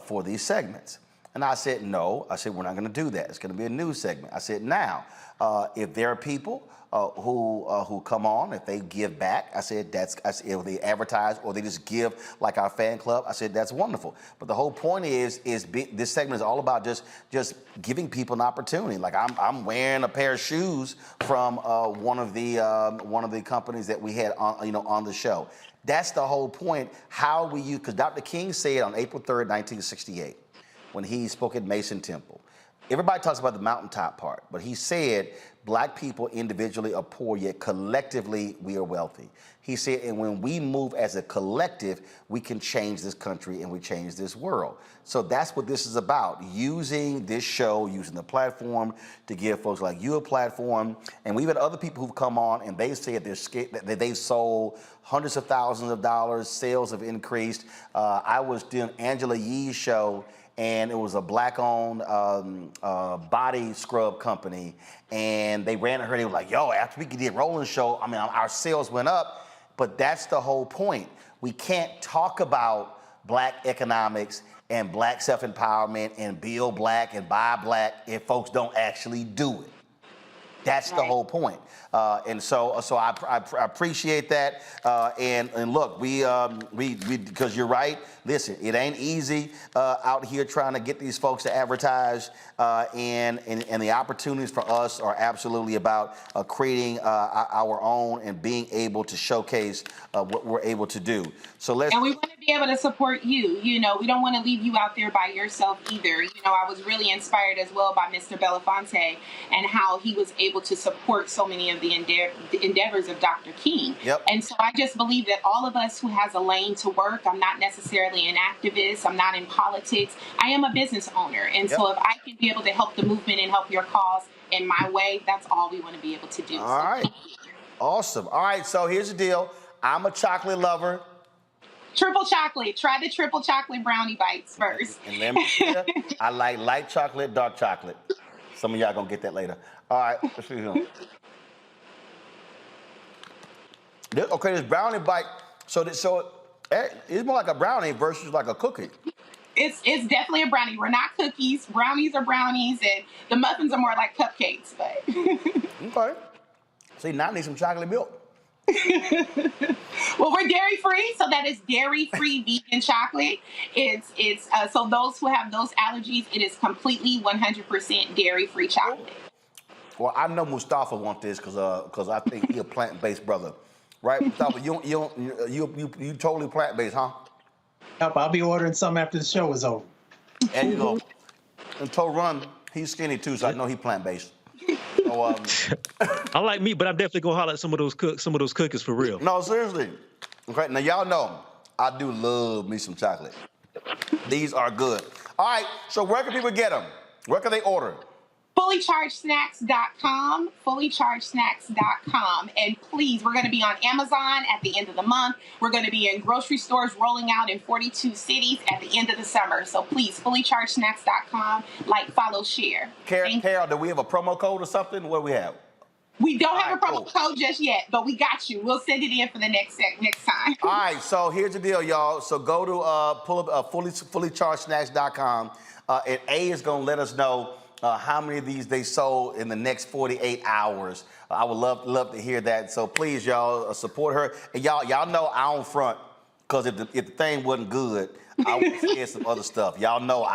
for these segments. And I said, no. I said, we're not going to do that. It's going to be a news segment. I said, now, if there are people who come on, if they give back, I said, if they advertise or they just give like our fan club, I said, that's wonderful. But the whole point is this segment is all about just giving people an opportunity. Like I'm wearing a pair of shoes from one of the companies that we had on the show. That's the whole point. How we use, because Dr. King said on April 3rd, 1968, when he spoke at Mason Temple. Everybody talks about the mountaintop part, but he said black people individually are poor, yet collectively we are wealthy. He said, and when we move as a collective, we can change this country and we change this world. So that's what this is about, using this show, using the platform to give folks like you a platform. And we've had other people who've come on and they said that they've sold hundreds of thousands of dollars, sales have increased. I was doing Angela Yee's show, and it was a black-owned body scrub company, and they ran to her, and they were like, yo, after we did Roland's show, I mean, our sales went up, but that's the whole point. We can't talk about black economics and black self-empowerment and build black and buy black if folks don't actually do it. That's the whole point. And so I appreciate that. And look, we because you're right. Listen, it ain't easy out here trying to get these folks to advertise. And the opportunities for us are absolutely about creating our own and being able to showcase what we're able to do. So And we want to be able to support you. You know, we don't want to leave you out there by yourself either. You know, I was really inspired as well by Mr. Belafonte and how he was able to support so many of the endeavors of Dr. King. Yep. And so I just believe that all of us who has a lane to work, I'm not necessarily an activist, I'm not in politics, I am a business owner. And so if I can be able to help the movement and help your cause in my way, that's all we want to be able to do. All right. Awesome. All right, so here's the deal. I'm a chocolate lover. Triple chocolate. Try the triple chocolate brownie bites first. And let me tell you, I like light chocolate, dark chocolate. Some of y'all gonna get that later. All right, let's see here. Okay, this brownie bite. So it's more like a brownie versus like a cookie. It's definitely a brownie. We're not cookies. Brownies are brownies, and the muffins are more like cupcakes. But okay. See, now I need some chocolate milk. Well, we're dairy free, so that is dairy free vegan chocolate. It's so those who have those allergies, it is completely 100% dairy free chocolate. Well, I know Mustafa wants this because I think he's a plant-based brother, right? Mustafa, you totally plant-based, huh? Yep, I'll be ordering some after the show is over. And you go. And Run, he's skinny too, so I know he's plant-based. So, I like meat, but I'm definitely gonna holler at some of those cookies for real. No, seriously. Okay, now y'all know I do love me some chocolate. These are good. All right, so where can people get them? Where can they order? Fullychargedsnacks.com, fullychargedsnacks.com. And please, we're going to be on Amazon at the end of the month. We're going to be in grocery stores rolling out in 42 cities at the end of the summer. So please, fullychargedsnacks.com, like, follow, share. Carol, do we have a promo code or something? What do we have? We don't have a promo code just yet, but we got you. We'll send it in for the next time. All right, so here's the deal, y'all. So go to fullychargedsnacks.com, and A is going to let us know how many of these they sold in the next 48 hours. I would love to hear that. So please, y'all, support her. And y'all know I don't front, because if the thing wasn't good, I would share some other stuff. Y'all know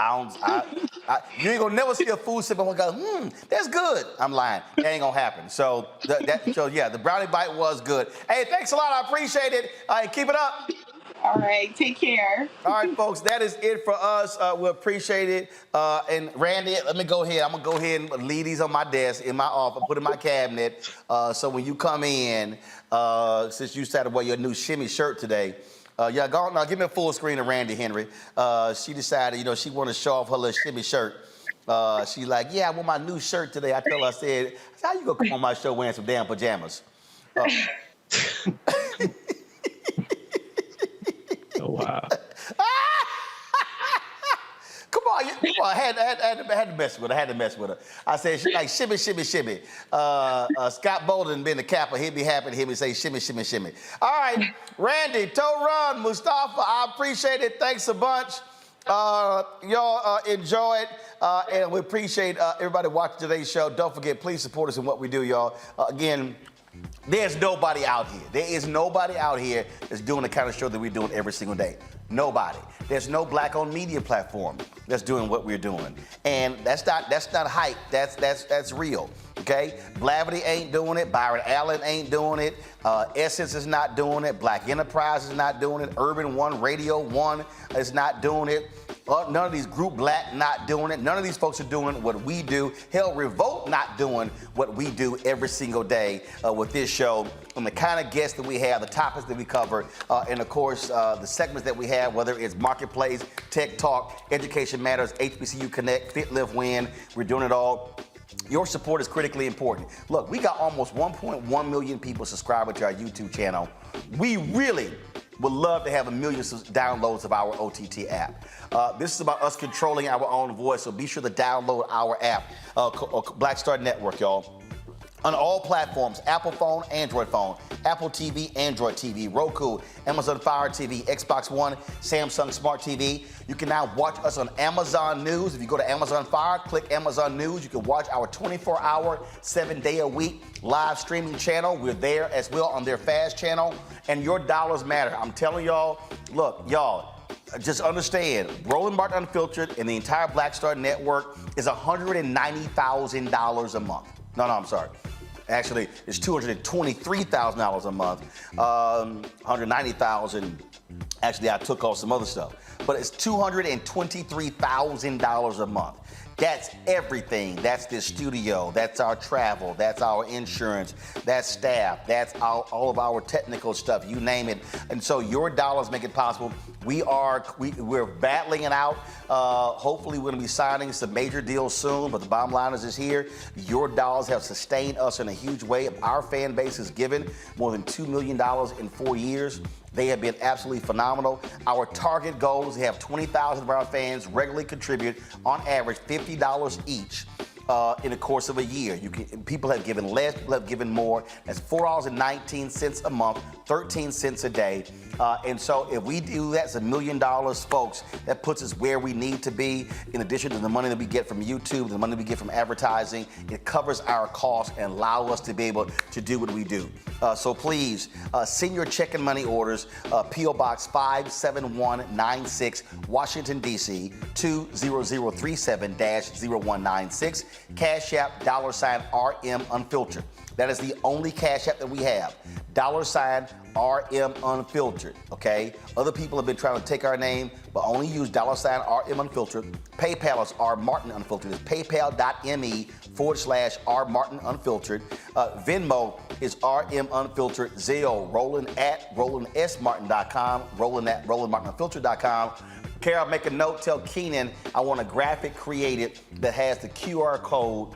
you ain't gonna never see a food sip and go, that's good. I'm lying. That ain't gonna happen. So the brownie bite was good. Hey, thanks a lot. I appreciate it. Keep it up. All right, take care. All right, folks, that is it for us. We appreciate it. And Randy, let me go ahead. I'm gonna go ahead and leave these on my desk, in my office, put in my cabinet. So when you come in, since you decided to wear your new shimmy shirt today, go on, now give me a full screen of Randy Henry. She decided, she wanted to show off her little shimmy shirt. She's like, yeah, I wore my new shirt today. I told her, I said, how you gonna come on my show wearing some damn pajamas? Well, I had to mess with her. I said, she like shimmy, shimmy, shimmy. Scott Bolden being the capper, he'd be happy to hear me say shimmy, shimmy, shimmy. All right, Randy, Toe Run, Mustafa, I appreciate it. Thanks a bunch. Y'all enjoy it, and we appreciate everybody watching today's show. Don't forget, please support us in what we do, y'all. Again, there's nobody out here. There is nobody out here that's doing the kind of show that we're doing every single day. Nobody. There's no black-owned media platform that's doing what we're doing, and that's not hype. That's real. Okay, Blavity ain't doing it. Byron Allen ain't doing it. Essence is not doing it. Black Enterprise is not doing it. Urban One, Radio One is not doing it. None of these Group Black not doing it. None of these folks are doing what we do. Hell, Revolt not doing what we do every single day with this show. And the kind of guests that we have, the topics that we cover, and of course, the segments that we have, whether it's Marketplace, Tech Talk, Education Matters, HBCU Connect, Fit, Live, Win. We're doing it all. Your support is critically important. Look, we got almost 1.1 million people subscribing to our YouTube channel. We really would love to have 1 million downloads of our OTT app. This is about us controlling our own voice, so be sure to download our app, Black Star Network, y'all. On all platforms, Apple phone, Android phone, Apple TV, Android TV, Roku, Amazon Fire TV, Xbox One, Samsung Smart TV. You can now watch us on Amazon News. If you go to Amazon Fire, click Amazon News. You can watch our 24-hour, 7-day-a-week live streaming channel. We're there as well on their FAST channel. And your dollars matter. I'm telling y'all, look, y'all, just understand, Roland Martin Unfiltered and the entire Black Star Network is $190,000 a month. No, I'm sorry. Actually, it's $223,000 a month. $190,000. Actually, I took off some other stuff, but it's $223,000 a month. That's everything. That's this studio. That's our travel. That's our insurance. That's staff. That's all of our technical stuff. You name it. And so your dollars make it possible. We're battling it out. Hopefully, we're going to be signing some major deals soon. But the bottom line is here. Your dollars have sustained us in a huge way. Our fan base has given more than $2 million in 4 years. They have been absolutely phenomenal. Our target goal is to have 20,000 of our fans regularly contribute, on average, $50 each in the course of a year. People have given less, people have given more. That's $4.19 a month, 13 cents a day. And so if we do that, it's $1 million, folks. That puts us where we need to be. In addition to the money that we get from YouTube, the money we get from advertising, it covers our costs and allow us to be able to do what we do. So please send your check and money orders, P.O. Box 57196, Washington, D.C. 20037-0196. Cash App, $RM Unfiltered. That is the only Cash App that we have. $RM Unfiltered, okay? Other people have been trying to take our name, but only use $RM Unfiltered. PayPal is R Martin Unfiltered. It's paypal.me/R Martin Unfiltered. Venmo is RM Unfiltered. Zelle, Roland at RolandSMartin.com. Roland at RolandMartinUnfiltered.com. Carol, make a note, tell Keenan I want a graphic created that has the QR code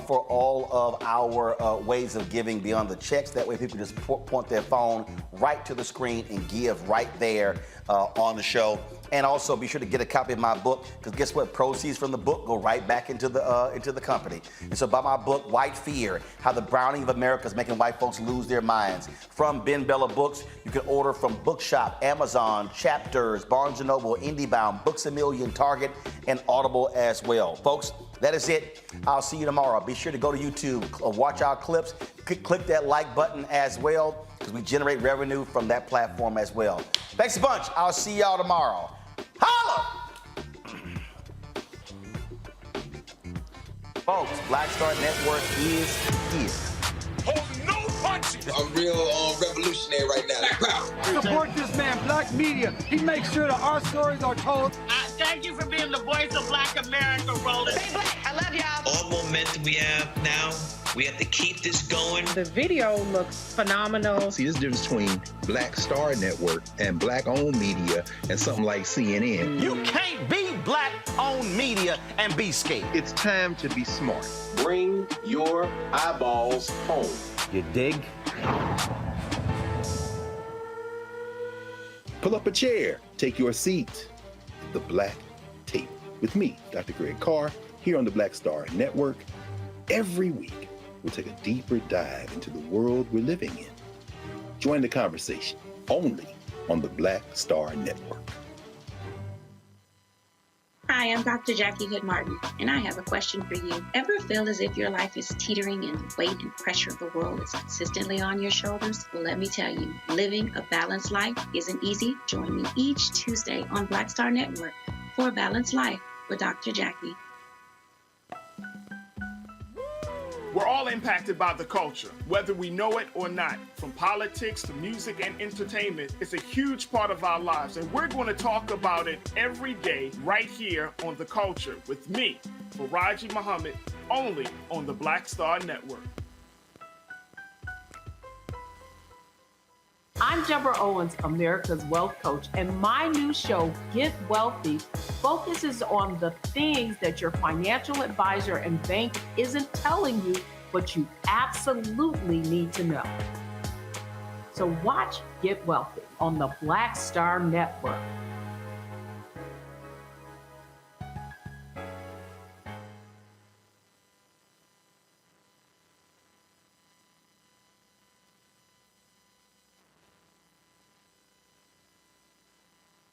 for all of our ways of giving beyond the checks. That way people just point their phone right to the screen and give right there on the show. And also be sure to get a copy of my book, because guess what? Proceeds from the book go right back into the company. And so buy my book, White Fear, How the Browning of America is Making White Folks Lose Their Minds. From Ben Bella Books. You can order from Bookshop, Amazon, Chapters, Barnes & Noble, IndieBound, Books A Million, Target, and Audible as well. Folks, that is it. I'll see you tomorrow. Be sure to go to YouTube, watch our clips, click that like button as well, because we generate revenue from that platform as well. Thanks a bunch. I'll see y'all tomorrow. Holla! Folks, Black Star Network is here. Oh, no punches! I'm real revolutionary right now. Black power. Support this man, Black Media. He makes sure that our stories are told. Thank you for being the voice of Black America, Roland. Stay black. I love y'all. All momentum we have now, we have to keep this going. The video looks phenomenal. See, this difference between Black Star Network and Black-owned media and something like CNN. You can't be Black-owned media and be scared. It's time to be smart. Bring your eyeballs home. You dig? Pull up a chair. Take your seat. The Black Table. with me, Dr. Greg Carr, here on the Black Star Network. Every week, we'll take a deeper dive into the world we're living in. Join the conversation only on the Black Star Network. Hi, I'm Dr. Jackie Hood Martin, and I have a question for you. Ever feel as if your life is teetering and the weight and pressure of the world is consistently on your shoulders? Well, let me tell you, living a balanced life isn't easy. Join me each Tuesday on Black Star Network for A Balanced Life with Dr. Jackie. We're all impacted by the culture, whether we know it or not. From politics to music and entertainment, it's a huge part of our lives, and we're going to talk about it every day right here on The Culture with me, Faraji Muhammad, only on the Black Star Network. I'm Deborah Owens, America's Wealth Coach, and my new show, Get Wealthy, focuses on the things that your financial advisor and bank isn't telling you, but you absolutely need to know. So watch Get Wealthy on the Black Star Network.